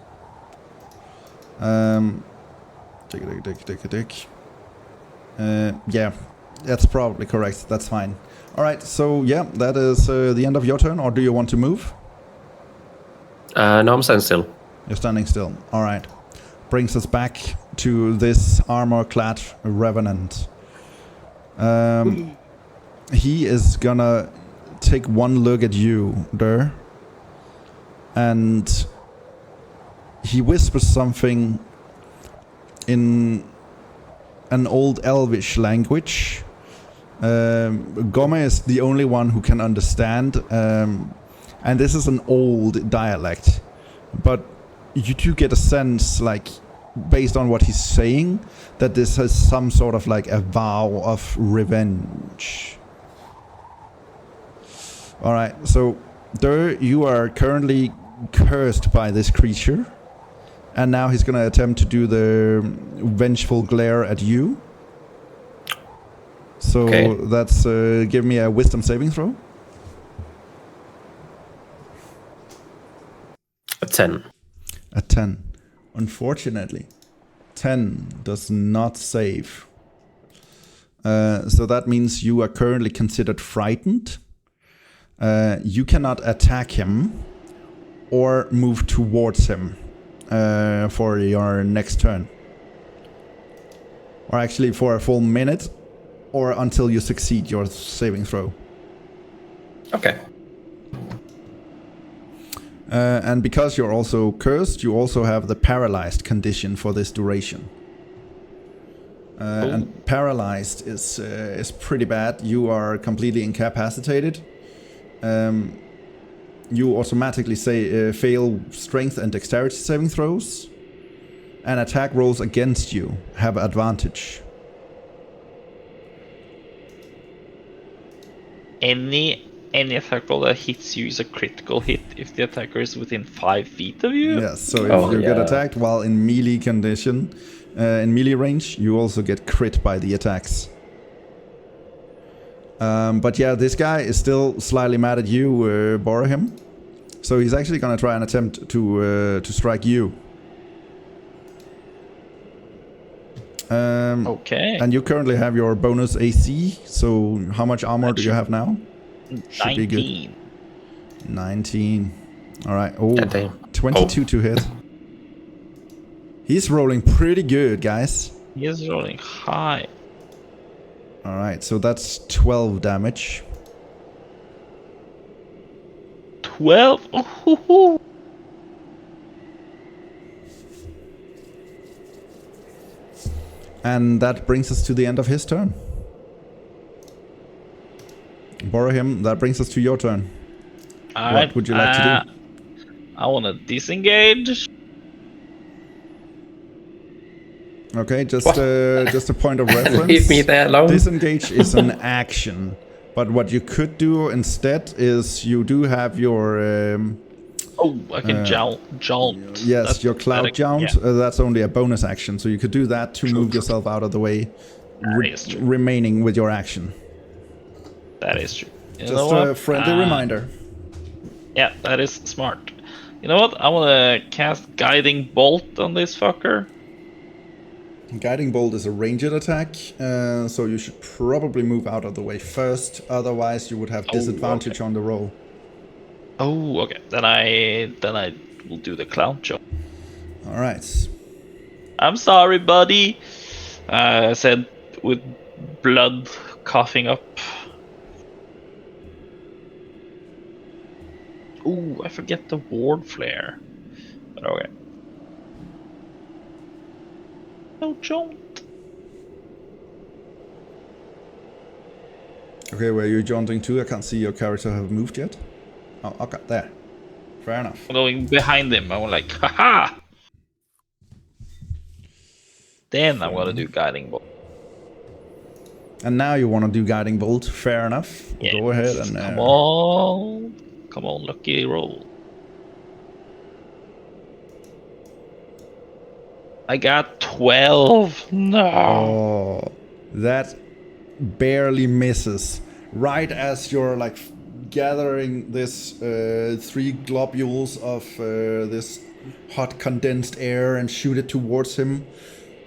A: Yeah, that's probably correct. That's fine. All right, so yeah, that is the end of your turn, or do you want to move?
C: No, I'm standing still.
A: You're standing still. All right. Brings us back to this armor-clad revenant. He is gonna take one look at you, Durr, and he whispers something in an old Elvish language. Gomme is the only one who can understand, and this is an old dialect, but you do get a sense, like, based on what he's saying, that this has some sort of like a vow of revenge. Alright, so Durr, you are currently cursed by this creature, And now he's gonna attempt to do the vengeful glare at you. So
C: Okay.
A: that's give me a wisdom saving throw.
C: A 10.
A: A 10. Unfortunately, 10 does not save. So that means you are currently considered frightened. You cannot attack him or move towards him for your next turn. Or actually for a full minute, or until you succeed your saving throw.
C: Okay.
A: And because you're also cursed, you also have the paralyzed condition for this duration. And paralyzed is pretty bad. You are completely incapacitated. You automatically fail strength and dexterity saving throws, and attack rolls against you have advantage.
B: Any attack roll that hits you is a critical hit if the attacker is within 5 feet of you.
A: Yes, so if you get attacked while in melee condition, in melee range, you also get crit by the attacks. But yeah, this guy is still slightly mad at you, Bhorahim. So he's actually gonna try and attempt to strike you.
B: Okay.
A: And you currently have your bonus AC, so how much armor do you have now? Should be good.
B: 19.
A: 19. Alright, oh,
C: Yeah, damn.
A: 22 to hit. He's rolling pretty good, guys.
B: He is rolling high.
A: Alright, so that's 12 damage.
B: 12? Ooh.
A: And that brings us to the end of his turn. Bhorahim, that brings us to your turn. What would you like to do?
B: I want to disengage.
A: Okay, just a point of reference.
C: Leave me there alone.
A: Disengage is an action, but what you could do instead is you do have your
B: I can jaunt.
A: yes,
B: That's
A: your cloud
B: pathetic.
A: jaunt.
B: Yeah.
A: That's only a bonus action, so you could do that to move yourself out of the way,
B: is true.
A: remaining with your action.
B: That is true. You know
A: Just
B: what?
A: a friendly reminder.
B: Yeah, that is smart. You know what? I want to cast Guiding Bolt on this fucker.
A: Guiding Bolt is a ranged attack, so you should probably move out of the way first. Otherwise, you would have disadvantage on the roll.
B: Oh, okay. Then I will do the clown jump.
A: All right.
B: I'm sorry, buddy. I said with blood coughing up. Ooh, I forget the ward flare. But okay. No jaunt.
A: Okay, where are you jaunting to? I can't see your character have moved yet. Oh, okay, there. Fair enough.
B: I'm going behind him. I'm like, haha! Then I want to do Guiding Bolt.
A: And now you want to do Guiding Bolt. Fair enough.
B: Yeah.
A: Go ahead and...
B: Come on, lucky roll. I got 12. No.
A: Oh, that barely misses. Right as you're like gathering this 3 globules of this hot condensed air and shoot it towards him,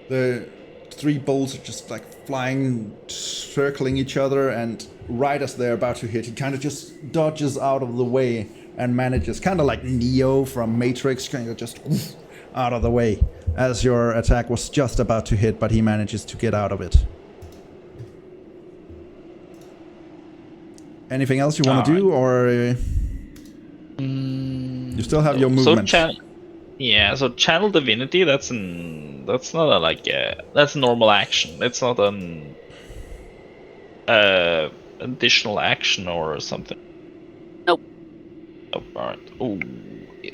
A: the 3 bolts are just like flying, circling each other, and right as they're about to hit, he kind of just dodges out of the way and manages, kind of like Neo from Matrix, kind of just out of the way as your attack was just about to hit, but he manages to get out of it. Anything else you want to do, or you still have your movement?
B: So channel divinity. That's not a that's a normal action. It's not an additional action or something.
D: Nope.
B: Oh, all right. Oh,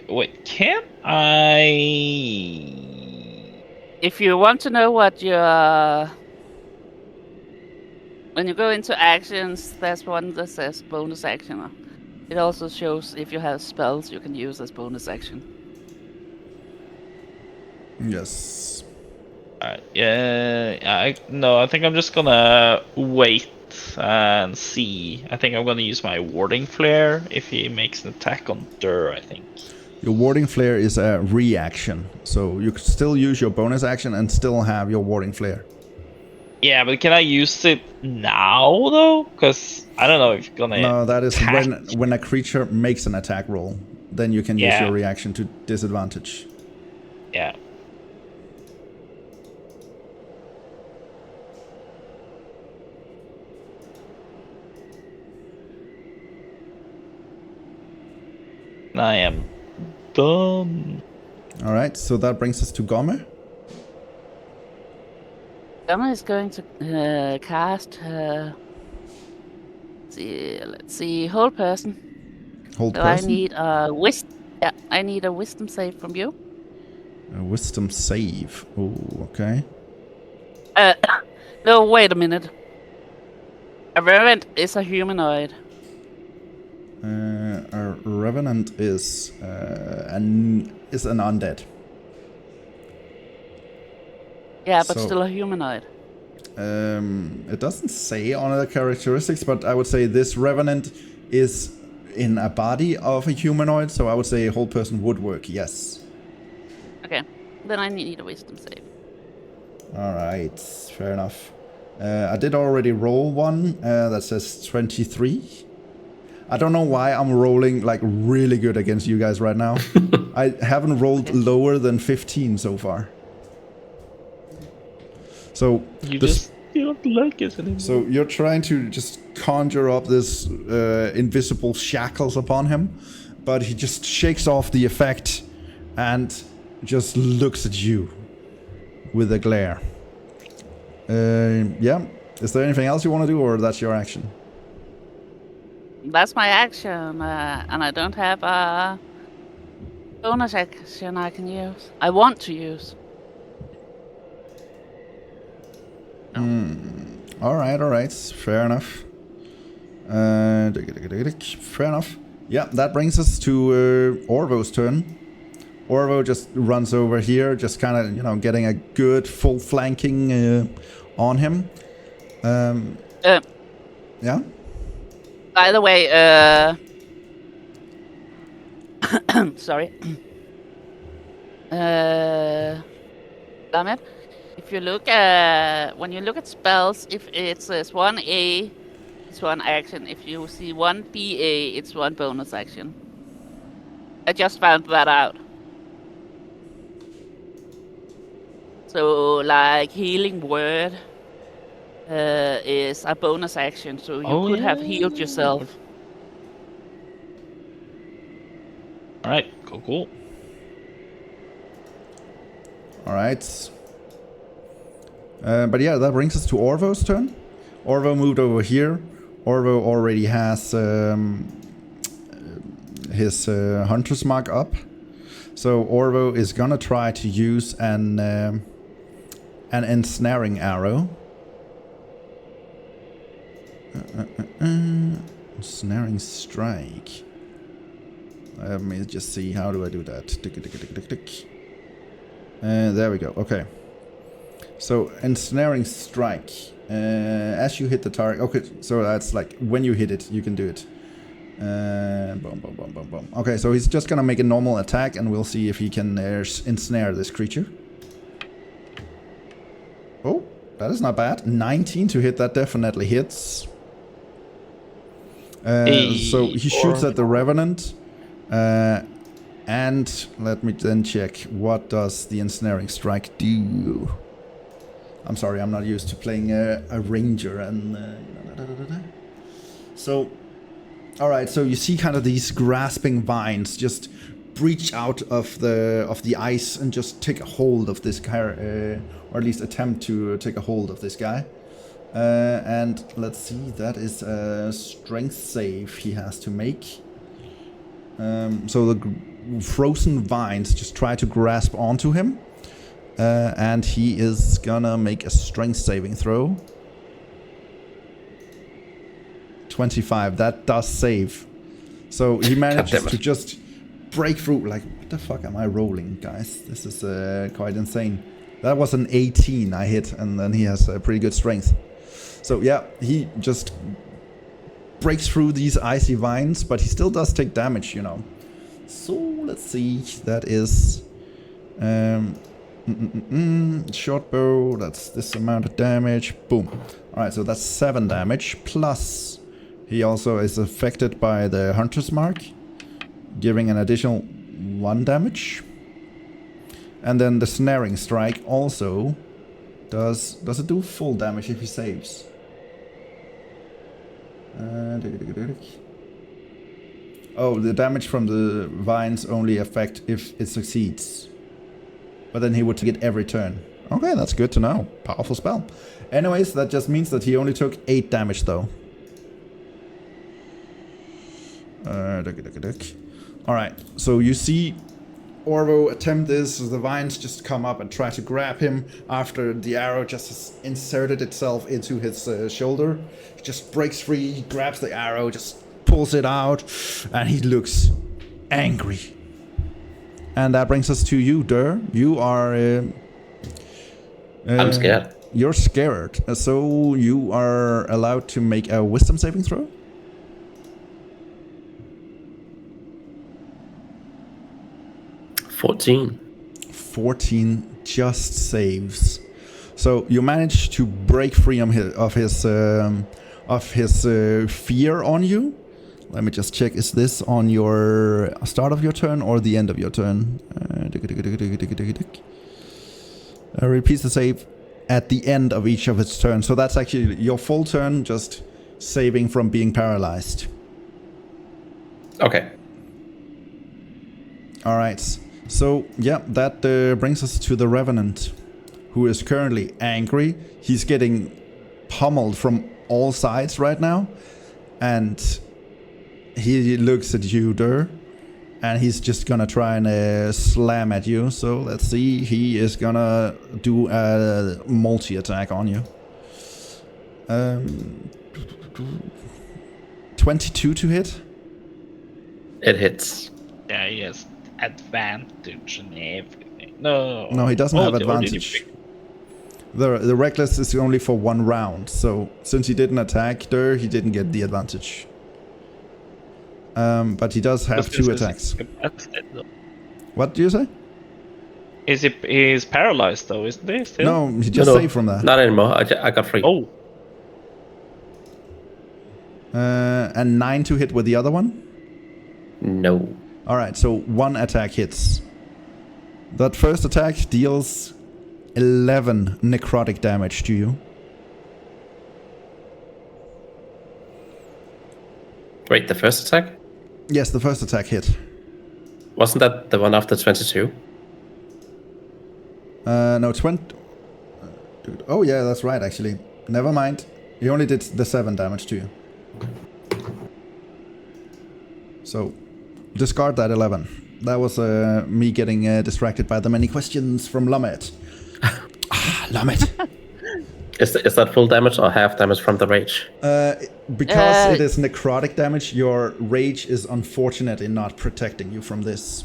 B: wait. Can I?
D: If you want to know what your... When you go into actions, there's one that says bonus action. It also shows if you have spells you can use as bonus action.
A: Yes.
B: Alright, yeah, I think I'm just gonna wait and see. I think I'm gonna use my warding flare if he makes an attack on Durr, I think.
A: Your warding flare is a reaction, so you could still use your bonus action and still have your warding flare.
B: Yeah, but can I use it now though? Because I don't know if you're gonna.
A: No, that is
B: attack.
A: when a creature makes an attack roll, then you can use
B: Yeah.
A: your reaction to disadvantage.
B: Yeah. I am done.
A: All right, so that brings us to Gomme.
D: Gomme is going to cast. Let's see, hold person.
A: Hold
D: So
A: person.
D: I need a wisdom. Yeah, I need a wisdom save from you.
A: A wisdom save. Oh, okay.
D: No, wait a minute. A revenant is a humanoid.
A: A revenant is an undead.
D: Yeah, but
A: So-
D: still a humanoid.
A: It doesn't say on the characteristics, but I would say this revenant is in a body of a humanoid, so I would say a whole person would work. Yes.
D: Okay, then I need a wisdom save.
A: All right, fair enough. I did already roll one that says 23. I don't know why I'm rolling like really good against you guys right now. I haven't rolled lower than 15 so far. So
B: You
A: this-
B: don't like it anymore.
A: So you're trying to just conjure up this invisible shackles upon him, but he just shakes off the effect and just looks at you with a glare. Yeah. Is there anything else you want to do, or that's your action?
D: That's my action, and I don't have a bonus action I can use. I want to use.
A: All right. Fair enough. Fair enough. Yeah, that brings us to Orvo's turn. Orvo just runs over here, just kind of, getting a good full flanking on him. Yeah?
D: By the way, sorry. Lommit, if you look when you look at spells, if it says 1A, it's one action. If you see 1BA, it's one bonus action. I just found that out. So, like, healing word is a bonus action, so you could have healed yourself.
B: Alright, cool.
A: All right. But yeah, that brings us to Orvo's turn. Orvo moved over here. Orvo already has his hunter's mark up. So Orvo is gonna try to use an ensnaring arrow. Ensnaring strike. Let me just see, how do I do that? There we go. Okay. So ensnaring strike. As you hit the target. Okay, so that's like when you hit it, you can do it. Boom, boom, boom, boom, boom. Okay, so he's just gonna make a normal attack, and we'll see if he can ensnare this creature. Oh, that is not bad. 19 to hit. That definitely hits. So he shoots at the revenant. And let me then check, what does the ensnaring strike do? I'm sorry, I'm not used to playing a ranger and So, all right, so you see kind of these grasping vines just breach out of the ice and just take a hold of this guy, or at least attempt to take a hold of this guy. And let's see, that is a strength save he has to make. So the frozen vines just try to grasp onto him, and he is gonna make a strength saving throw. 25, that does save. So he manages to just breakthrough. Like, what the fuck am I rolling, guys? This is quite insane. That was an 18 I hit, and then he has pretty good strength. So yeah, he just breaks through these icy vines, but he still does take damage, you know. So let's see. That is short bow. That's this amount of damage. Boom. All right, so that's 7 damage. Plus, he also is affected by the Hunter's Mark, giving an additional 1 damage. And then the snaring strike also does it do full damage if he saves? Oh, the damage from the vines only affect if it succeeds. But then he would take it every turn. Okay, that's good to know. Powerful spell. Anyways, that just means that he only took 8 damage though. Alright, so you see Orvo attempt this, the vines just come up and try to grab him after the arrow just has inserted itself into his shoulder. He just breaks free, he grabs the arrow, just pulls it out, and he looks angry. And that brings us to you, Durr. You are...
C: I'm scared.
A: You're scared, so you are allowed to make a wisdom saving throw. 14 just saves. So you manage to break free of his fear on you. Let me just check. Is this on your start of your turn or the end of your turn? Repeats the save at the end of each of its turns. So that's actually your full turn, just saving from being paralyzed.
C: Okay.
A: All right. So, yeah, that brings us to the Revenant, who is currently angry. He's getting pummeled from all sides right now. And he looks at you, Durr, and he's just gonna try and slam at you. So, let's see. He is gonna do a multi-attack on you. 22 to hit?
C: It hits.
B: Yeah, yes. Advantage and everything. No,
A: he doesn't have advantage. The reckless is only for 1 round, so since he didn't attack Durr, he didn't get the advantage. But he does have 2 attacks. What do you say?
B: He's paralyzed though, isn't he? Still?
A: No, he just saved from that.
C: Not anymore. I got 3.
B: Oh.
A: And 9 to hit with the other one?
C: No.
A: Alright, so 1 attack hits. That first attack deals 11 necrotic damage to you.
C: Wait, the first attack?
A: Yes, the first attack hit.
C: Wasn't that the one after 22?
A: No, 20... Oh yeah, that's right actually. Never mind. He only did the 7 damage to you. So... discard that 11. That was me getting distracted by the many questions from Lommit. Lommit.
C: Is that full damage or half damage from the rage?
A: Because it is necrotic damage, your rage is unfortunate in not protecting you from this.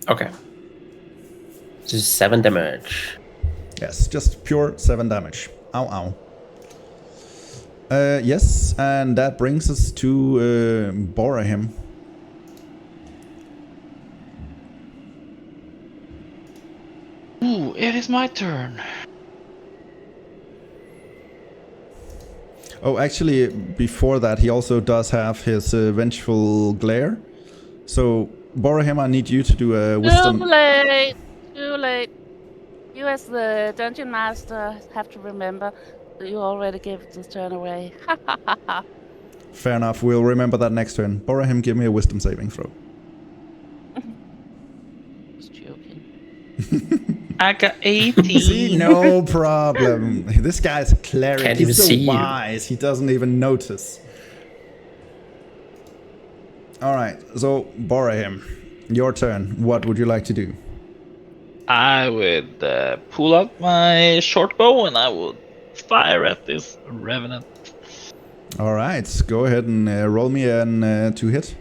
C: Okay. Just 7 damage.
A: Yes, just pure 7 damage. Ow, ow. Yes, and that brings us to Bhorahim.
B: Ooh, it is my turn.
A: Oh, actually, before that, he also does have his vengeful glare. So, Bhorahim, I need you to do a wisdom...
D: Too late! Too late. You as the dungeon master have to remember that you already gave this turn away. Ha ha ha ha.
A: Fair enough, we'll remember that next turn. Bhorahim, give me a wisdom saving throw.
D: Just joking.
B: I got 18.
A: See, no problem. This guy's a cleric.
C: Can't
A: He's
C: even
A: so
C: see you.
A: wise. He doesn't even notice. Alright, so Bhorahim, your turn. What would you like to do?
B: I would pull out my short bow and I would fire at this revenant.
A: Alright, go ahead and roll me an 2 hit.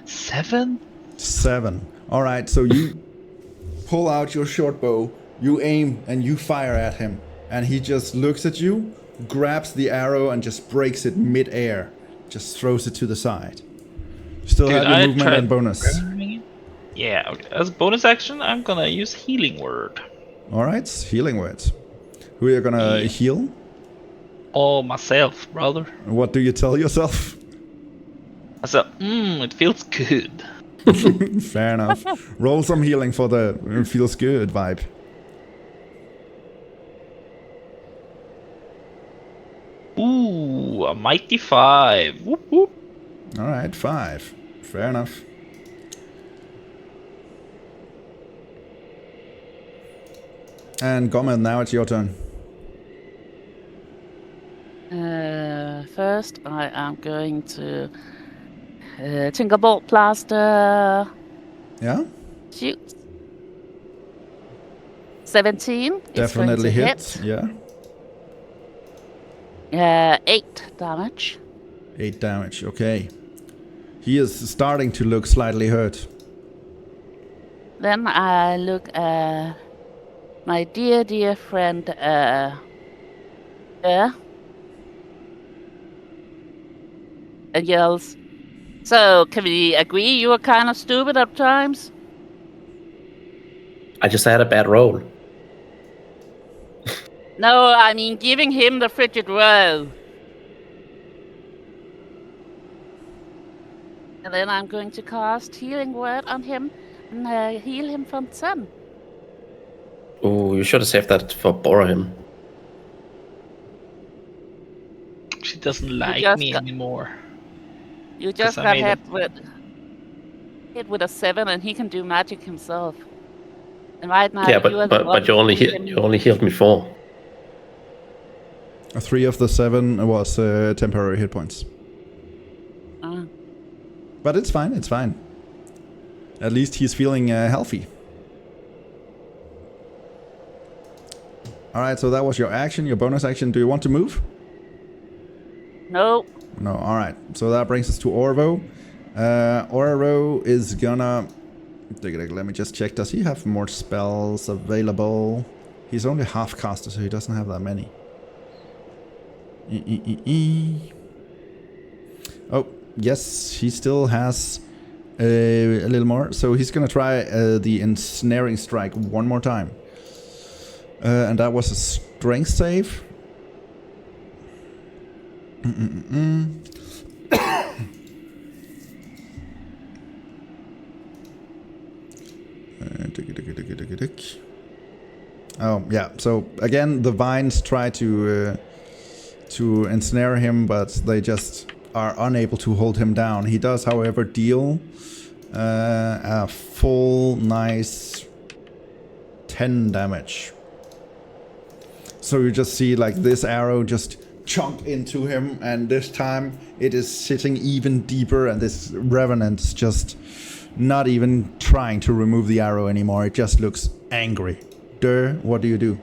B: 7?
A: 7. All right, so you pull out your short bow, you aim, and you fire at him. And he just looks at you, grabs the arrow, and just breaks it mid-air. Just throws it to the side. Still
B: Dude,
A: have your
B: I
A: movement
B: tried
A: and bonus.
B: burning it. Yeah, okay. As bonus action, I'm gonna use Healing Word.
A: All right, healing words. Who are you gonna heal?
B: Oh, myself, brother.
A: What do you tell yourself?
B: I said, it feels good.
A: Fair enough. Roll some healing for the feels good vibe.
B: Ooh, a mighty 5. Whoop whoop.
A: All right, 5. Fair enough. And Gomme, now it's your turn.
D: First, I am going to Tinkerbolt Plaster.
A: Yeah?
D: Shoot. 17.
A: Definitely
D: is going to
A: hits. Yeah.
D: 8 damage.
A: 8 damage, okay. He is starting to look slightly hurt.
D: Then I look at my dear friend, and yells, "So, can we agree you were kind of stupid at times?"
C: I just had a bad roll.
D: No, I mean giving him the frigid row. And then I'm going to cast Healing Word on him and heal him from 10.
C: Oh, you should have saved that for Bhorahim.
B: She doesn't like me anymore.
D: You just got hit with a 7, and he can do magic himself. And right now,
C: Yeah, but you only healed me 4.
A: 3 of the 7 was temporary hit points. But it's fine, it's fine. At least he's feeling healthy. Alright, so that was your action, your bonus action. Do you want to move?
D: No.
A: No, alright. So that brings us to Orvo. Orvo is gonna... Let me just check. Does he have more spells available? He's only half caster, so he doesn't have that many. Oh, yes, he still has a little more. So he's gonna try the ensnaring strike one more time. And that was a strength save. Oh, yeah. So again, the vines try to ensnare him, but they just are unable to hold him down. He does, however, deal a full nice 10 damage. So you just see like this arrow just chunk into him, and this time it is sitting even deeper, and this revenant is just not even trying to remove the arrow anymore. It just looks angry. Durr, what do you do?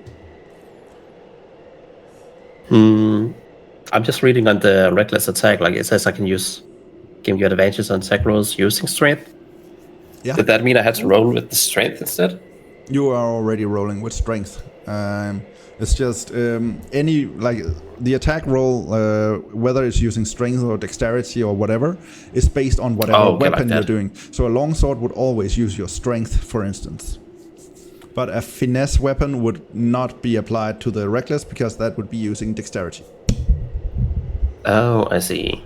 C: I'm just reading on the reckless attack, like it says I can give you advantages on attack rolls using strength.
A: Yeah.
C: Did that mean I had to roll with the strength instead?
A: You are already rolling with strength. It's just any, like, the attack roll, whether it's using strength or dexterity or whatever, is based on whatever weapon you're doing. So a longsword would always use your strength, for instance. But a finesse weapon would not be applied to the reckless, because that would be using dexterity.
C: Oh, I see.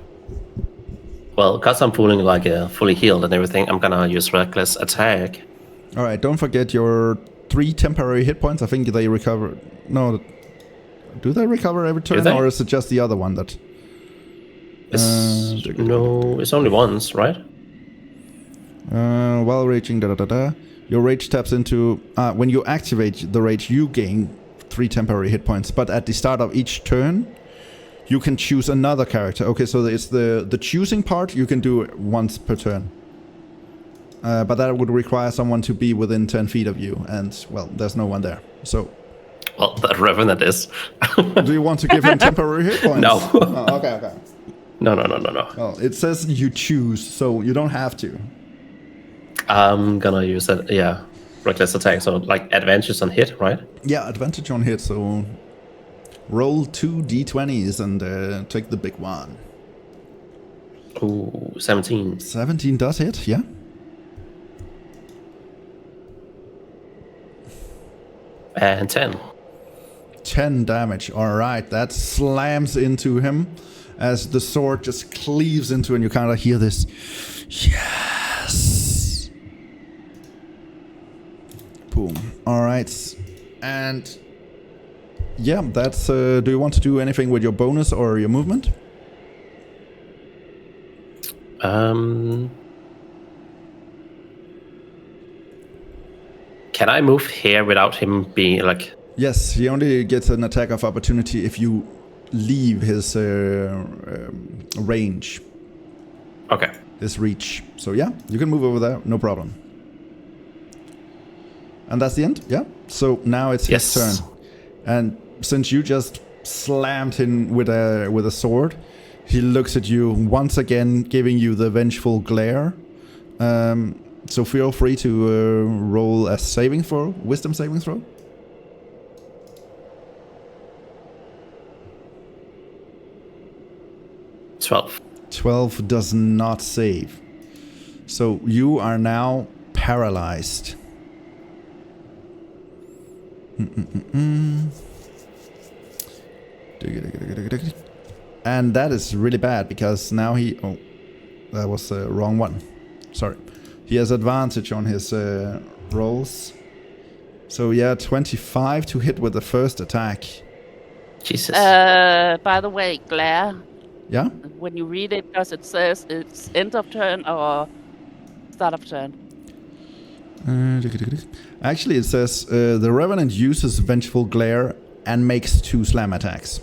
C: Well, because I'm feeling like fully healed and everything, I'm gonna use reckless attack.
A: Alright, don't forget your 3 temporary hit points. I think they recover... No, do they recover every turn, or is it just the other one that...
C: No, it's only once, right?
A: While raging, your rage taps into... when you activate the rage, you gain 3 temporary hit points, but at the start of each turn, you can choose another character. Okay, so it's the choosing part you can do once per turn. But that would require someone to be within 10 feet of you, and, well, there's no one there. So...
C: Well, that revenant is.
A: Do you want to give him temporary hit points?
C: No.
A: Okay.
C: No.
A: Well, it says you choose, so you don't have to.
C: I'm gonna use it. Yeah, reckless attack. So like advantage on hit, right?
A: Yeah, advantage on hit, so roll 2 d20s and take the big one.
C: Ooh, 17.
A: 17 does hit, yeah.
C: And 10.
A: 10 damage. Alright, that slams into him as the sword just cleaves into, and you kind of hear this. Yes! Boom. Alright. And yeah, that's... do you want to do anything with your bonus or your movement?
C: Can I move here without him being like...
A: Yes, he only gets an attack of opportunity if you leave his range.
C: Okay.
A: His reach. So yeah, you can move over there, no problem. And that's the end, yeah? So now it's his turn. And since you just slammed him with a sword, he looks at you once again, giving you the vengeful glare. So feel free to roll a wisdom saving throw.
C: 12.
A: 12 does not save. So you are now paralyzed. And that is really bad because now he... Oh, that was the wrong one. Sorry. He has advantage on his rolls. So yeah, 25 to hit with the first attack.
C: Jesus.
D: By the way, glare.
A: Yeah?
D: When you read it, does it says it's end of turn or start of turn?
A: Actually, it says the Revenant uses Vengeful Glare and makes 2 slam attacks.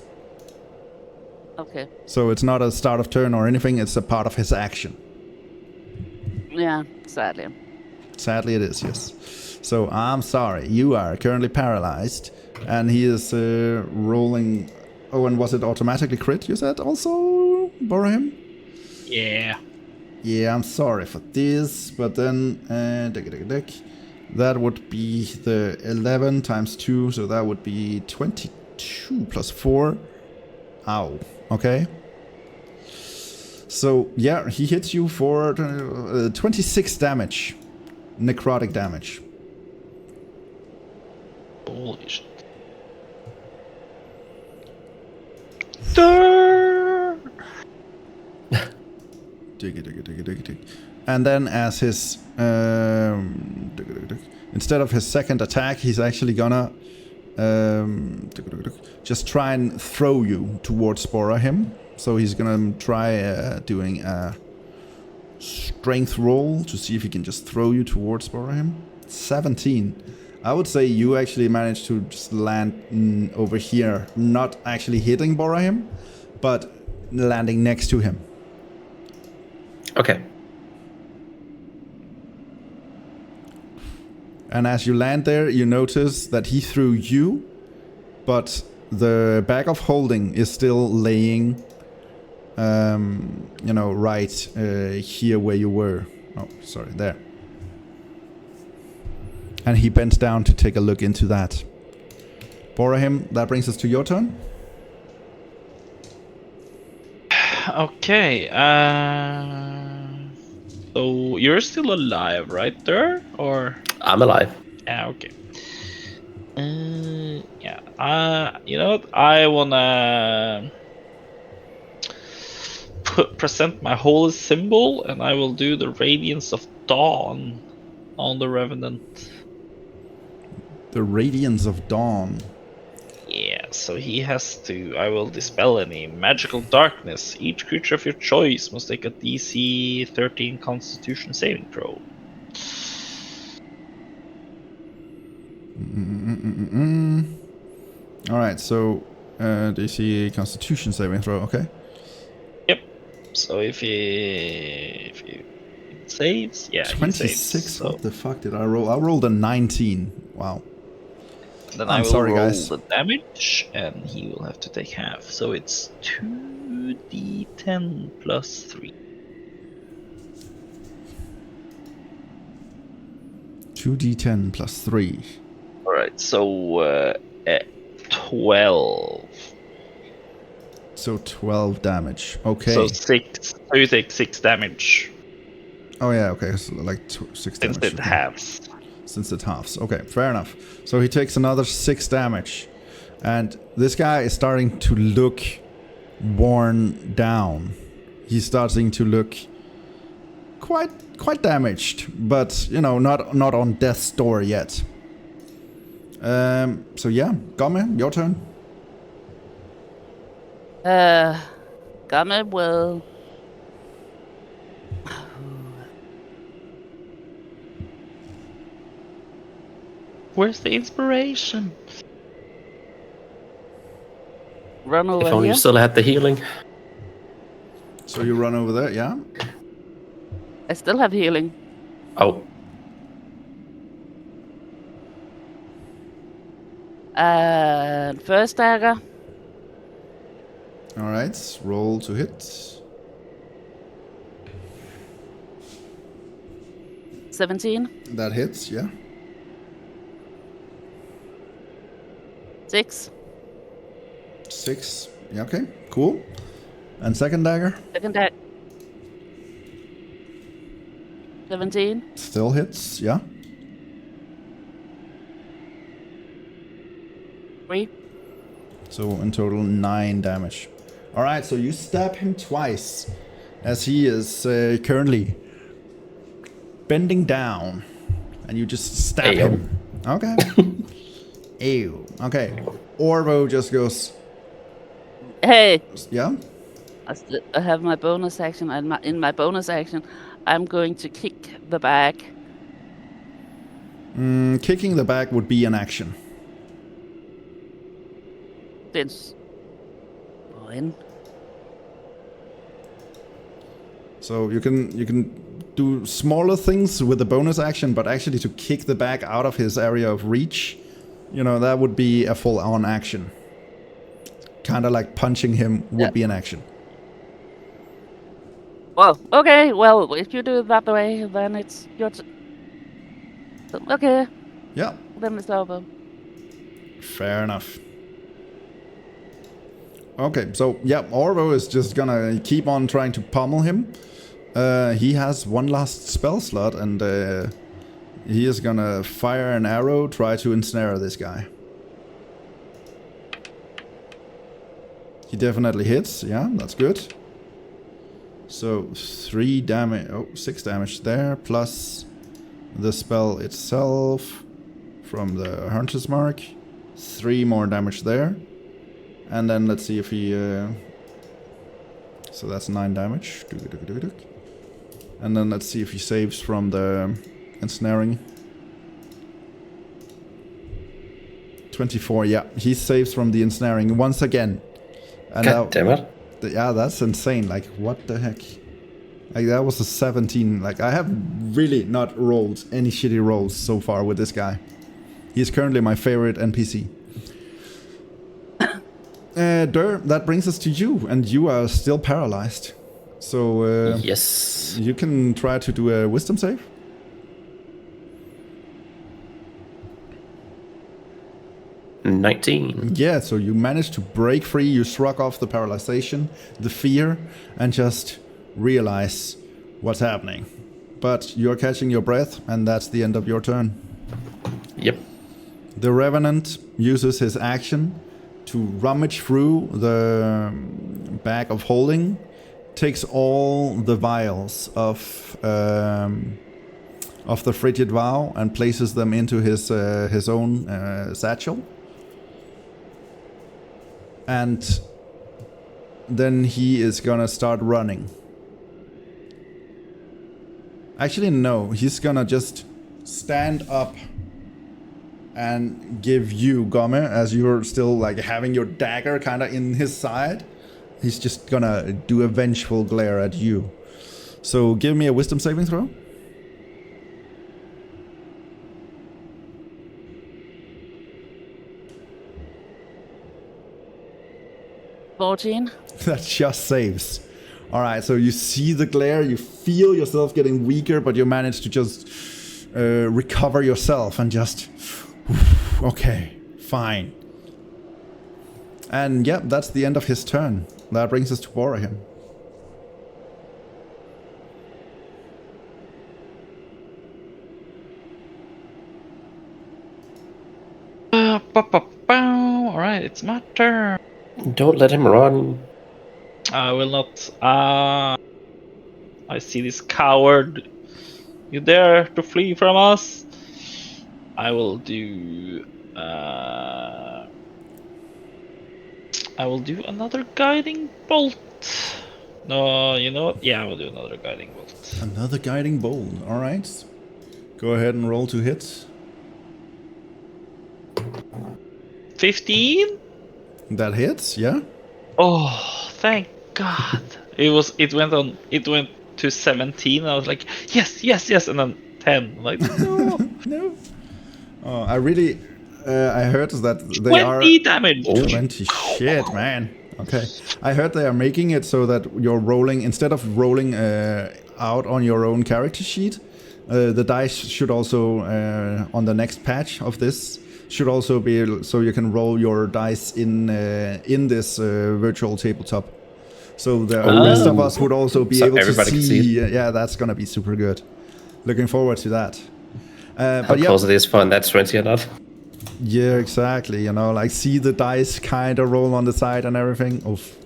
D: Okay.
A: So it's not a start of turn or anything, it's a part of his action.
D: Yeah, sadly.
A: Sadly it is, yes. So I'm sorry, you are currently paralyzed, and he is rolling... Oh, and was it automatically crit, you said also, Bhorahim?
B: Yeah.
A: Yeah, I'm sorry for this, but then... that would be the 11 times 2, so that would be 22 plus 4. Ow. Okay. So, yeah, he hits you for 26 damage. Necrotic damage.
B: Holy shit. Durr!
A: And then as his... instead of his second attack, he's actually gonna... just try and throw you towards Bhorahim. So he's gonna try doing a strength roll to see if he can just throw you towards Bhorahim. 17. I would say you actually managed to just land over here, not actually hitting Bhorahim, but landing next to him.
C: Okay.
A: And as you land there, you notice that he threw you, but the bag of holding is still laying, right here where you were. Oh, sorry, there. And he bent down to take a look into that. Bhorahim, that brings us to your turn.
B: Okay, so you're still alive, right, Durr? Or...
C: I'm alive.
B: Yeah, okay. You know what? I wanna present my holy symbol, and I will do the Radiance of Dawn on the Revenant.
A: The Radiance of Dawn.
B: Yeah, so he has to... I will dispel any magical darkness. Each creature of your choice must take a DC 13 Constitution saving throw.
A: Alright, so DC Constitution saving throw, okay.
B: Yep. So if he saves, yeah,
A: 26,
B: he saves, so.
A: What the fuck did I roll? I rolled a 19. Wow.
B: Then
A: I'm
B: I will
A: sorry,
B: roll
A: guys.
B: the damage, and he will have to take half. So it's 2 2d10 plus 3.
A: 2d10 plus 3.
B: Alright, so 12.
A: So 12 damage. Okay.
B: So 6. So you take 6 damage
A: Oh yeah, okay. So like 6 damage.
B: since it
A: okay.
B: halves.
A: Since it halves. Okay, fair enough. So he takes another 6 damage. And this guy is starting to look worn down. He's starting to look quite damaged, but you know, not on death's door yet. So yeah, Gomme, your turn.
D: Gomme will.
B: Where's the inspiration?
D: Run over
C: If only
D: here.
C: you still had the healing.
A: So you run over there, yeah?
D: I still have healing.
C: Oh,
D: First dagger.
A: Alright, roll to hit.
D: 17.
A: That hits, yeah.
D: 6.
A: 6. Yeah, okay, cool. And second dagger?
D: Second dagger. 17.
A: Still hits, yeah.
D: 3.
A: So in total 9 damage. Alright, so you stab him twice as he is currently bending down. And you just stab
C: Ayo.
A: him. Okay. Ew. Okay. Orvo just goes,
D: Hey,
A: yeah?
D: I have my bonus action, and in my bonus action, I'm going to kick the bag.
A: Kicking the bag would be an action.
D: It's fine.
A: So you can do smaller things with the bonus action, but actually to kick the bag out of his area of reach, you know, that would be a full-on action. Kind of like punching him would be an action.
D: Well, okay. Well, if you do it that way, then it's your. Okay,
A: Yeah,
D: then it's over.
A: fair enough. Okay, so yeah, Orvo is just gonna keep on trying to pummel him. He has one last spell slot, and he is gonna fire an arrow, try to ensnare this guy. He definitely hits, yeah, that's good. So 3 damage, 6 damage there, plus the spell itself from the Hunter's Mark. 3 more damage there. And then let's see if he... so that's 9 damage. And then let's see if he saves from the ensnaring. 24, yeah. He saves from the ensnaring once again. And
C: God damn it.
A: yeah, that's insane. Like, what the heck? Like, that was a 17. Like, I have really not rolled any shitty rolls so far with this guy. He's currently my favorite NPC. Durr, that brings us to you, and you are still paralyzed. So,
C: Yes.
A: you can try to do a wisdom save.
C: 19.
A: Yeah, so you manage to break free, you shrug off the paralyzation, the fear, and just realize what's happening. But you're catching your breath, and that's the end of your turn.
C: Yep.
A: The Revenant uses his action to rummage through the bag of holding, takes all the vials of the Frigid Vow and places them into his own satchel. And then he is gonna start running. Actually, no, he's gonna just stand up and give you, Gomme, as you're still like having your dagger kind of in his side. He's just gonna do a vengeful glare at you. So give me a wisdom saving throw.
D: 14.
A: That just saves. All right, so you see the glare, you feel yourself getting weaker, but you manage to just recover yourself and just... Okay, fine. And yep, that's the end of his turn. That brings us to Bhorahim.
B: Alright, it's my turn.
C: Don't let him run.
B: I will not. I see this coward. You dare to flee from us? I will do. I will do another guiding bolt. No, you know what? Yeah, I will do another guiding bolt.
A: Another guiding bolt. All right. Go ahead and roll to hit.
B: 15?
A: That hits, yeah.
B: Oh, thank God! It went to 17. I was like, yes, and then 10. Like, no.
A: No. Oh, I really, I heard that they
B: 20
A: are
B: damage.
A: 20. Shit, man. Okay. I heard they are making it so that you're rolling, instead of rolling out on your own character sheet, the dice should also on the next patch of this should also be so you can roll your dice in this virtual tabletop. So the rest of us would also be able to see. Yeah, that's gonna be super good. Looking forward to that.
C: How close it is for that 20 or not?
A: Yeah, exactly. You know, like see the dice kind of roll on the side and everything. Oof.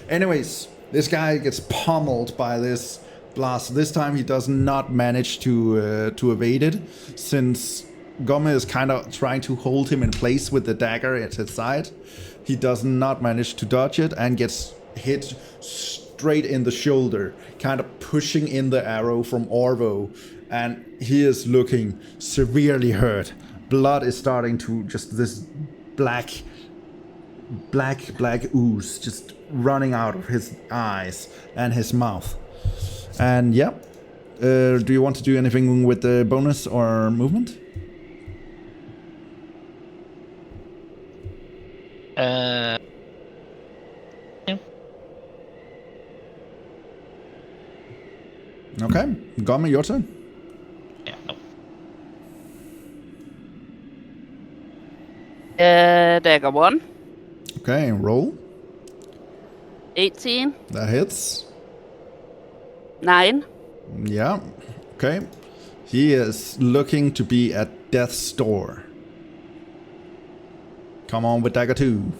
A: Anyways, this guy gets pummeled by this blast. This time he does not manage to evade it, since Gomme is kind of trying to hold him in place with the dagger at his side. He does not manage to dodge it and gets hit straight in the shoulder, kind of pushing in the arrow from Orvo, and he is looking severely hurt. Blood is starting to just this black ooze just running out of his eyes and his mouth. And yeah, do you want to do anything with the bonus or movement?
B: Yeah.
A: Okay, Gomme, your turn.
B: Yeah, no.
D: Dagger 1.
A: Okay, roll.
D: 18.
A: That hits.
D: 9.
A: Yeah, okay. He is looking to be at death's door. Come on with dagger 2.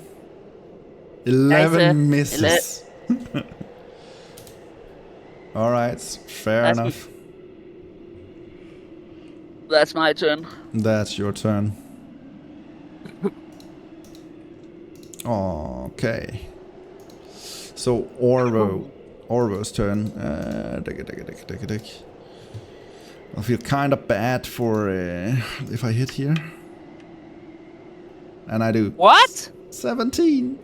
A: 11 misses. All right, fair enough.
D: That's my turn.
A: That's your turn. Okay. So Orvo's turn. I feel kind of bad for if I hit here. And I do.
D: What?
A: 17.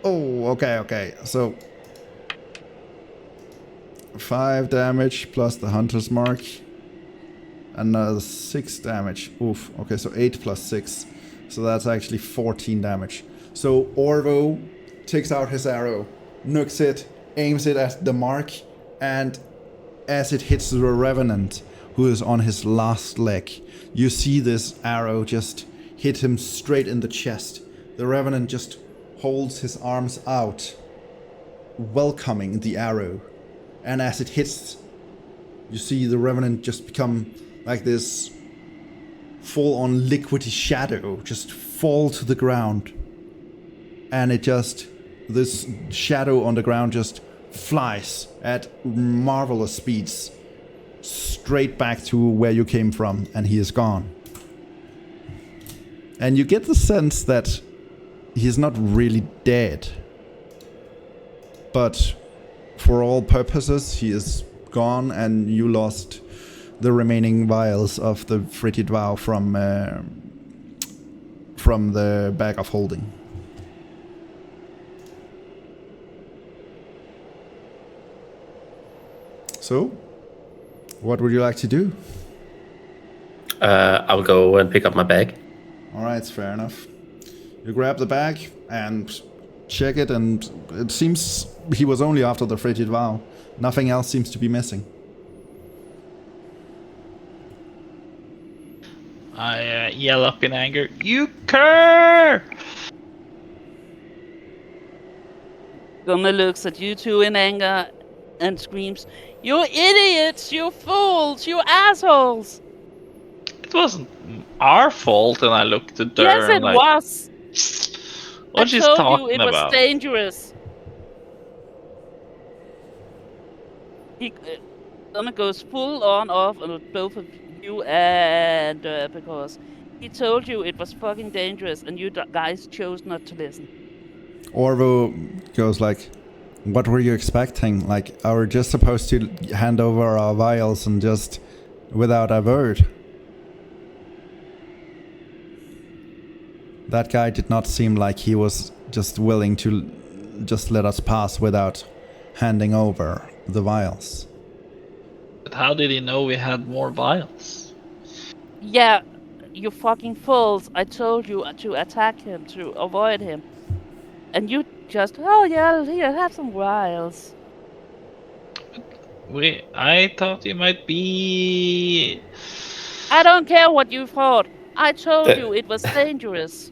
A: Oh, okay. So 5 damage plus the hunter's mark. Another 6 damage. Oof. Okay, so 8 plus 6. So that's actually 14 damage. So Orvo takes out his arrow, nukes it, aims it at the mark, and as it hits the Revenant, who is on his last leg, you see this arrow just hit him straight in the chest. The Revenant just holds his arms out, welcoming the arrow. And as it hits, you see the Revenant just become like this full-on liquidy shadow, just fall to the ground. And it just, this shadow on the ground just flies at marvelous speeds straight back to where you came from, and he is gone. And you get the sense that he's not really dead, but for all purposes he is gone, and you lost the remaining vials of the Frigid Vow from the bag of holding. So, what would you like to do?
C: I'll go and pick up my bag.
A: Alright, fair enough. You grab the bag and check it, and it seems he was only after the frigid vow. Nothing else seems to be missing.
B: I yell up in anger, "You cur!"
D: Gomme looks at you two in anger and screams, "You idiots! You fools! You assholes!"
B: It wasn't our fault, and I looked at Durr
D: Yes,
B: and
D: it
B: like,
D: was.
B: what
D: I
B: she's
D: told you
B: talking
D: it was
B: about?
D: dangerous. Gomme goes full on off on both of you and because he told you it was fucking dangerous, and you guys chose not to listen.
A: Orvo goes like, what were you expecting? Like, are we just supposed to hand over our vials and just without a word? That guy did not seem like he was just willing to just let us pass without handing over the vials.
B: But how did he know we had more vials?
D: Yeah, you fucking fools. I told you to attack him, to avoid him. And you just, oh yeah, here, have some vials.
B: I thought you might be...
D: I don't care what you thought. I told you it was dangerous.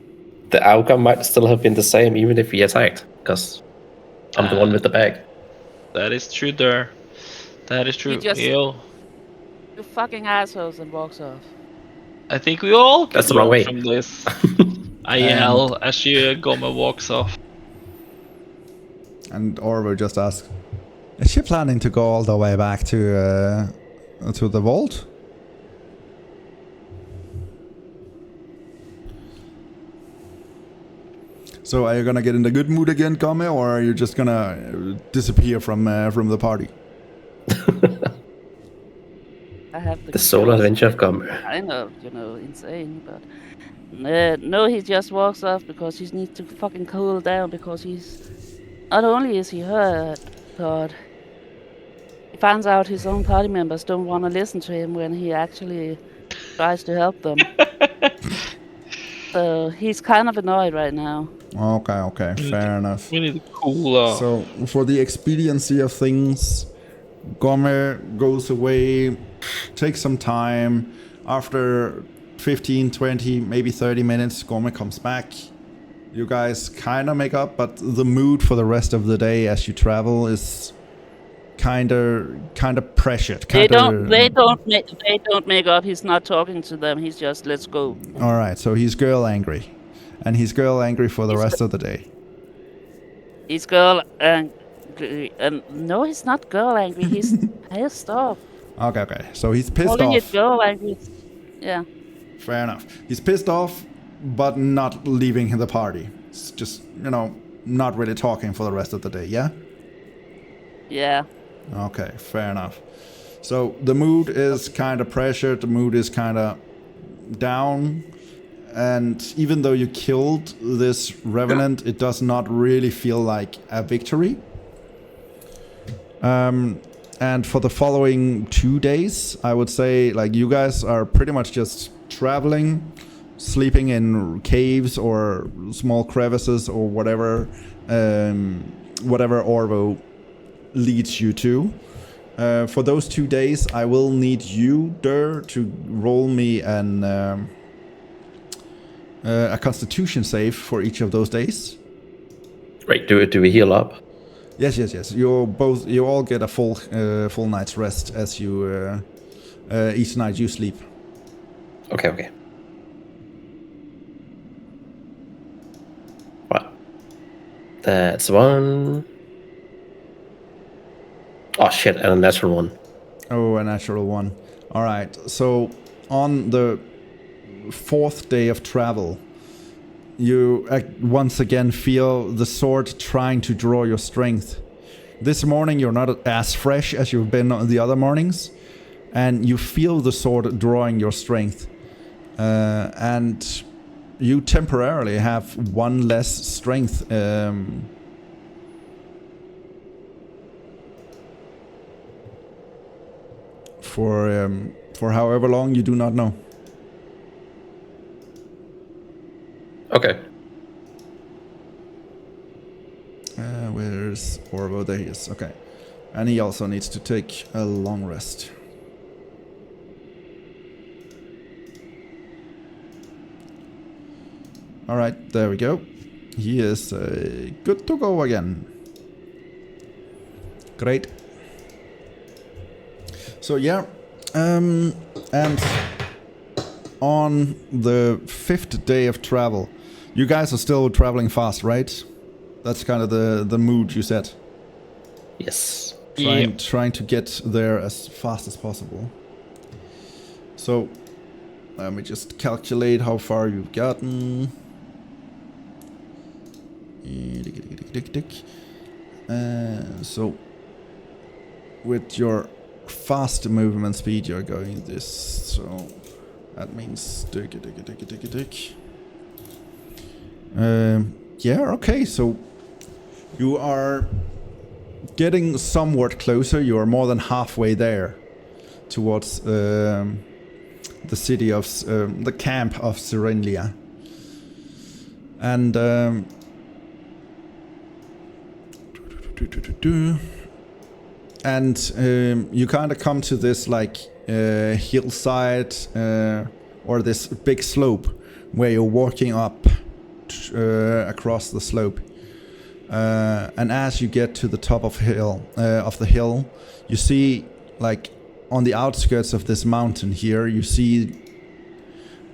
C: The outcome might still have been the same even if he attacked, because I'm the one with the bag.
B: That is true, Durr. That is true.
D: You fucking assholes, and walks off.
B: I think we all could
C: That's the wrong
B: learn
C: way.
B: from this. I yell as Gomme walks off.
A: And Orvo just asks, is she planning to go all the way back to the vault? So are you gonna get in the good mood again, Gomme, or are you just gonna disappear from the party?
D: I have
C: The solo adventure of Gomme.
D: Kind of, insane, but no, he just walks off because he needs to fucking cool down, because he's not only is he hurt, but he finds out his own party members don't want to listen to him when he actually tries to help them. So he's kind of annoyed right now.
A: Okay, fair enough.
B: We need to cool off.
A: So for the expediency of things, Gomme goes away, takes some time. After 15, 20, maybe 30 minutes, Gomme comes back. You guys kind of make up, but the mood for the rest of the day as you travel is kind of pressured.
D: They don't make up. He's not talking to them. He's just, let's go.
A: All right, so he's girl angry, and he's girl angry for the rest of the day.
D: He's girl angry, and no, he's not girl angry. He's pissed off.
A: Okay, so he's pissed
D: Calling
A: off.
D: it girl angry. Yeah.
A: Fair enough. He's pissed off, but not leaving the party. It's just, not really talking for the rest of the day, yeah?
D: Yeah.
A: Okay, fair enough. So the mood is kind of pressured, the mood is kind of down, and even though you killed this revenant, it does not really feel like a victory. And for the following 2 days, I would say, like, you guys are pretty much just traveling, sleeping in caves or small crevices or whatever Orvo leads you to. For those 2 days, I will need you, Durr, to roll me a Constitution save for each of those days.
C: Right, do we heal up?
A: Yes. You all get a full night's rest as you each night you sleep.
C: Okay. Wow. That's one. Oh shit, and a natural one.
A: Oh, a natural one. All right. So on the 4th day of travel, you once again feel the sword trying to draw your strength. This morning you're not as fresh as you've been on the other mornings, and you feel the sword drawing your strength. And you temporarily have 1 less strength. For however long, you do not know.
C: Okay.
A: Where's Orvo? There he is. Okay. And he also needs to take a long rest. Alright, there we go. He is good to go again. Great. So yeah, and on the 5th day of travel, you guys are still traveling fast, right? That's kind of the mood you set.
C: Yes.
A: Trying to get there as fast as possible. So, let me just calculate how far you've gotten. So, with your fast movement speed, you're going this. So, that means yeah, okay, so you are getting somewhat closer. You are more than halfway there towards the city of the camp of Serenlia. And you kind of come to this like hillside or this big slope where you're walking up across the slope. And as you get to the top of the hill, you see, like, on the outskirts of this mountain here, you see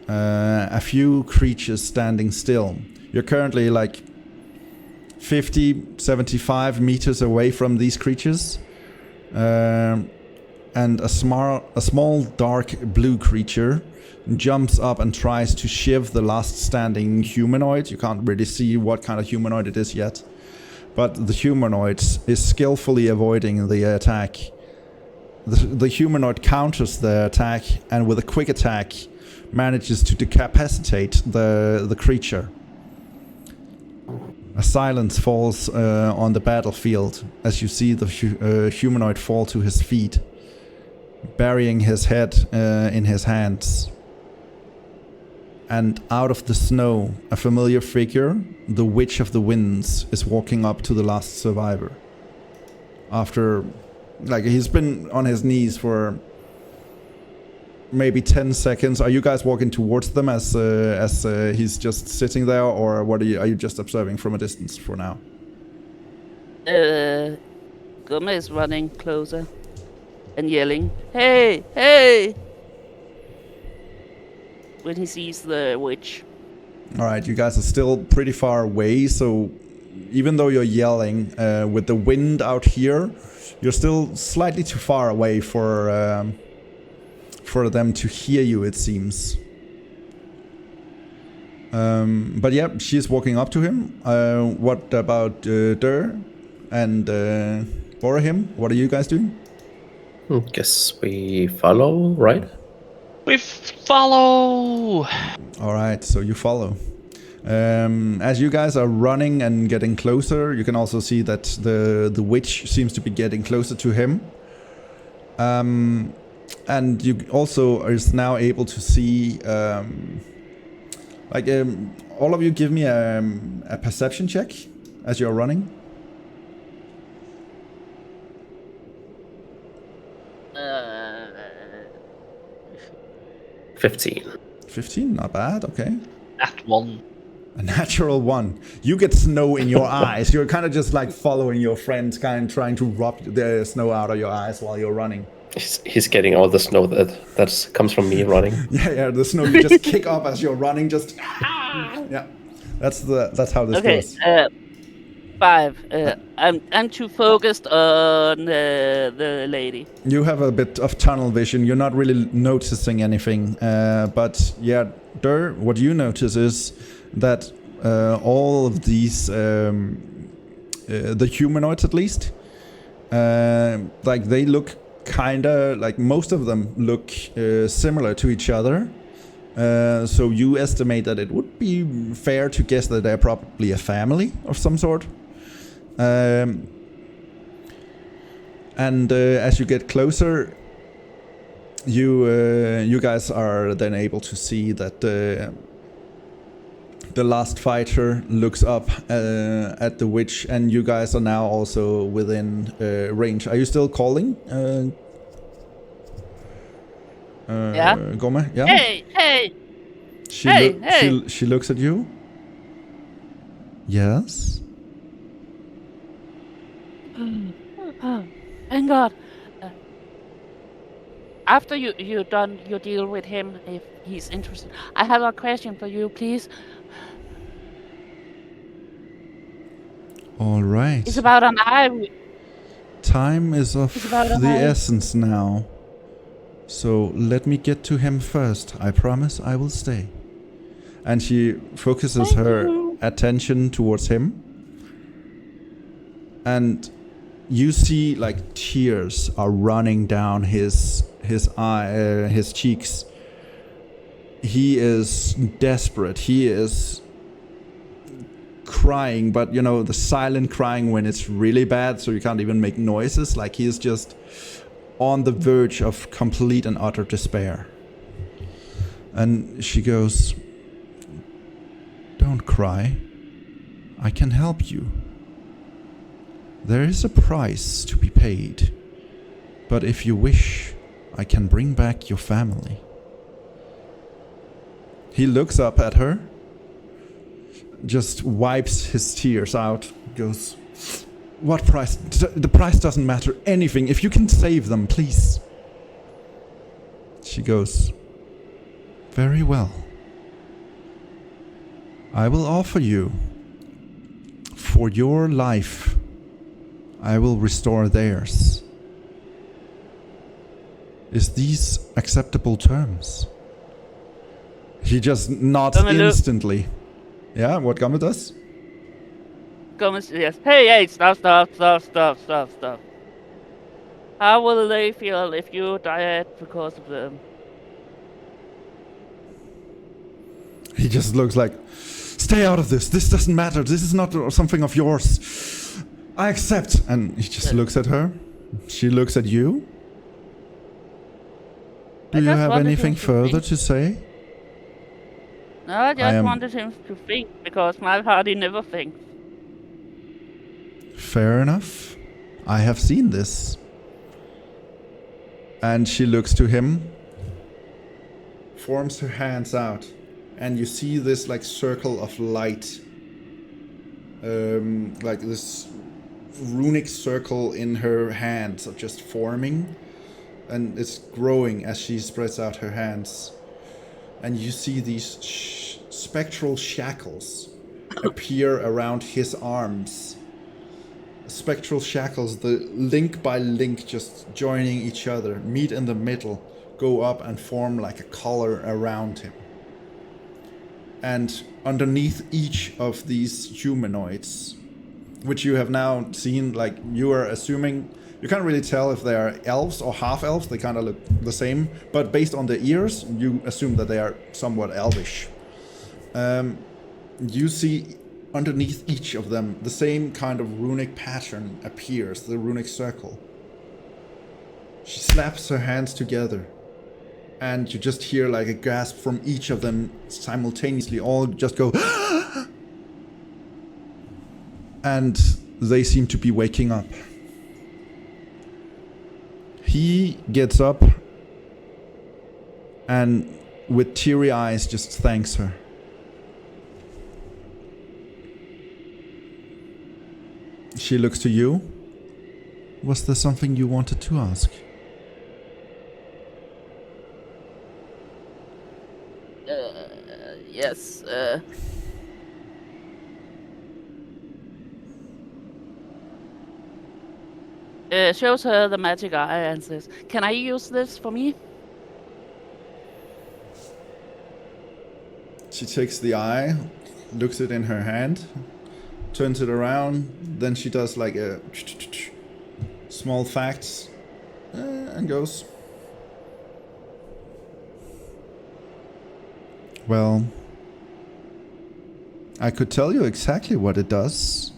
A: a few creatures standing still. You're currently like 50, 75 meters away from these creatures. And a small dark blue creature jumps up and tries to shiv the last standing humanoid. You can't really see what kind of humanoid it is yet. But the humanoid is skillfully avoiding the attack. The humanoid counters the attack and with a quick attack manages to decapacitate the creature. A silence falls on the battlefield as you see the humanoid fall to his feet, burying his head in his hands. And out of the snow, a familiar figure, the Witch of the Winds, is walking up to the last survivor. After, like, he's been on his knees for maybe 10 seconds. Are you guys walking towards them as he's just sitting there, or what are you just observing from a distance for now?
D: Gomme is running closer and yelling, "Hey, hey!" when he sees the witch.
A: Alright, you guys are still pretty far away, so even though you're yelling with the wind out here, you're still slightly too far away for them to hear you, it seems. But yeah, she's walking up to him. What about Durr and Bhorahim? What are you guys doing?
C: Guess we follow, right?
B: We follow!
A: Alright, so you follow. As you guys are running and getting closer, you can also see that the witch seems to be getting closer to him. And you also are now able to see, all of you give me a perception check as you're running.
C: 15.
A: 15, not bad, okay.
B: At one.
A: A natural 1. You get snow in your eyes. You're kind of just like following your friends, kind of trying to rub the snow out of your eyes while you're running.
C: He's getting all the snow that comes from me running.
A: Yeah, the snow you just kick up as you're running, just yeah. That's how this goes.
D: 5. I'm too focused on the lady.
A: You have a bit of tunnel vision. You're not really noticing anything, but yeah, Durr, what you notice is that all of these, the humanoids at least, like they look kinda like most of them look similar to each other. So you estimate that it would be fair to guess that they're probably a family of some sort. And as you get closer, you guys are then able to see that The last fighter looks up at the witch, and you guys are now also within range. Are you still calling?
D: Yeah.
A: Gomme? Yeah.
D: Hey!
A: She looks at you. Yes.
D: Oh, thank God. After you done your deal with him, if he's interested, I have a question for you, please.
A: All right.
D: It's about an eye.
A: Time is of
D: It's about an
A: the
D: eye.
A: essence now. So let me get to him first. I promise I will stay. And she focuses
D: Thank
A: her
D: you.
A: attention towards him. And you see like tears are running down his cheeks. He is desperate. He is crying, but you know, the silent crying when it's really bad, so you can't even make noises. Like he is just on the verge of complete and utter despair. And she goes, "Don't cry. I can help you. There is a price to be paid, but if you wish, I can bring back your family." He looks up at her, just wipes his tears out, goes, "What price? The price doesn't matter anything. If you can save them, please." She goes, "Very well. I will offer you, for your life, I will restore theirs. Is these acceptable terms?" He just nods instantly. Yeah, what Gomme does?
D: Gomme says, hey, stop. How will they feel if you died because of them?
A: He just looks like, "Stay out of this. This doesn't matter. This is not something of yours. I accept." And he just looks at her. She looks at you. Do you have anything further to say?
D: No, I just wanted him to think, because my party never thinks.
A: Fair enough. I have seen this. And she looks to him, forms her hands out, and you see this like circle of light, like this runic circle in her hands of just forming, and it's growing as she spreads out her hands. And you see these spectral shackles appear around his arms. Spectral shackles, the link by link just joining each other, meet in the middle, go up and form like a collar around him. And underneath each of these humanoids, which you have now seen, like you are assuming, you can't really tell if they are elves or half-elves, they kind of look the same, but based on the ears, you assume that they are somewhat elvish. You see underneath each of them, the same kind of runic pattern appears, the runic circle. She slaps her hands together, and you just hear like a gasp from each of them simultaneously, all just go and they seem to be waking up. He gets up and with teary eyes just thanks her. She looks to you. Was there something you wanted to ask?
D: Yes, shows her the magic eye and says, "Can I use this for me?"
A: She takes the eye, looks it in her hand, turns it around, then she does like a small facts and goes, "Well, I could tell you exactly what it does,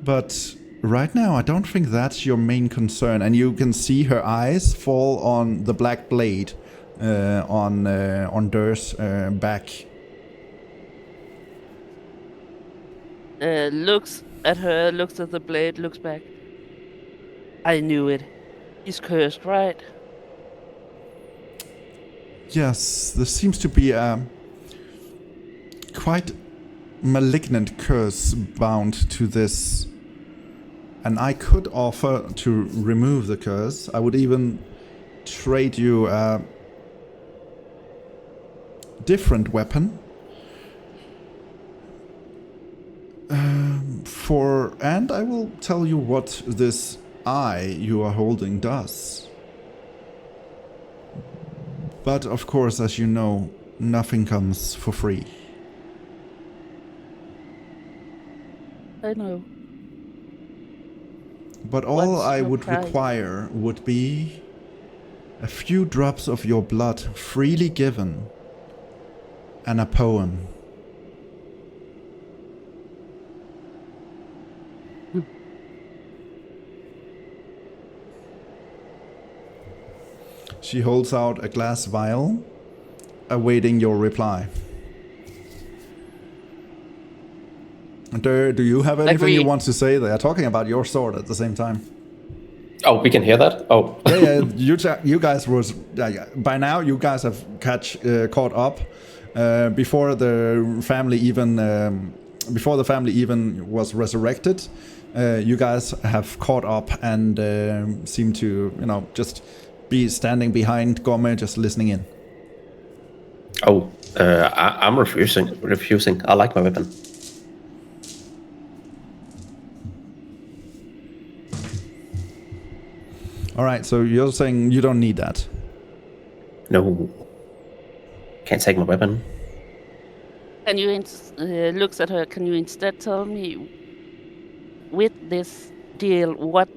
A: but right now I don't think that's your main concern." And you can see her eyes fall on the black blade on Durr's back.
D: looks at her, looks at the blade, looks back. I knew it. He's cursed, right?
A: Yes, there seems to be a quite malignant curse bound to this. And I could offer to remove the curse. I would even trade you a different weapon. And I will tell you what this eye you are holding does. But of course, as you know, nothing comes for free.
D: I know.
A: But all
D: What's
A: I
D: your
A: would
D: price?
A: require would be a few drops of your blood freely given and a poem. She holds out a glass vial, awaiting your reply. Durr, do you have anything you want to say? They are talking about your sword at the same time.
C: Oh, we can hear that? Oh.
A: Yeah, you guys was... by now, you guys have caught up. Before the family even was resurrected, you guys have caught up and seem to, just be standing behind Gomme, just listening in.
C: Oh, I'm refusing. I like my weapon.
A: Alright, so you're saying you don't need that?
C: No. Can't take my weapon.
D: Can you looks at her? Can you instead tell me, with this deal, what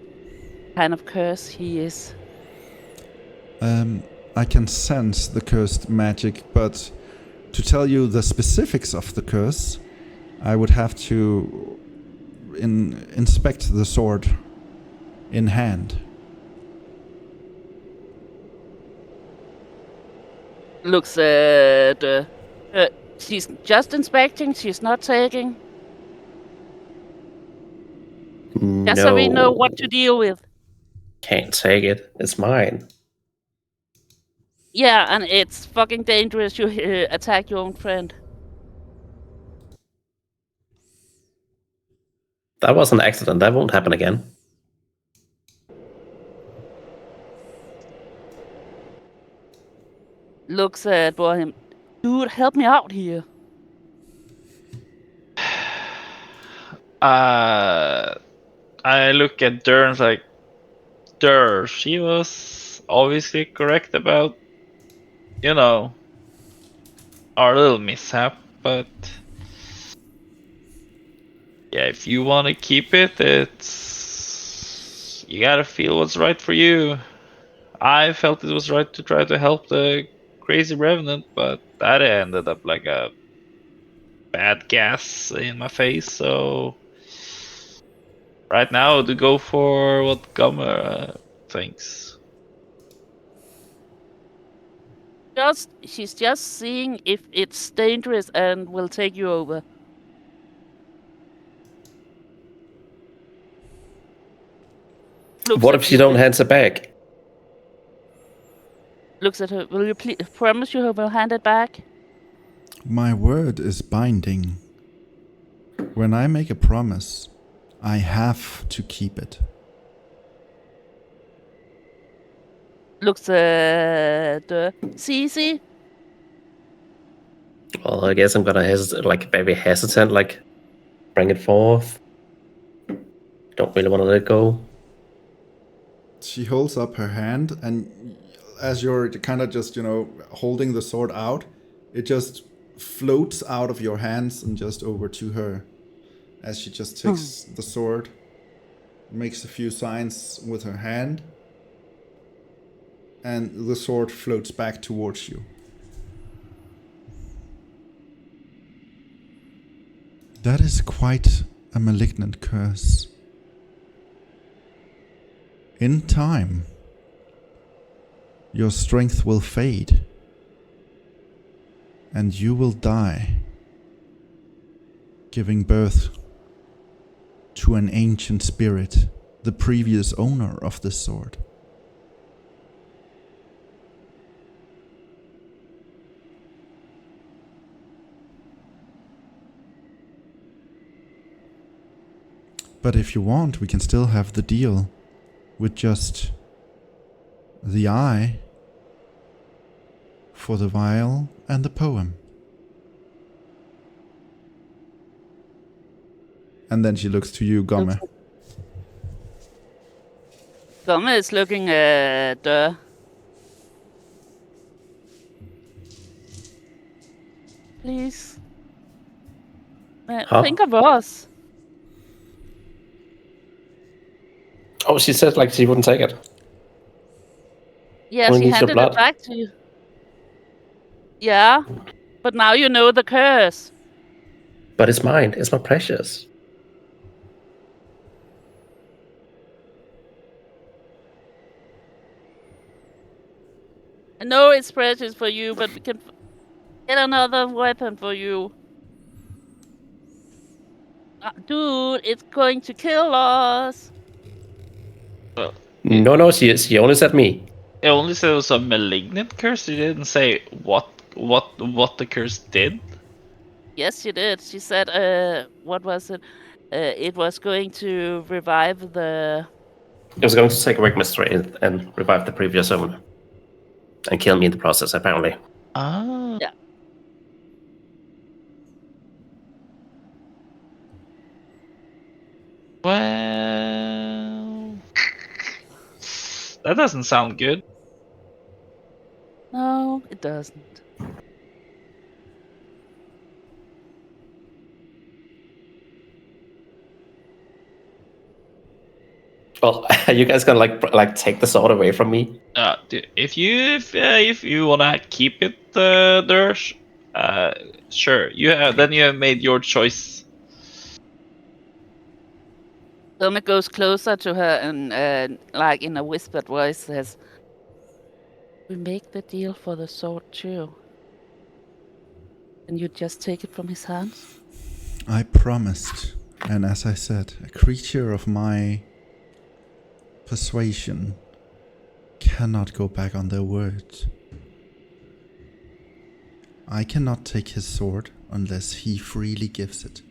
D: kind of curse he is?
A: I can sense the cursed magic, but to tell you the specifics of the curse, I would have to inspect the sword in hand.
D: Looks at she's just inspecting, she's not taking. Just so we know what to deal with.
C: Can't take it. It's mine.
D: Yeah, and it's fucking dangerous you attack your own friend.
C: That was an accident. That won't happen again.
D: Looks at Bhorahim. Dude, help me out here.
B: I look at Durr and like, Durr, she was obviously correct about, our little mishap, but yeah, if you want to keep it, you gotta feel what's right for you. I felt it was right to try to help the crazy revenant, but that ended up like a bad gas in my face, so right now to go for what Gomme thinks.
D: She's just seeing if it's dangerous and will take you over.
C: What if she don't hand it back?
D: Looks at her. Will you please promise you will hand it back?
A: My word is binding. When I make a promise, I have to keep it.
D: Looks at Cece.
C: Well, I guess I'm gonna very hesitant, bring it forth. Don't really want to let it go.
A: She holds up her hand, and as you're kind of just, holding the sword out, it just floats out of your hands and just over to her. As she just takes the sword, makes a few signs with her hand, and the sword floats back towards you. That is quite a malignant curse. In time, your strength will fade, and you will die, giving birth to an ancient spirit, the previous owner of this sword. But if you want, we can still have the deal with just the eye for the vial and the poem. And then she looks to you, Gomme.
D: Gomme is looking at Durr. Please.
C: Huh?
D: Think of us.
C: Oh, she said like she wouldn't take it.
D: Yeah,
C: Only
D: she
C: needs your
D: handed
C: blood.
D: it back to you. Yeah, but now you know the curse.
C: But it's mine. It's my precious.
D: I know it's precious for you, but we can get another weapon for you. Dude, it's going to kill us.
C: No, she only said me.
B: It only said it was a malignant curse. It didn't say what the curse did.
D: Yes, she did. She said, what was it? It was going to revive the...
C: It was going to take away my strength and revive the previous owner. And kill me in the process, apparently.
B: Ah.
D: Yeah.
B: Well, that doesn't sound good.
D: No, it doesn't.
C: Well, are you guys gonna like take the sword away from me?
B: If you wanna keep it, Durr, sure. Then you have made your choice.
D: Gomme goes closer to her and, like in a whispered voice, says, "We make the deal for the sword too. And you just take it from his hands?"
A: I promised, and as I said, a creature of my persuasion cannot go back on their word. I cannot take his sword unless he freely gives it.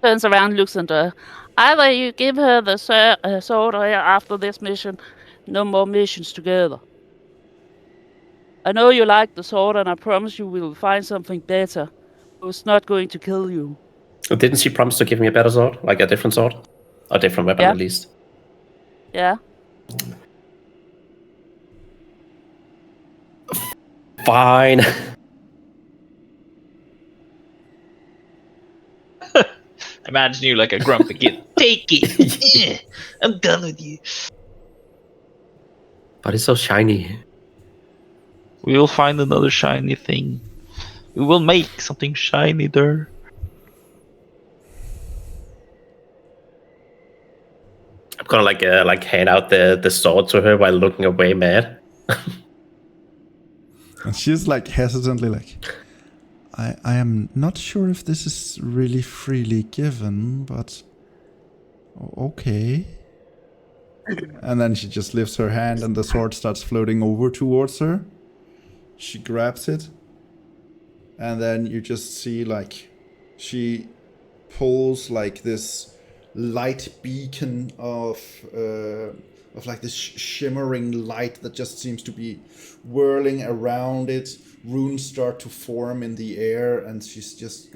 D: Turns around, looks at her. Either you give her the sword, or after this mission, no more missions together. I know you like the sword, and I promise you we'll find something better. Who's not going to kill you.
C: Didn't she promise to give me a better sword? Like a different sword? A different weapon,
D: Yeah.
C: at least.
D: Yeah.
C: Fine.
B: Imagine you like a grumpy kid. Take it. I'm done with you.
C: But it's so shiny.
B: We will find another shiny thing. We will make something shiny there.
C: I'm gonna like hand out the sword to her while looking away mad.
A: And she's like hesitantly like, I am not sure if this is really freely given, but okay. And then she just lifts her hand and the sword starts floating over towards her. She grabs it. And then you just see like she pulls like this light beacon of like this shimmering light that just seems to be whirling around it. Runes start to form in the air, and she's just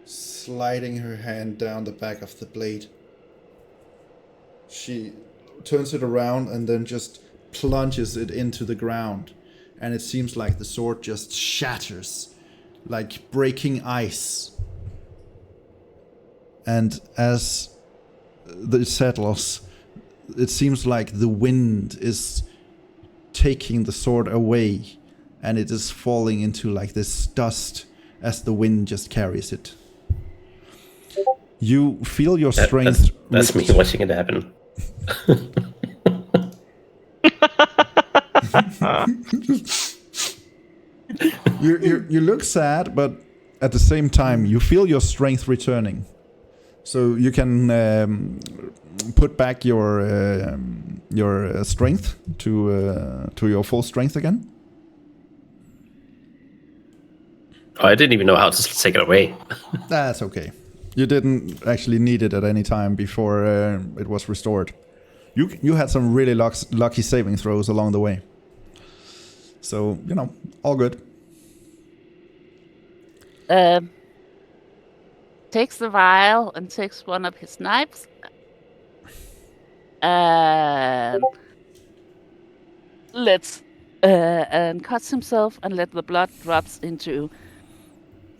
A: sliding her hand down the back of the blade. She turns it around and then just plunges it into the ground, and it seems like the sword just shatters, like breaking ice. And as it settles, it seems like the wind is taking the sword away, and it is falling into like this dust as the wind just carries it. You feel your strength.
C: That's me watching it happen.
A: You look sad, but at the same time, you feel your strength returning. So you can put back your strength to your full strength again.
C: Oh, I didn't even know how to take it away.
A: That's okay. You didn't actually need it at any time before it was restored. You had some really lucky saving throws along the way. So, all good.
D: Takes the vial and takes one of his knives. And and cuts himself and let the blood drops into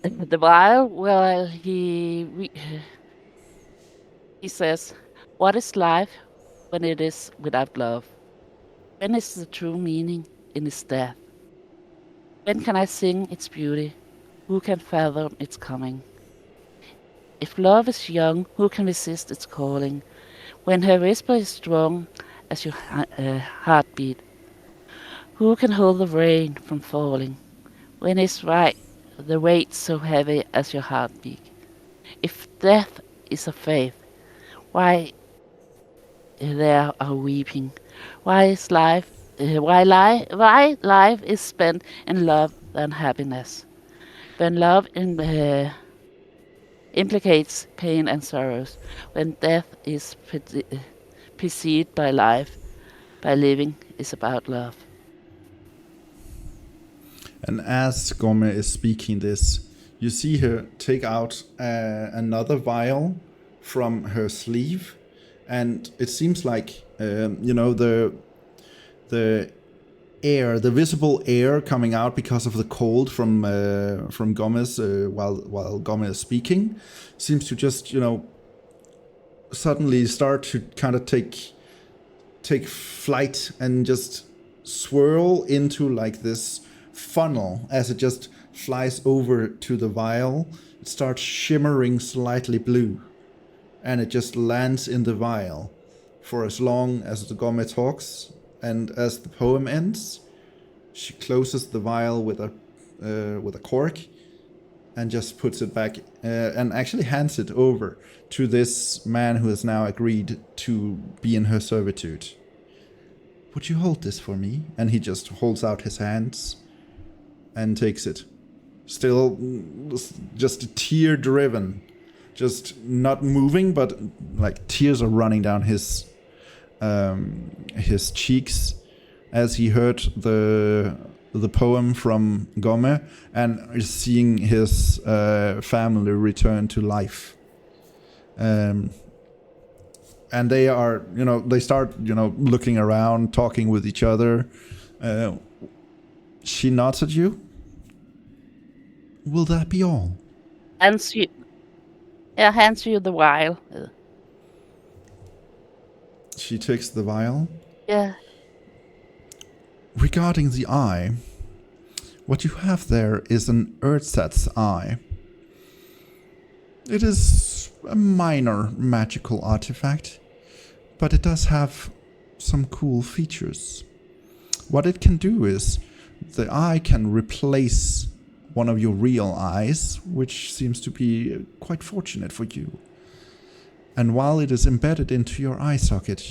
D: the vial while he says, "What is life when it is without love? When is the true meaning in its death? When can I sing its beauty? Who can fathom its coming? If love is young, who can resist its calling? When her whisper is strong as your heartbeat, who can hold the rain from falling? When is right the weight so heavy as your heartbeat? If death is a faith, why there are weeping? Why is life? Why life is spent in love than happiness? When love implicates pain and sorrows, when death is preceded by life, by living is about love."
A: And as Gomme is speaking this, you see her take out another vial from her sleeve, and it seems like the air, the visible air coming out because of the cold from Gomme's while Gomme is speaking, seems to just suddenly start to kind of take flight and just swirl into like this funnel. As it just flies over to the vial, it starts shimmering slightly blue, and it just lands in the vial for as long as the Gomme talks. And as the poem ends, she closes the vial with a cork and just puts it back and actually hands it over to this man who has now agreed to be in her servitude. "Would you hold this for me?" And he just holds out his hands and takes it. Still just tear driven, just not moving, but like tears are running down his cheeks as he heard the poem from Gomme and is seeing his family return to life. And they are, they start, looking around, talking with each other. She nods at you. "Will that be all?"
D: Hands you the vial.
A: She takes the vial.
D: Yeah.
A: "Regarding the eye, what you have there is an ersatz eye. It is a minor magical artifact, but it does have some cool features. What it can do is the eye can replace one of your real eyes, which seems to be quite fortunate for you. And while it is embedded into your eye socket,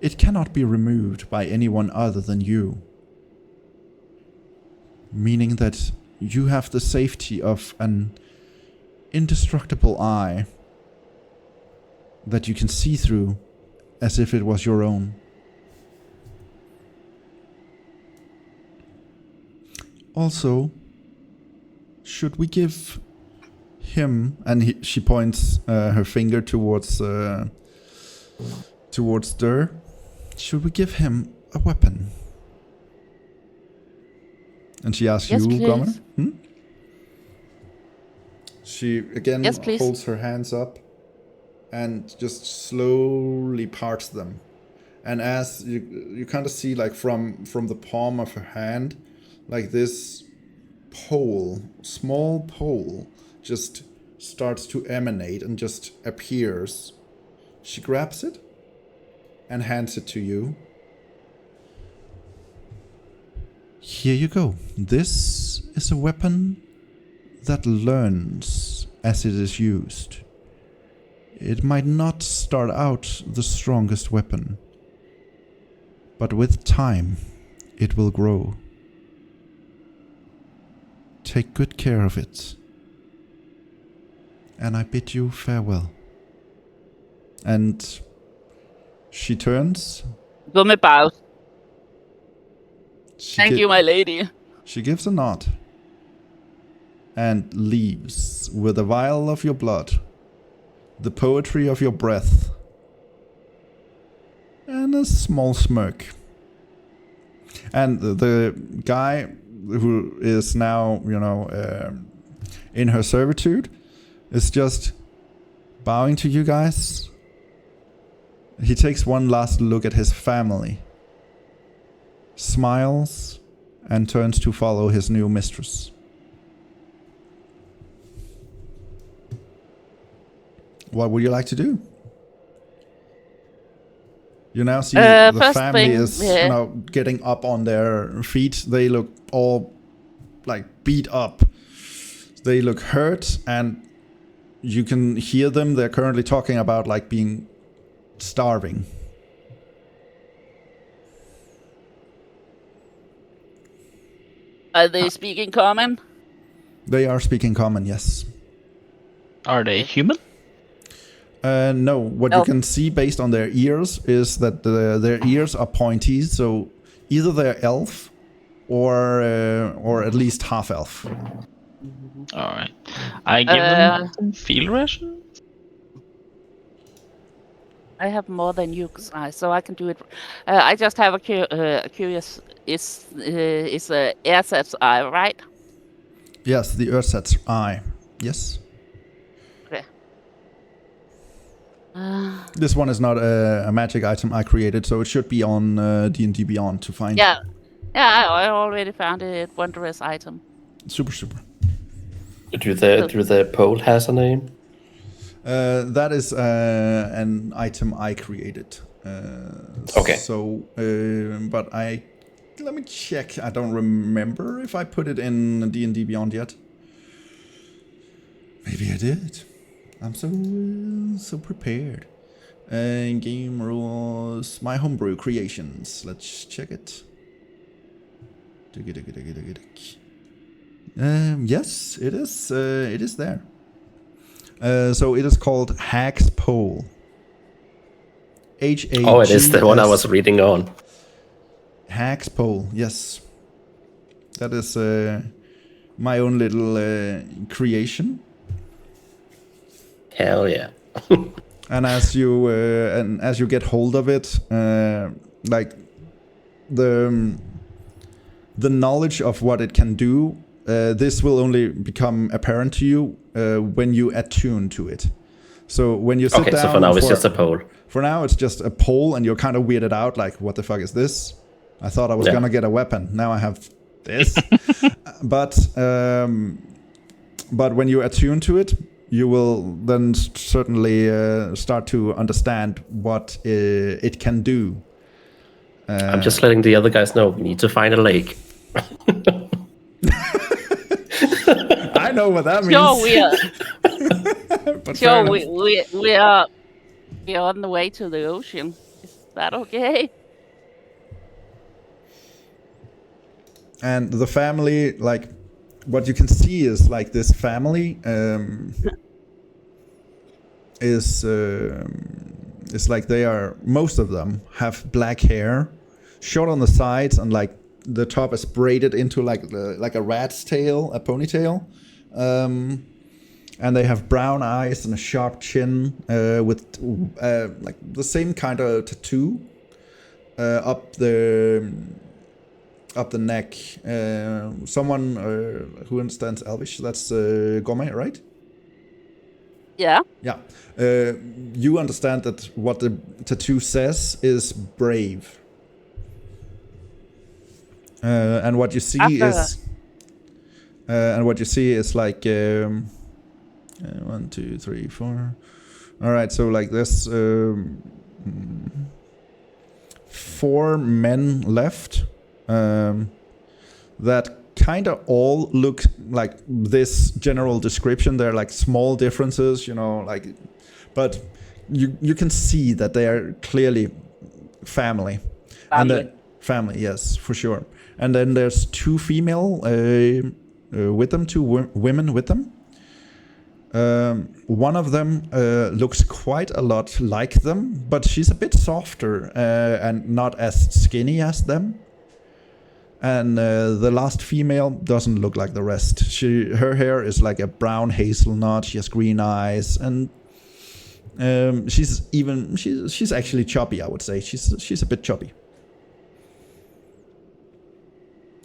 A: it cannot be removed by anyone other than you. Meaning that you have the safety of an indestructible eye that you can see through as if it was your own. Also, should we give him," and she points her finger towards Durr, "should we give him a weapon?" And she asks
D: Yes,
A: you,
D: please.
A: Gomme? She again
D: Yes, please.
A: holds her hands up and just slowly parts them. And as you kind of see, like from the palm of her hand, like this small pole, just starts to emanate and just appears. She grabs it and hands it to you. Here you go. This is a weapon that learns as it is used. It might not start out the strongest weapon, but with time, it will grow. Take good care of it. And I bid you farewell. And she turns.
D: Gomme bows.
A: She
D: Thank you, my lady.
A: She gives a nod. And leaves with a vial of your blood, the poetry of your breath, and a small smirk. And the guy who is now, in her servitude is just bowing to you guys. He takes one last look at his family, smiles, and turns to follow his new mistress. What would you like to do? You now see the family is getting up on their feet. They look all like beat up. They look hurt, and you can hear them. They're currently talking about like being starving.
D: Are they speaking common?
A: They are speaking common, yes.
B: Are they human?
A: No, what you can see based on their ears is that their ears are pointy, so either they're elf or at least half elf.
B: All right, I give them some field rations.
D: I have more than you, so I can do it. I just have a curious. Is Ersatz eye, right?
A: Yes, the Ersatz eye. Yes.
D: Okay.
A: This one is not a magic item I created, so it should be on D&D Beyond to find.
D: Yeah, I already found it. Wondrous item.
A: Super.
C: Do the pole has a name?
A: That is an item I created.
C: Okay.
A: So, but let me check. I don't remember if I put it in D&D Beyond yet. Maybe I did. I'm so prepared. Game rules. My homebrew creations. Let's check it. Yes, it is. It is there. So it is called Hag's Pole. H-A-G-S.
C: Oh, it is the one I was reading on.
A: Hag's Pole, yes. That is my own little creation.
C: Hell yeah.
A: And as you get hold of it, like the knowledge of what it can do, this will only become apparent to you when you attune to it. So when you sit down,
C: so for now it's just a pole.
A: For now it's just a pole, and you're kind of weirded out, like, what the fuck is this? I thought I was gonna get a weapon. Now I have this. But when you attune to it, you will then certainly start to understand what it can do.
C: I'm just letting the other guys know we need to find a lake.
A: I know what that means.
D: Sure, we are.
A: But
D: Sure, we are on the way to the ocean. Is that okay?
A: And the family, like, what you can see is like this family is like they are, most of them have black hair, short on the sides, and like the top is braided into like a rat's tail, a ponytail. And they have brown eyes and a sharp chin with like the same kind of tattoo up the neck. Someone who understands Elvish, that's Gomme, right?
D: Yeah.
A: Yeah. You understand that what the tattoo says is brave. And what you see is like 1, 2, 3, 4. All right, so like this 4 men left. that kind of all look like this general description. They're like small differences, but you can see that they are clearly family. And then family, yes, for sure. And then there's 2 female with them, 2 women with them. One of them looks quite a lot like them, but she's a bit softer and not as skinny as them. And the last female doesn't look like the rest. Her hair is like a brown hazelnut. She has green eyes, and she's actually chubby. I would say she's a bit chubby.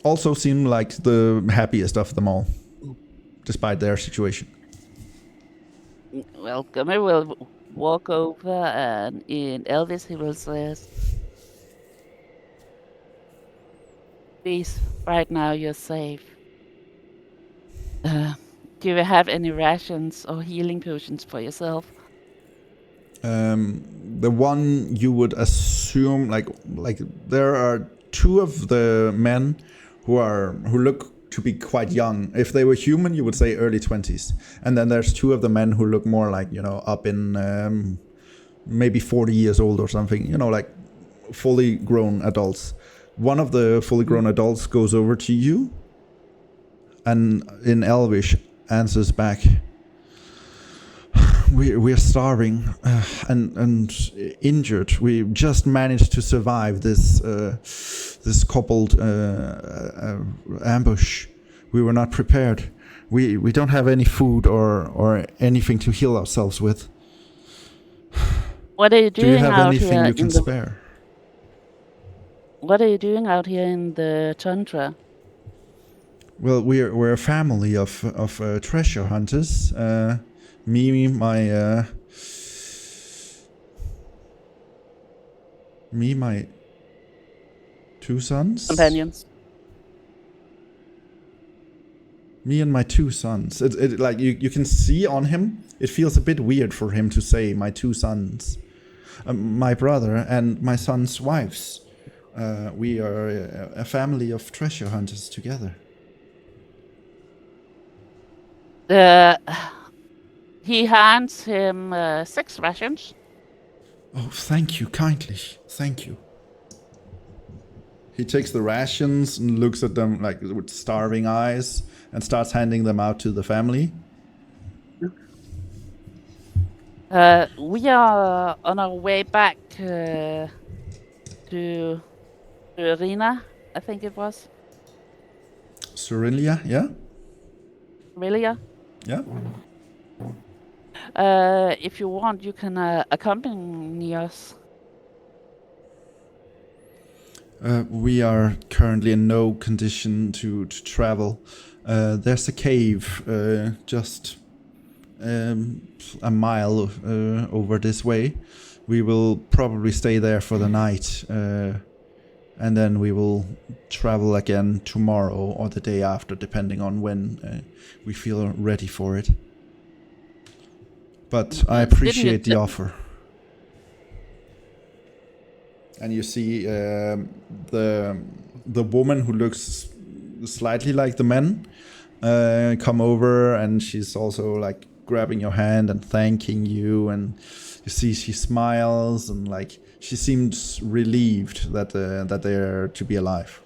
A: Also seem like the happiest of them all, despite their situation.
D: Well, Gomme will walk over, and in Elvis he will say, "Please, right now you're safe. Do you have any rations or healing potions for yourself?"
A: The one you would assume, like there are 2 of the men who look to be quite young. If they were human, you would say early 20s. And then there's 2 of the men who look more like, up in maybe 40 years old or something, like fully grown adults. One of the fully grown adults goes over to you and in Elvish answers back, We're starving and injured. We just managed to survive this coupled ambush. We were not prepared. We don't have any food or anything to heal ourselves with.
D: What are you doing?
A: Do you have
D: out
A: anything
D: here
A: you can spare?
D: What are you doing out here in the tundra?
A: Well, we're a family of treasure hunters. Me, my 2 sons.
D: Companions.
A: Me and my 2 sons. It like you can see on him. It feels a bit weird for him to say my 2 sons, my brother and my son's wives. We are a family of treasure hunters together.
D: He hands him 6 rations.
A: Oh, thank you kindly. Thank you. He takes the rations and looks at them like with starving eyes and starts handing them out to the family.
D: We are on our way back to Arena, I think it was.
A: Cyrilia, yeah?
D: Relia?
A: Yeah.
D: If you want, you can accompany us.
A: We are currently in no condition to travel. There's a cave just a mile over this way. We will probably stay there for the night, and then we will travel again tomorrow or the day after, depending on when we feel ready for it. But I appreciate the offer. And you see the woman who looks slightly like the men come over, and she's also like grabbing your hand and thanking you, and you see she smiles and like she seems relieved that they're to be alive.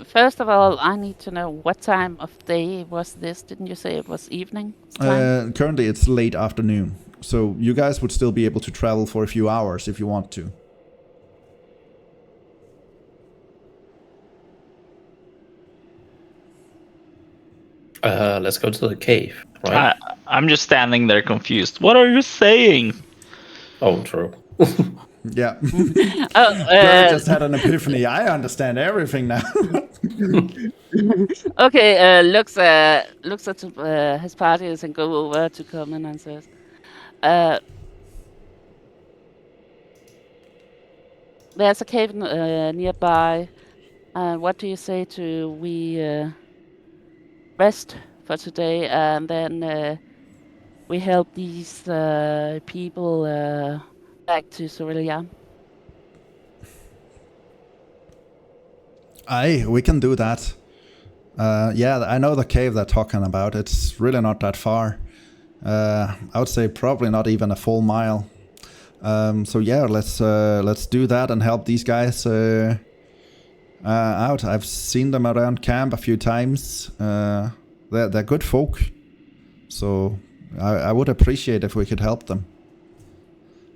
D: First of all, I need to know what time of day was this. Didn't you say it was evening time?
A: Currently it's late afternoon, so you guys would still be able to travel for a few hours if you want to.
C: Let's go to the cave, right?
B: I'm just standing there confused. What are you saying?
C: Oh, true.
A: Yeah. I just had an epiphany. I understand everything now.
D: Okay, looks at his parties and go over to Gomme and says, "There's a cave nearby. What do you say to we rest for today, and then we help these people back to Cyrilia?"
A: Aye, we can do that. Yeah, I know the cave they're talking about. It's really not that far. I would say probably not even a full mile. So yeah, let's do that and help these guys out. I've seen them around camp a few times. They're good folk. So I would appreciate if we could help them.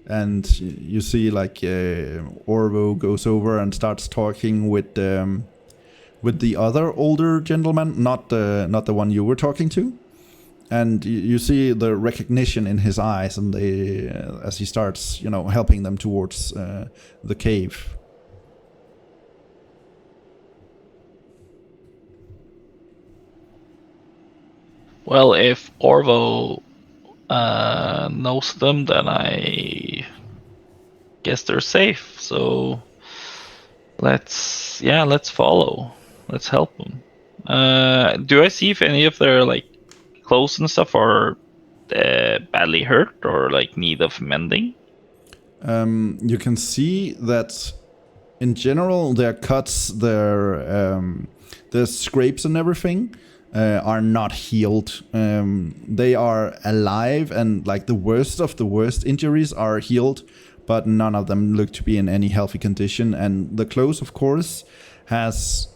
A: And you see, like Orvo goes over and starts talking with the other older gentleman, not the one you were talking to. And you see the recognition in his eyes, and as he starts, helping them towards the cave.
B: Well, if Orvo knows them, then I guess they're safe. So let's follow. Let's help them. Do I see if any of their clothes and stuff are badly hurt or need of mending?
A: You can see that in general their cuts, their scrapes and everything are not healed. They are alive, and the worst of the worst injuries are healed, but none of them look to be in any healthy condition. And the clothes, of course, has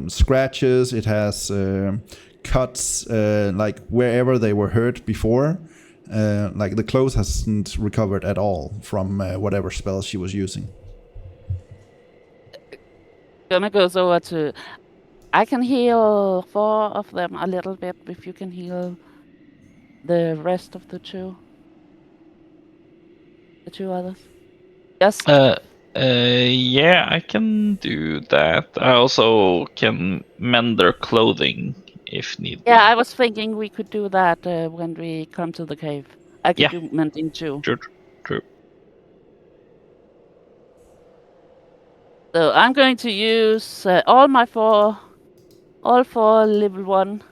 A: scratches. It has cuts, wherever they were hurt before. The clothes hasn't recovered at all from whatever spell she was using.
D: Gomme goes over to... I can heal 4 of them a little bit, if you can heal the rest of the two others. Yes.
B: Yeah, I can do that. I also can mend their clothing if need.
D: Yeah, I was thinking we could do that when we come to the cave. I could do mending too.
B: True.
D: So I'm going to use all 4 level 1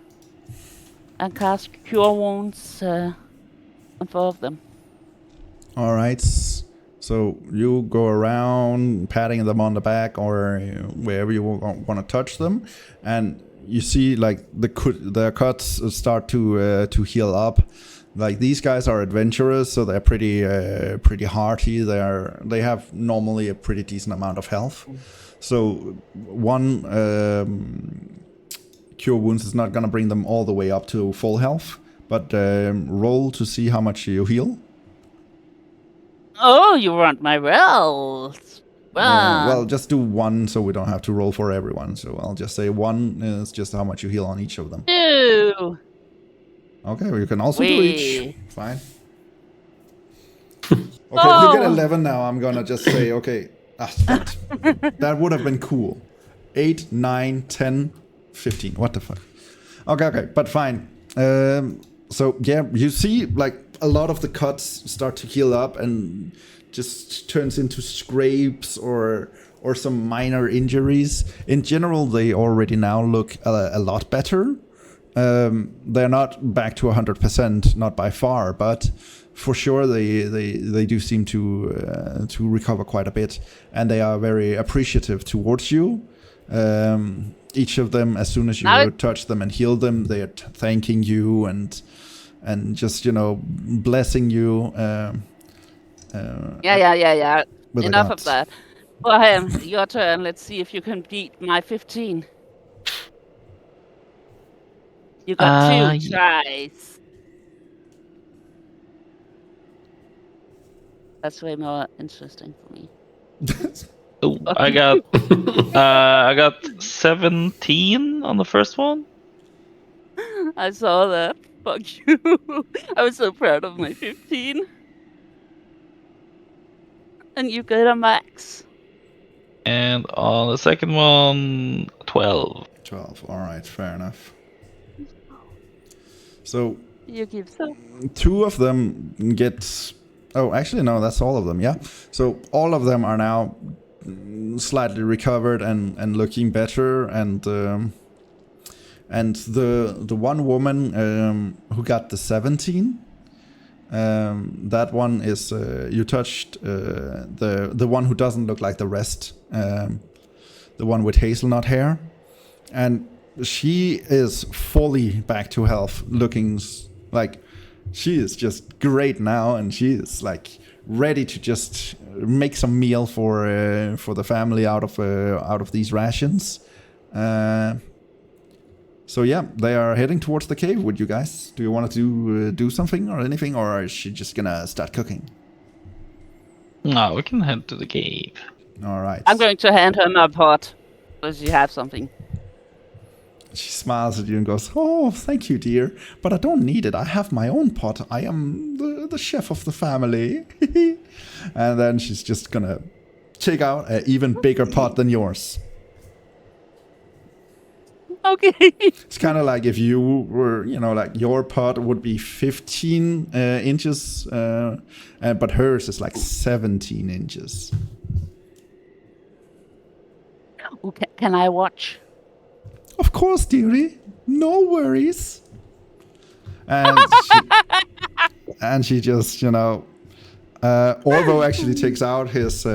D: and cast Cure Wounds on 4 of them.
A: All right. So you go around patting them on the back or wherever you want to touch them, and you see their cuts start to heal up. These guys are adventurers, so they're pretty hearty. They have normally a pretty decent amount of health. So one Cure Wounds is not gonna bring them all the way up to full health, but roll to see how much you heal.
D: Oh, you want my rolls?
A: Well, just do 1 so we don't have to roll for everyone. So I'll just say 1 is just how much you heal on each of them.
D: 2.
A: Okay, well, you can also do each. Fine. Okay, if you get 11 now, I'm gonna just say, okay, that would have been cool. 8, 9, 10, 15. What the fuck? Okay, but fine. So yeah, you see a lot of the cuts start to heal up and just turns into scrapes or some minor injuries. In general, they already now look a lot better. They're not back to 100%, not by far, but for sure they do seem to recover quite a bit, and they are very appreciative towards you. Each of them, as soon as you touch them and heal them, they are thanking you and just blessing you.
D: Yeah. Enough of that. Bhorahim, your turn. Let's see if you can beat my 15. You got 2 tries. That's way more interesting for me.
B: Oh, I got 17 on the first one.
D: I saw that. Fuck you. I was so proud of my 15. And you get a max.
B: And on the second one, 12.
A: 12. All right, fair enough. So
D: you give so
A: 2 of them get... Oh, actually, no, that's all of them, yeah. So all of them are now slightly recovered and looking better, and the one woman who got the 17, that one is you touched the one who doesn't look like the rest. the one with hazelnut hair, and she is fully back to health, looking like she is just great now, and she is like ready to just make some meal for the family out of these rations. So yeah, they are heading towards the cave with you guys. Do you want to do something or anything, or is she just gonna start cooking?
B: No, we can head to the cave.
A: All right.
D: I'm going to hand her my pot. Does she have something?
A: She smiles at you and goes, "Oh, thank you, dear. But I don't need it. I have my own pot. I am the chef of the family." And then she's just gonna take out an even bigger pot than yours.
D: Okay.
A: It's kind of like if you were, like your pot would be 15 inches, but hers is like 17 inches.
D: Okay, can I watch?
A: Of course, dearie. No worries. And she just, Orvo actually takes out his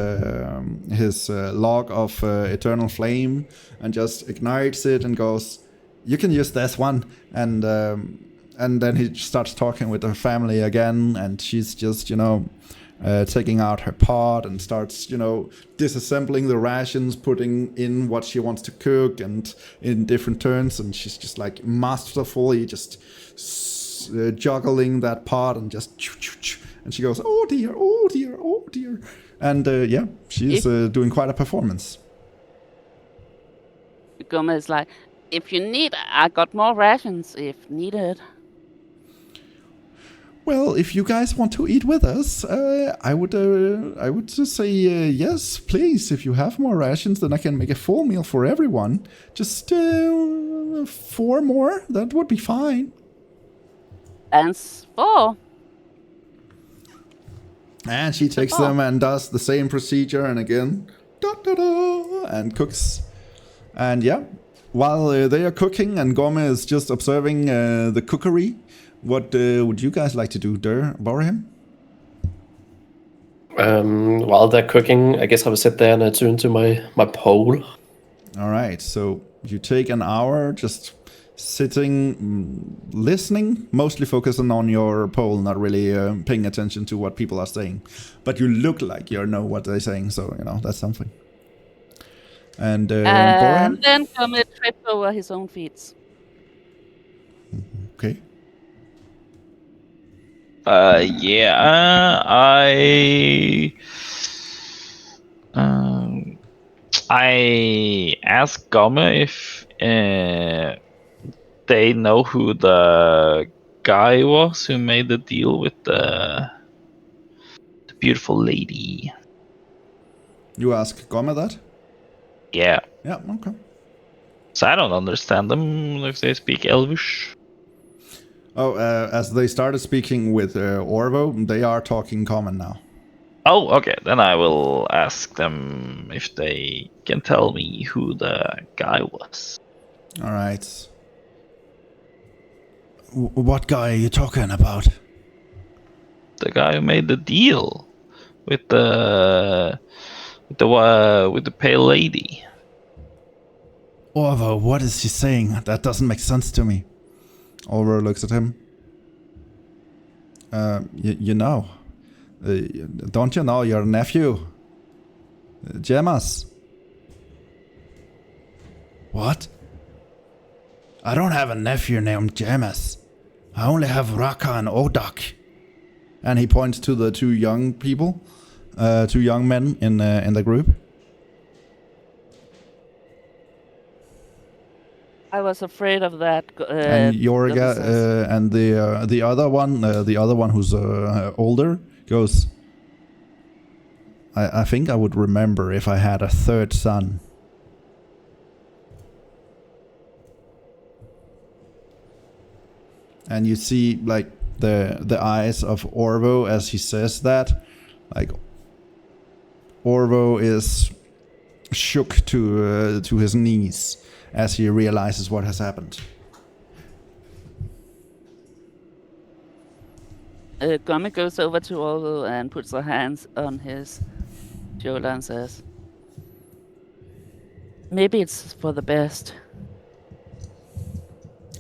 A: log of eternal flame and just ignites it and goes, "You can use this one." And then he starts talking with her family again, and she's just, taking out her pot and starts, disassembling the rations, putting in what she wants to cook and in different turns, and she's just like masterfully just juggling that pot and just and she goes, "Oh dear, oh dear, oh dear." And yeah, she's doing quite a performance.
D: Gomme is like, "If you need, I got more rations if needed."
A: Well, if you guys want to eat with us, I would just say yes, please. If you have more rations, then I can make a full meal for everyone. Just 4 more, that would be fine.
D: And 4.
A: And she takes them and does the same procedure, and again, and cooks. And yeah, while they are cooking and Gomme is just observing the cookery, what would you guys like to do, Durr, Bhorahim?
C: While they're cooking, I guess I will sit there and attune to my pole.
A: All right, so you take an hour just sitting, listening, mostly focusing on your pole, not really paying attention to what people are saying. But you look like you know what they're saying, so, that's something. And Bhorahim?
D: Then Gomme tripped over his own feet.
A: Okay.
B: I asked Gomme if they know who the guy was who made the deal with the beautiful lady.
A: You ask Gomme that?
B: Yeah.
A: Yeah, okay.
B: So I don't understand them if they speak Elvish.
A: Oh, as they started speaking with Orvo, they are talking common now.
B: Oh, okay. Then I will ask them if they can tell me who the guy was.
A: All right. What guy are you talking about?
B: The guy who made the deal with the pale lady.
A: Orvo, what is she saying? That doesn't make sense to me. Orvo looks at him. Don't you know your nephew? Gemmas. What? I don't have a nephew named Gemmas. I only have Raka and Odak. And he points to the 2 young people, 2 young men in the group.
D: I was afraid of that.
A: And Yorga and the other one who's older goes, I think I would remember if I had a 3rd son. And you see like the eyes of Orvo as he says that, like Orvo is shook to his knees as he realizes what has happened.
D: Gomme goes over to Orvo and puts her hands on his shoulder and says, Maybe it's for the best.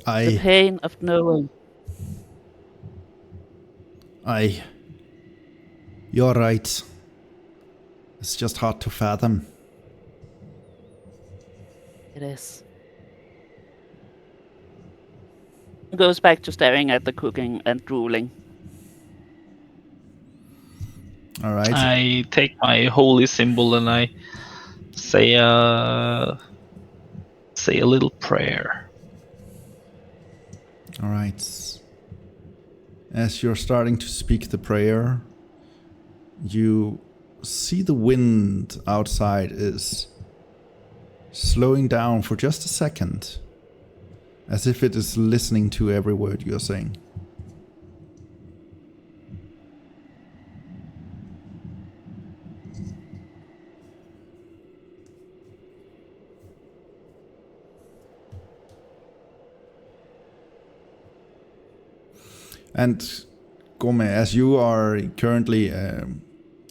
D: The
A: I,
D: pain of knowing.
A: you're right. It's just hard to fathom.
D: It is. Goes back to staring at the cooking and drooling.
A: All right.
B: I take my holy symbol and I say a little prayer.
A: All right. As you're starting to speak the prayer, you see the wind outside is slowing down for just a second, as if it is listening to every word you're saying. And Gomme, as you are currently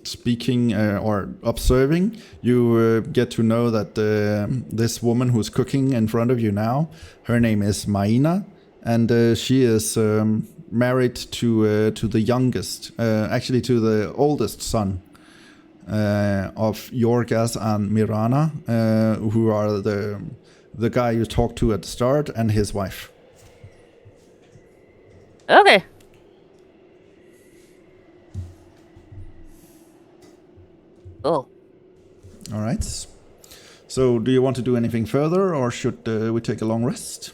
A: speaking or observing, you get to know that this woman who's cooking in front of you now, her name is Maina, and she is married to the youngest, actually to the oldest son of Yorgas and Mirana, who are the guy you talked to at the start, and his wife.
D: Okay. Oh.
A: All right. So, do you want to do anything further, or should we take a long rest?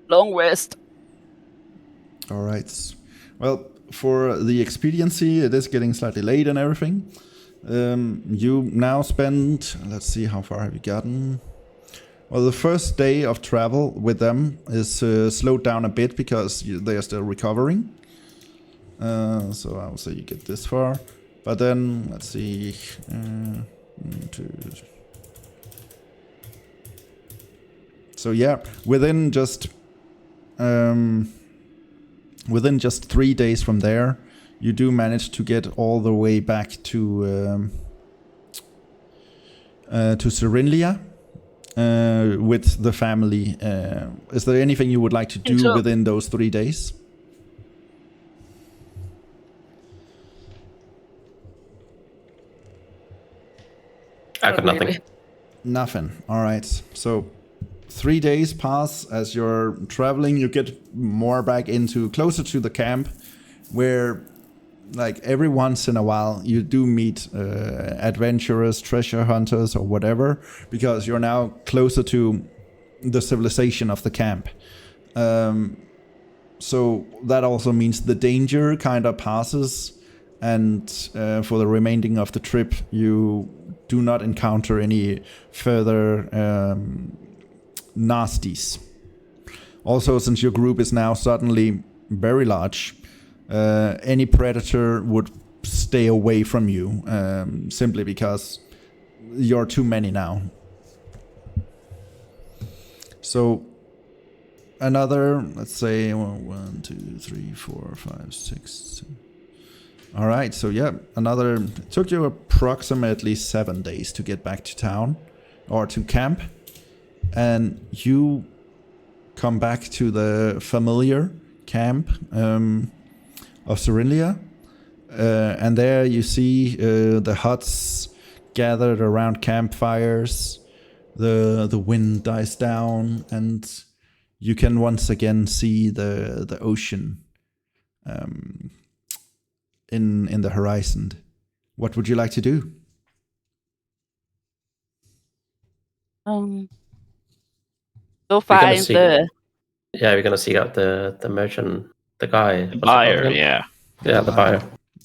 D: Long rest.
A: All right. Well, for the expediency, it is getting slightly late and everything. You now spend, let's see, how far have you gotten? Well, the first day of travel with them is slowed down a bit because they are still recovering. So I will say you get this far. But then, let's see. So yeah, within just 3 days from there, you do manage to get all the way back to Cyrinlia with the family. Is there anything you would like to do within those 3 days?
C: I got nothing.
D: Really?
A: Nothing. All right. So 3 days pass as you're traveling. You get more back into closer to the camp, where like every once in a while you do meet adventurers, treasure hunters, or whatever, because you're now closer to the civilization of the camp. So that also means the danger kind of passes, and for the remaining of the trip, you do not encounter any further nasties. Also, since your group is now suddenly very large, any predator would stay away from you, simply because you're too many now. So another, let's say, 1, 2, 3, 4, 5, 6, 7. All right, so yeah, it took you approximately 7 days to get back to town, or to camp, and you come back to the familiar camp of Cyrinlia, and there you see the huts gathered around campfires. The wind dies down, and you can once again see the ocean in the horizon. What would you like to do?
D: Go find the...
C: Yeah, we're gonna seek out the merchant, the guy.
B: The buyer, yeah.
C: Yeah, the buyer.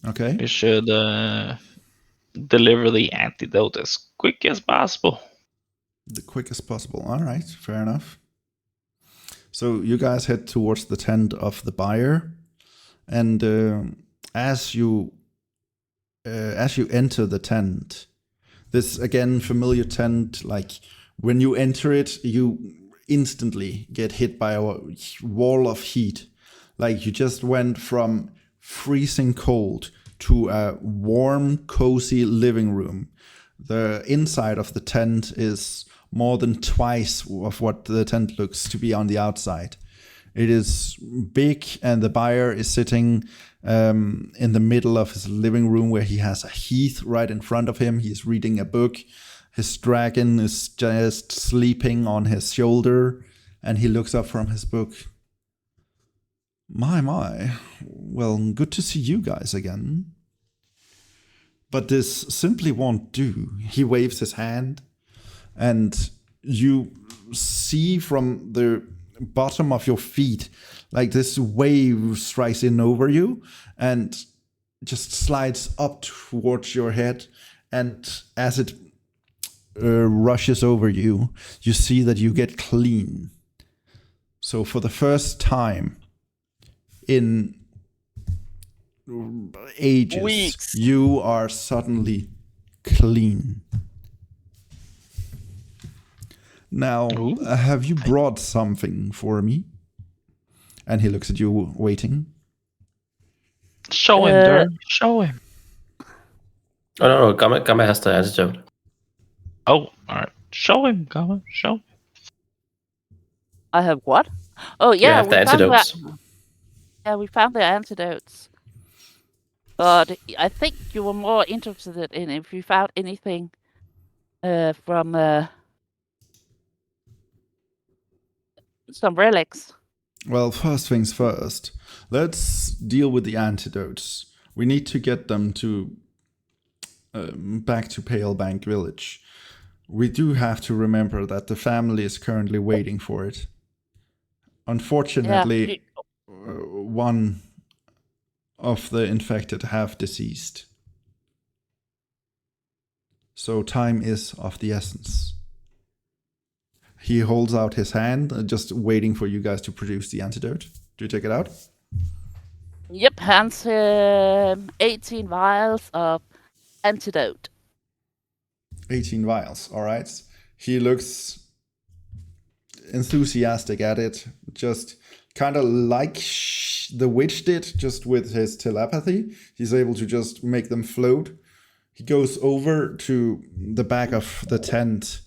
A: Okay.
B: We should deliver the antidote as quick as possible.
A: The quickest possible. All right, fair enough. So you guys head towards the tent of the buyer, and as you enter the tent, this again familiar tent, like when you enter it, you instantly get hit by a wall of heat. Like you just went from freezing cold to a warm, cozy living room. The inside of the tent is more than twice of what the tent looks to be on the outside. It is big, and the buyer is sitting in the middle of his living room where he has a heath right in front of him. He's reading a book. His dragon is just sleeping on his shoulder, and he looks up from his book. My. Well, good to see you guys again. But this simply won't do. He waves his hand, and you see from the bottom of your feet, like this wave strikes in over you and just slides up towards your head. And as it rushes over you, you see that you get clean. So for the first time in ages,
D: Weeks.
A: you are suddenly clean. Now, have you brought something for me? And he looks at you, waiting.
B: Show him, Durr. Show him.
C: Oh no, Gomme has the antidote.
B: Oh, alright. Show him, Gomme. Show him.
D: I have what? Oh
C: You
D: yeah,
C: have the
D: we found
C: antidotes.
D: we found the antidotes. But I think you were more interested in if you found anything from some relics.
A: Well, first things first. Let's deal with the antidotes. We need to get them to back to Palebank Village. We do have to remember that the family is currently waiting for it. Unfortunately, one of the infected have deceased. So time is of the essence. He holds out his hand, just waiting for you guys to produce the antidote. Do you take it out?
D: Yep, hands him 18 vials of antidote.
A: 18 vials, all right. He looks enthusiastic at it, just kind of like the witch did, just with his telepathy. He's able to just make them float. He goes over to the back of the tent,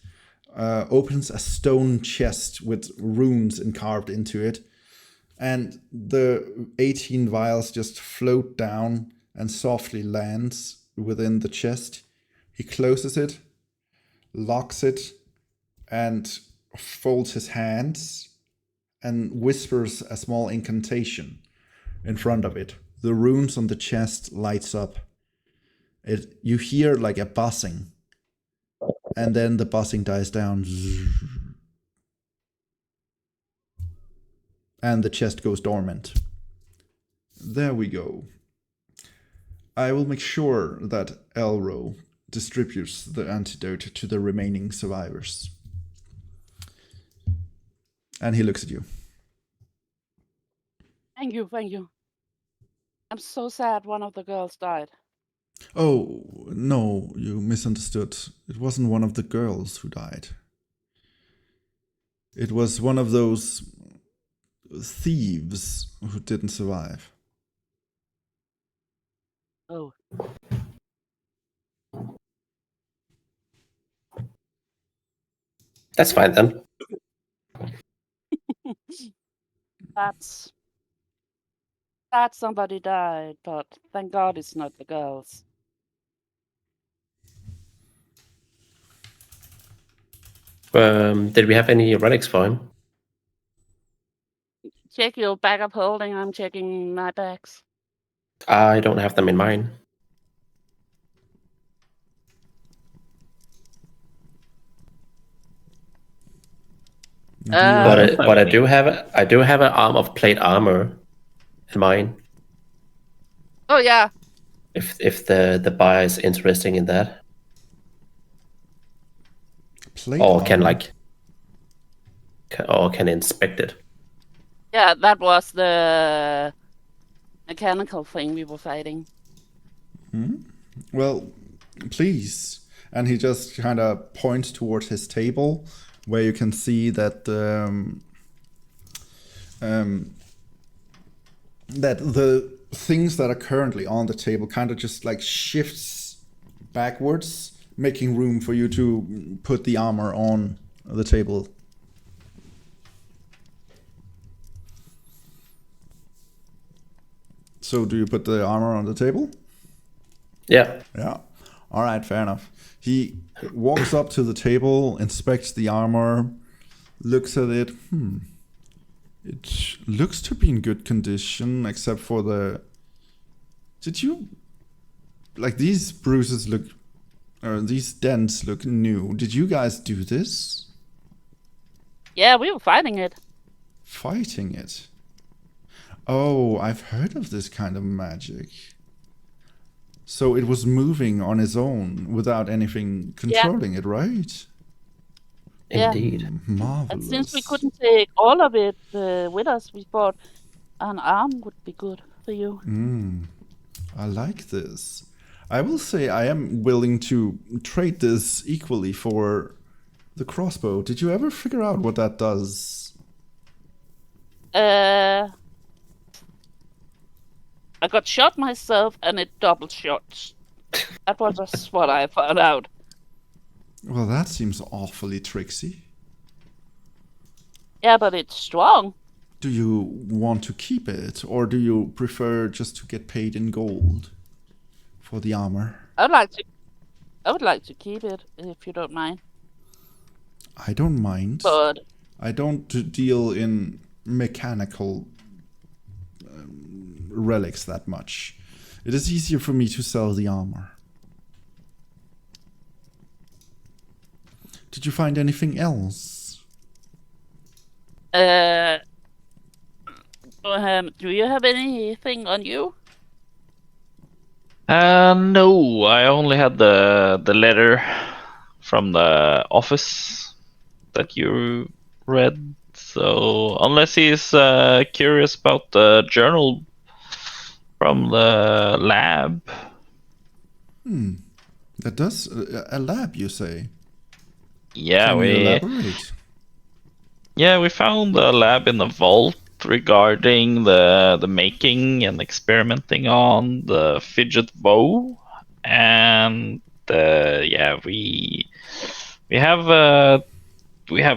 A: opens a stone chest with runes carved into it, and the 18 vials just float down and softly lands within the chest. He closes it, locks it, and folds his hands and whispers a small incantation in front of it. The runes on the chest lights up. You hear like a buzzing, and then the buzzing dies down, and the chest goes dormant. There we go. I will make sure that Elro distributes the antidote to the remaining survivors. And he looks at you.
D: Thank you. I'm so sad one of the girls died.
A: Oh, no, you misunderstood. It wasn't one of the girls who died. It was one of those thieves who didn't survive.
D: Oh.
C: That's fine then.
D: That's sad somebody died, but thank God it's not the girls.
C: Did we have any relics for him?
D: Check your backup holding. I'm checking my bags.
C: I don't have them in mine. But I do have an arm of plate armor in mine.
D: Oh yeah.
C: If the buyer is interested in that.
A: Plate
C: Or
A: armor?
C: can inspect it.
D: Yeah, that was the mechanical thing we were fighting.
A: Well, please. And he just kind of points towards his table, where you can see that that the things that are currently on the table kind of just like shifts backwards, making room for you to put the armor on the table. So do you put the armor on the table?
C: Yeah.
A: Yeah. All right, fair enough. He walks up to the table, inspects the armor, looks at it. It looks to be in good condition, except for the... Did you... Like, these bruises look... Or these dents look new. Did you guys do this?
D: Yeah, we were fighting it.
A: Fighting it? Oh, I've heard of this kind of magic. So it was moving on its own without anything controlling it, right?
C: Indeed.
A: Marvelous.
D: And since we couldn't take all of it with us, we thought an arm would be good for you.
A: I like this. I will say I am willing to trade this equally for the crossbow. Did you ever figure out what that does?
D: I got shot myself and it double shots. That was just what I found out.
A: Well, that seems awfully tricksy.
D: Yeah, but it's strong.
A: Do you want to keep it, or do you prefer just to get paid in gold for the armor?
D: I would like to keep it, if you don't mind.
A: I don't mind.
D: But
A: I don't deal in mechanical relics that much. It is easier for me to sell the armor. Did you find anything else?
D: do you have anything on you?
B: No, I only had the letter from the office that you read. So unless he's curious about the journal from the lab.
A: That does a lab, you say?
B: Yeah,
A: Can you elaborate?
B: Yeah, we found a lab in the vault regarding the making and experimenting on the fidget bow, and we have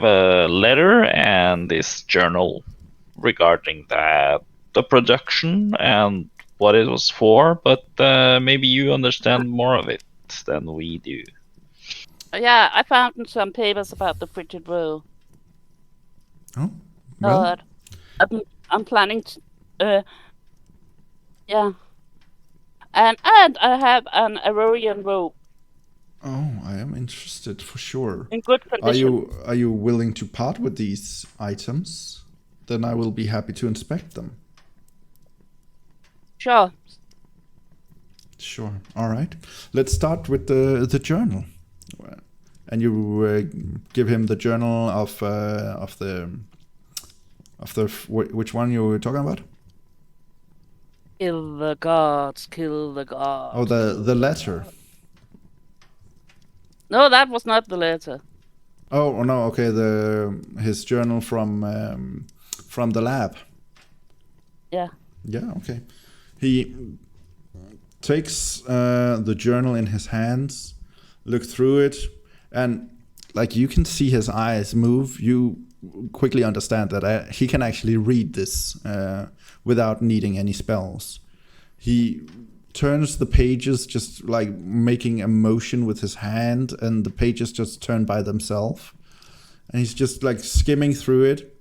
B: a letter and this journal regarding the production and what it was for, but maybe you understand more of it than we do.
D: Yeah, I found some papers about the frigid bow.
A: Oh, well.
D: I'm planning to, yeah. And I have an Aurorian robe.
A: Oh, I am interested for sure.
D: In good condition.
A: Are you willing to part with these items? Then I will be happy to inspect them.
D: Sure.
A: Sure. All right. Let's start with the journal. And you give him the journal of which one you were talking about?
D: Kill the gods, kill the gods.
A: Oh, the letter.
D: No, that was not the letter.
A: Oh no, okay. His journal from the lab.
D: Yeah.
A: Yeah, okay. He takes the journal in his hands, look through it, and like you can see his eyes move. You quickly understand that he can actually read this without needing any spells. He turns the pages, just like making a motion with his hand, and the pages just turn by themselves. And he's just like skimming through it.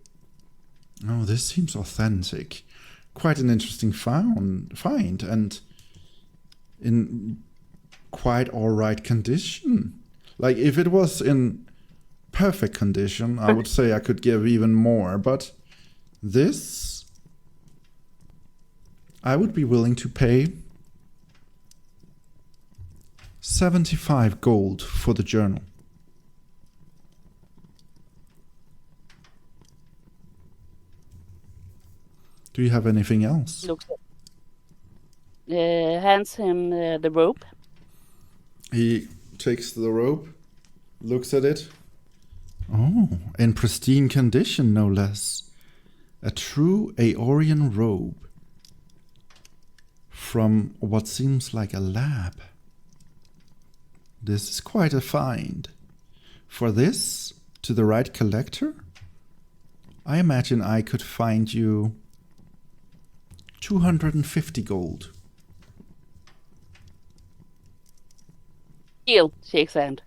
A: Oh, this seems authentic. Quite an interesting find, and in quite alright condition. Like, if it was in perfect condition, I would say I could give even more, but this, I would be willing to pay 75 gold for the journal. Do you have anything else?
D: Hands him the rope.
A: He takes the rope, looks at it. Oh, in pristine condition, no less. A true Aeorian robe. from what seems like a lab. This is quite a find. For this, to the right collector, I imagine I could find you 250 gold.
D: Deal, shakes hand.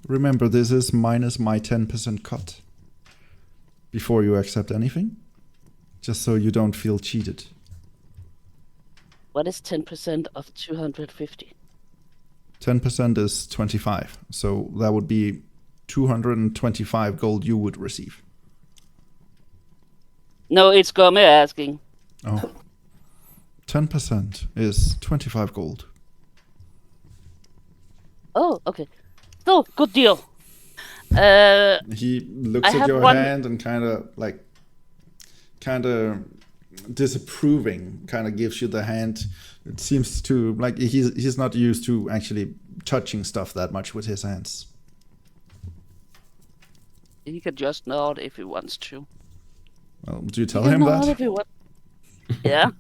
A: Remember, this is minus my 10% cut. Before you accept anything, just so you don't feel cheated.
D: What is 10% of 250?
A: 10% is 25, so that would be 225 gold you would receive.
D: No, it's Gomme asking.
A: Oh. 10% is 25 gold.
D: Oh, okay. Still, good deal.
A: He looks
D: I
A: at your
D: have
A: hand and kind of disapproving, kind of gives you the hand. It seems to, like, he's not used to actually touching stuff that much with his hands.
D: He can just nod if he wants to.
A: Well, do you tell
D: You can
A: him
D: nod
A: that?
D: if you want. Yeah.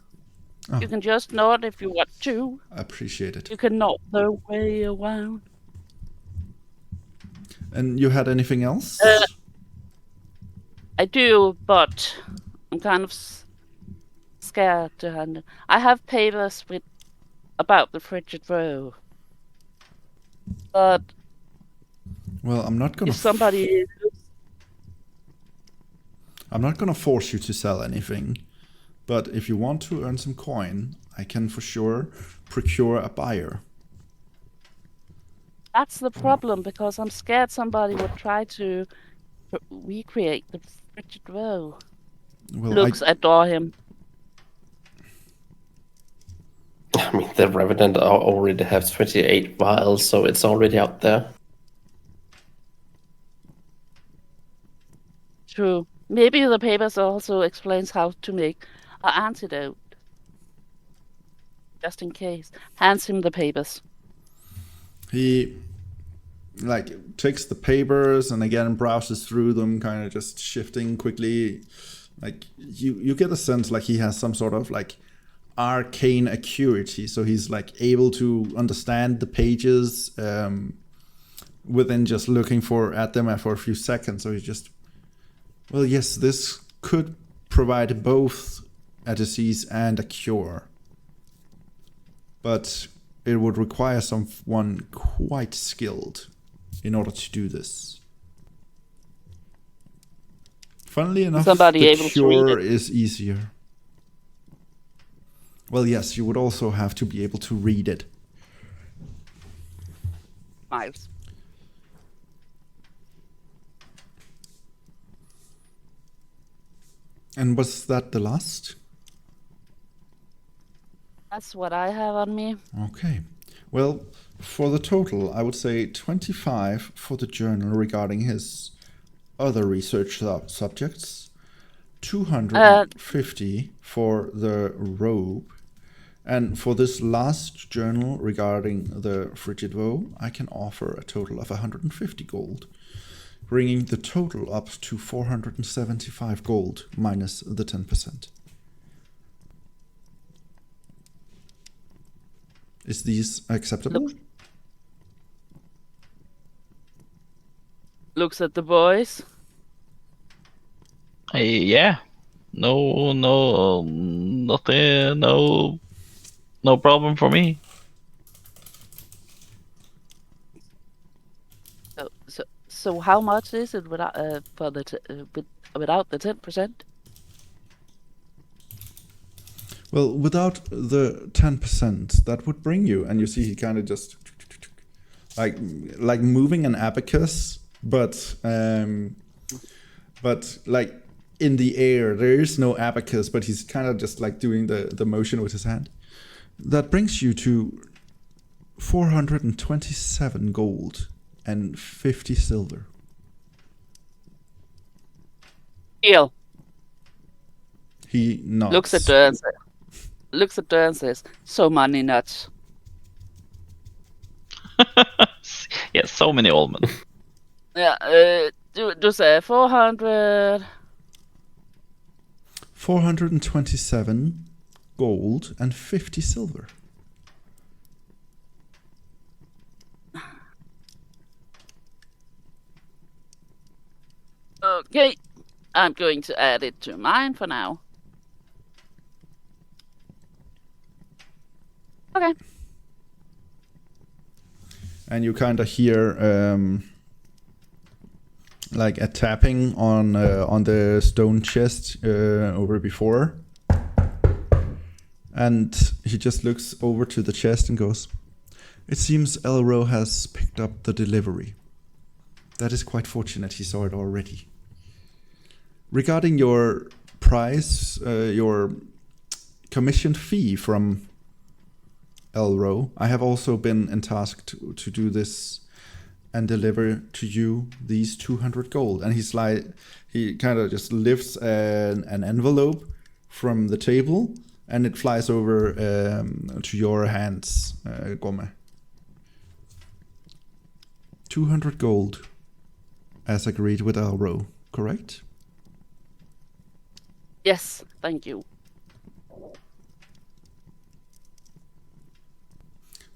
A: Oh.
D: You can just nod if you want to.
A: I appreciate it.
D: You can nod the way around.
A: And you had anything else?
D: I do, but I'm kind of scared to handle. I have papers about the frigid row. But
A: Well, I'm not gonna.
D: if somebody
A: I'm not gonna force you to sell anything, but if you want to earn some coin, I can for sure procure a buyer.
D: That's the problem, because I'm scared somebody would try to recreate the frigid row.
A: Well,
D: Looks at Bhorahim.
C: I mean, the Revenant already have 28 vials, so it's already out there.
D: True. Maybe the papers also explains how to make an antidote. Just in case. Hands him the papers.
A: he takes the papers and again browses through them, kind of just shifting quickly. Like you get a sense like he has some sort of like arcane acuity, so he's like able to understand the pages within just looking at them for a few seconds. So he's just, well, yes, this could provide both a disease and a cure, but it would require someone quite skilled in order to do this. Funnily enough,
D: Somebody
A: the
D: able to read
A: cure
D: it.
A: is easier. Well, yes, you would also have to be able to read it.
D: Miles.
A: And was that the last?
D: That's what I have on me.
A: Okay. Well, for the total, I would say 25 for the journal regarding his other research subjects, 250 for the robe, and for this last journal regarding the frigid woe, I can offer a total of 150 gold, bringing the total up to 475 gold minus the 10%. Is these acceptable?
D: Looks at the boys.
B: Yeah. No, nothing, no problem for me.
D: So how much is it without without the 10%?
A: Well, without the 10%, that would bring you, and you see he kind of just like moving an abacus, but like in the air. There is no abacus, but he's kind of just like doing the motion with his hand. That brings you to 427 gold and 50 silver.
D: Deal.
A: He nods.
D: Looks at Durr and says, so money nuts.
B: Yeah, so many old men.
D: Yeah, du say 400.
A: 427 gold and 50 silver.
D: Okay, I'm going to add it to mine for now. Okay.
A: And you kind of hear like a tapping on the stone chest over before. And he just looks over to the chest and goes, "It seems Elro has picked up the delivery. That is quite fortunate, he saw it already. Regarding your price, your commission fee from Elro, I have also been tasked to do this and deliver to you these 200 gold." And he kind of just lifts an envelope from the table, and it flies over to your hands, Gomme. 200 gold, as agreed with Elro, correct?
D: Yes, thank you.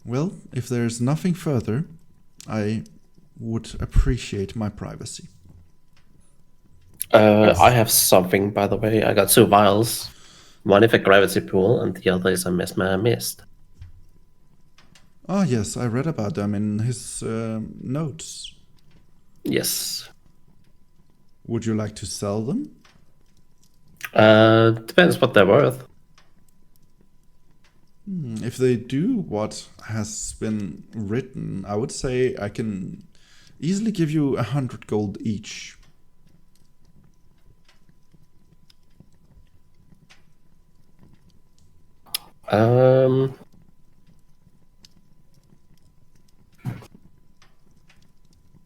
A: Well, if there's nothing further, I would appreciate my privacy.
D: Yes.
C: I have something, by the way. I got 2 vials. One is a gravity pool, and the other is a mesmer mist.
A: Ah, yes, I read about them in his notes.
C: Yes.
A: Would you like to sell them?
C: Depends what they're worth.
A: If they do what has been written, I would say I can easily give you 100 gold each.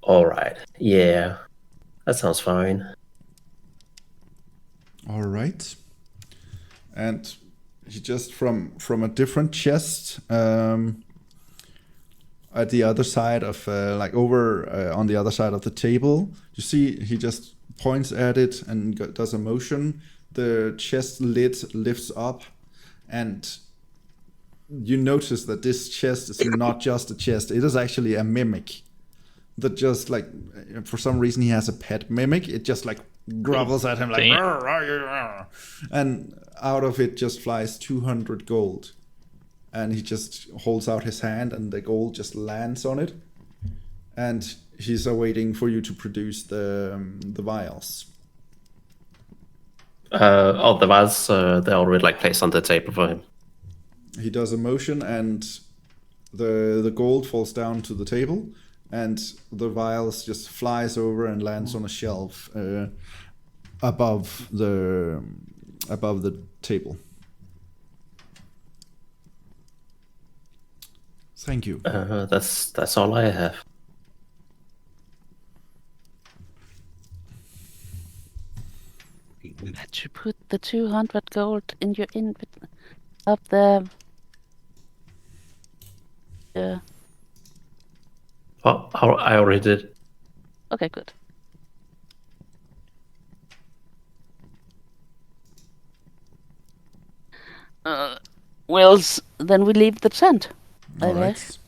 C: All right. Yeah, that sounds fine.
A: All right. And he just from a different chest at the other side of over on the other side of the table, you see he just points at it and does a motion. The chest lid lifts up, and you notice that this chest is not just a chest, it is actually a mimic that just like, for some reason he has a pet mimic. It just like grovels at him like, and out of it just flies 200 gold. And he just holds out his hand and the gold just lands on it. And he's awaiting for you to produce the vials.
C: The vials, they're already like placed on the table for him.
A: He does a motion and the gold falls down to the table, and the vials just flies over and lands on a shelf above the table. Thank you.
C: That's all I have.
D: Had you put the 200 gold in your up there? Yeah.
C: Oh, I already did.
D: Okay, good. Well, then we leave the tent.
A: All right.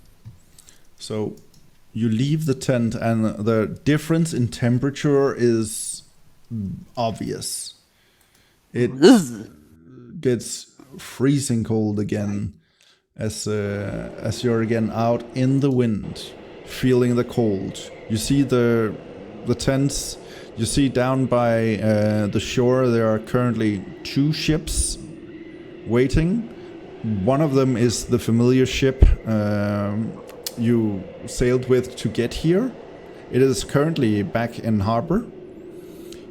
A: So you leave the tent, and the difference in temperature is obvious. It gets freezing cold again as you're again out in the wind, feeling the cold. You see the tents. You see down by the shore there are currently 2 ships waiting. One of them is the familiar ship you sailed with to get here. It is currently back in harbor.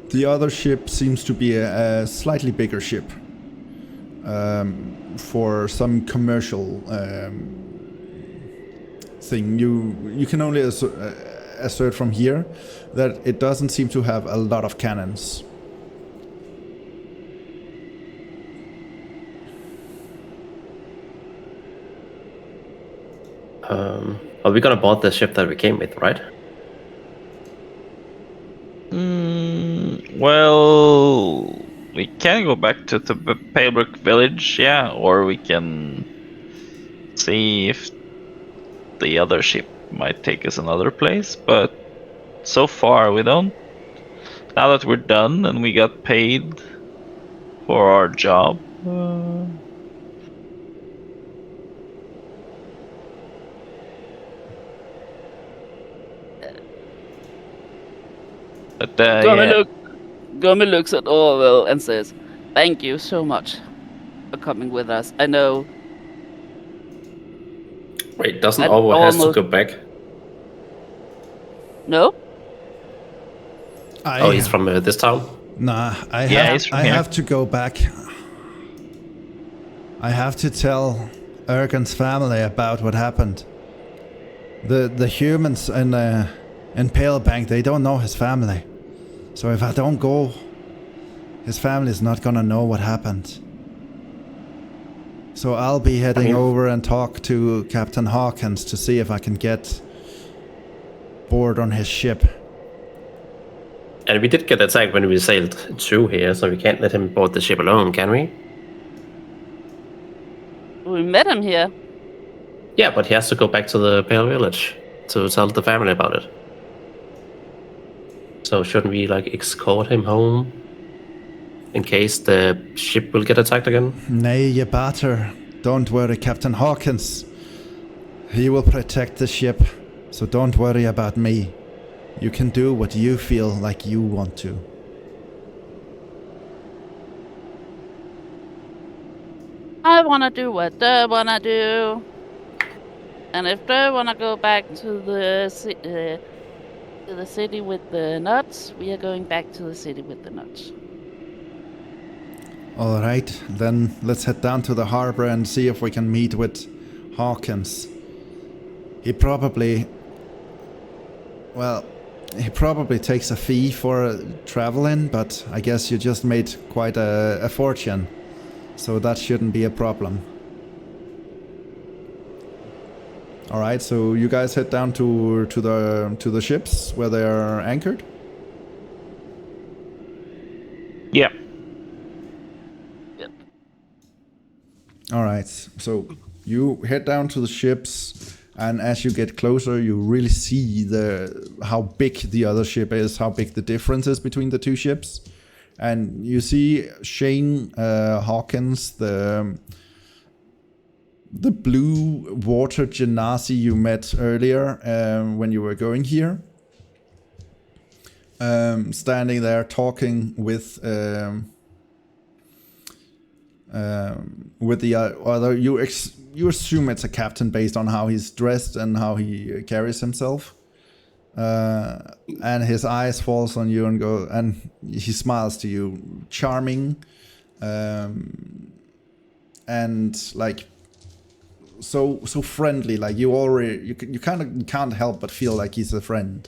A: The other ship seems to be a slightly bigger ship for some commercial thing. You can only assert from here that it doesn't seem to have a lot of cannons.
C: Are we gonna board the ship that we came with, right?
B: Well, we can go back to the Palebrook village, yeah, or we can see if the other ship might take us another place. But so far, we don't. Now that we're done and we got paid for our job. But yeah.
D: Gomme looks at Orwell and says, "Thank you so much for coming with us. I know."
C: Wait, doesn't Orwell has to go back?
D: No.
C: Oh, he's from this town?
A: Nah, I
B: here.
A: have to go back. I have to tell Ergon's family about what happened. The humans in Palebank, they don't know his family. So if I don't go, his family's not gonna know what happened. So I'll be heading over and talk to Captain Hawkins to see if I can get board on his ship.
C: And we did get attacked when we sailed through here, so we can't let him board the ship alone, can we?
D: We met him here.
C: Yeah, but he has to go back to the Pale Village to tell the family about it. So shouldn't we, like, escort him home in case the ship will get attacked again?
A: Nay, ye batter. Don't worry, Captain Hawkins. He will protect the ship, so don't worry about me. You can do what you feel like you want to.
D: I wanna do what Durr wanna do. And if Durr wanna go back to the city with the nuts, we are going back to the city with the nuts.
A: Alright, then let's head down to the harbor and see if we can meet with Hawkins. He probably takes a fee for traveling, but I guess you just made quite a fortune, so that shouldn't be a problem. Alright, so you guys head down to the ships where they are anchored?
B: Yeah.
D: Yep.
A: Alright, so you head down to the ships, and as you get closer, you really see how big the other ship is, how big the difference is between the two ships. And you see Shane Hawkins, the blue water genasi you met earlier when you were going here, standing there talking with the other. You assume it's a captain based on how he's dressed and how he carries himself. And his eyes falls on you and he smiles to you, charming, and like so friendly. Like you kind of can't help but feel like he's a friend.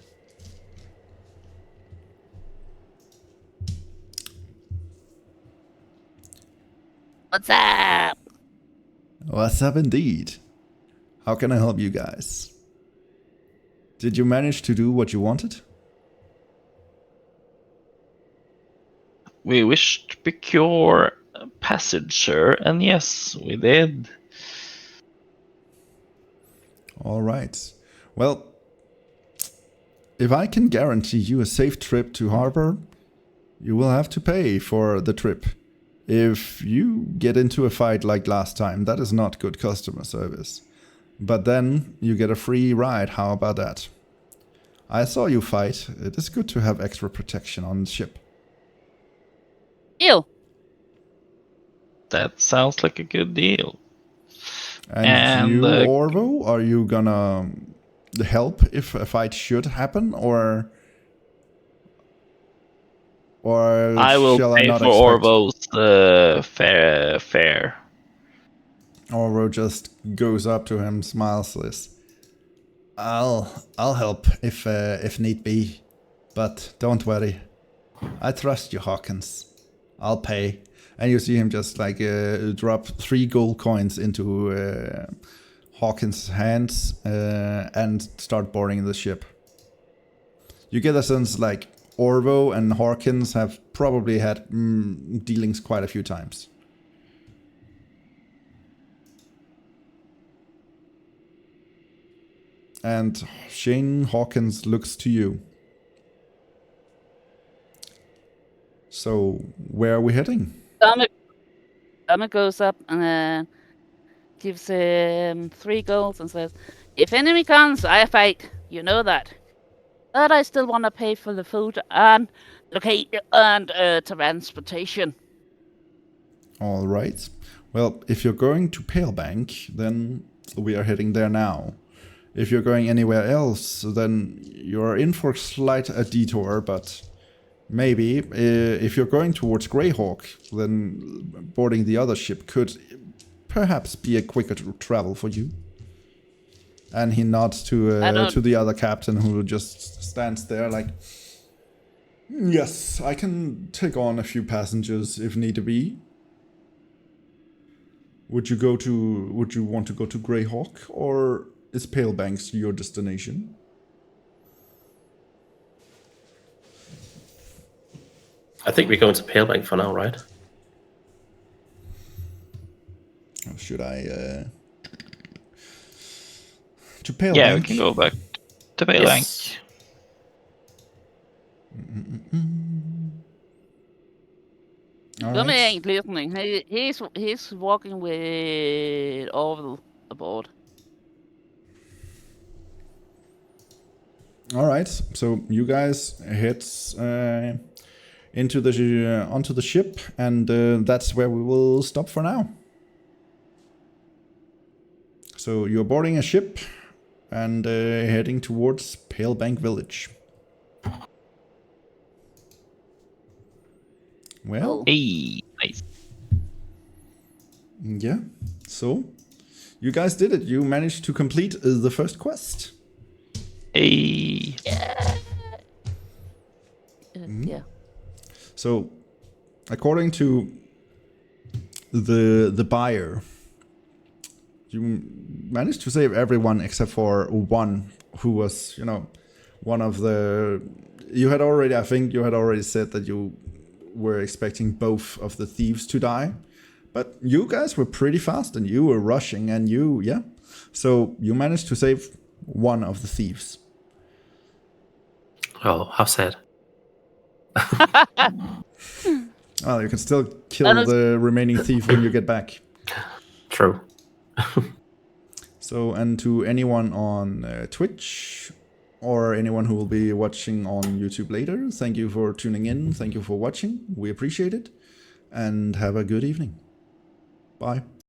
D: What's up?
A: What's up indeed? How can I help you guys? Did you manage to do what you wanted?
B: We wish to procure a passage, sir, and yes, we did.
A: All right. Well, if I can guarantee you a safe trip to harbor, you will have to pay for the trip. If you get into a fight like last time, that is not good customer service. But then you get a free ride. How about that? I saw you fight. It is good to have extra protection on the ship.
D: Deal.
B: That sounds like a good deal.
A: And you, Orvo, are you gonna help if a fight should happen, or
B: I will
A: shall
B: pay
A: I not
B: for
A: expect?
B: Orvo's fare.
A: Orvo just goes up to him, smiles, says, "I'll help if need be, but don't worry. I trust you, Hawkins. I'll pay." And you see him just like drop 3 gold coins into Hawkins' hands and start boarding the ship. You get a sense like Orvo and Hawkins have probably had dealings quite a few times. And Shane Hawkins looks to you. So, where are we heading?
D: Gomme goes up and gives him 3 golds and says, "If enemy comes, I fight. You know that. But I still want to pay for the food and transportation."
A: All right. Well, if you're going to Palebank, then we are heading there now. If you're going anywhere else, then you're in for a detour, but maybe if you're going towards Greyhawk, then boarding the other ship could perhaps be a quicker travel for you. And he nods to the other captain, who just stands there like, yes, I can take on a few passengers if need be. Would you want to go to Greyhawk, or is Palebanks your destination?
C: I think we're going to Palebank for now, right?
A: Or should I to Palebank?
B: Yeah, we can go back to Palebank.
C: Yes.
D: Gomme ain't listening. He's walking with Orville aboard.
A: All right, so you guys head onto the ship, and that's where we will stop for now. So you're boarding a ship and heading towards Palebank Village. Well,
B: Hey, nice.
A: yeah. So you guys did it. You managed to complete the first quest.
B: Hey.
D: Yeah.
A: So, according to the buyer, you managed to save everyone except for one who was, one of the. I think you had already said that you were expecting both of the thieves to die, but you guys were pretty fast and you were rushing and so you managed to save one of the thieves.
C: Oh, how sad.
A: Well, you can still kill the remaining thief when you get back.
C: True.
A: So, and to anyone on Twitch or anyone who will be watching on YouTube later, thank you for tuning in. Thank you for watching. We appreciate it. And have a good evening. Bye.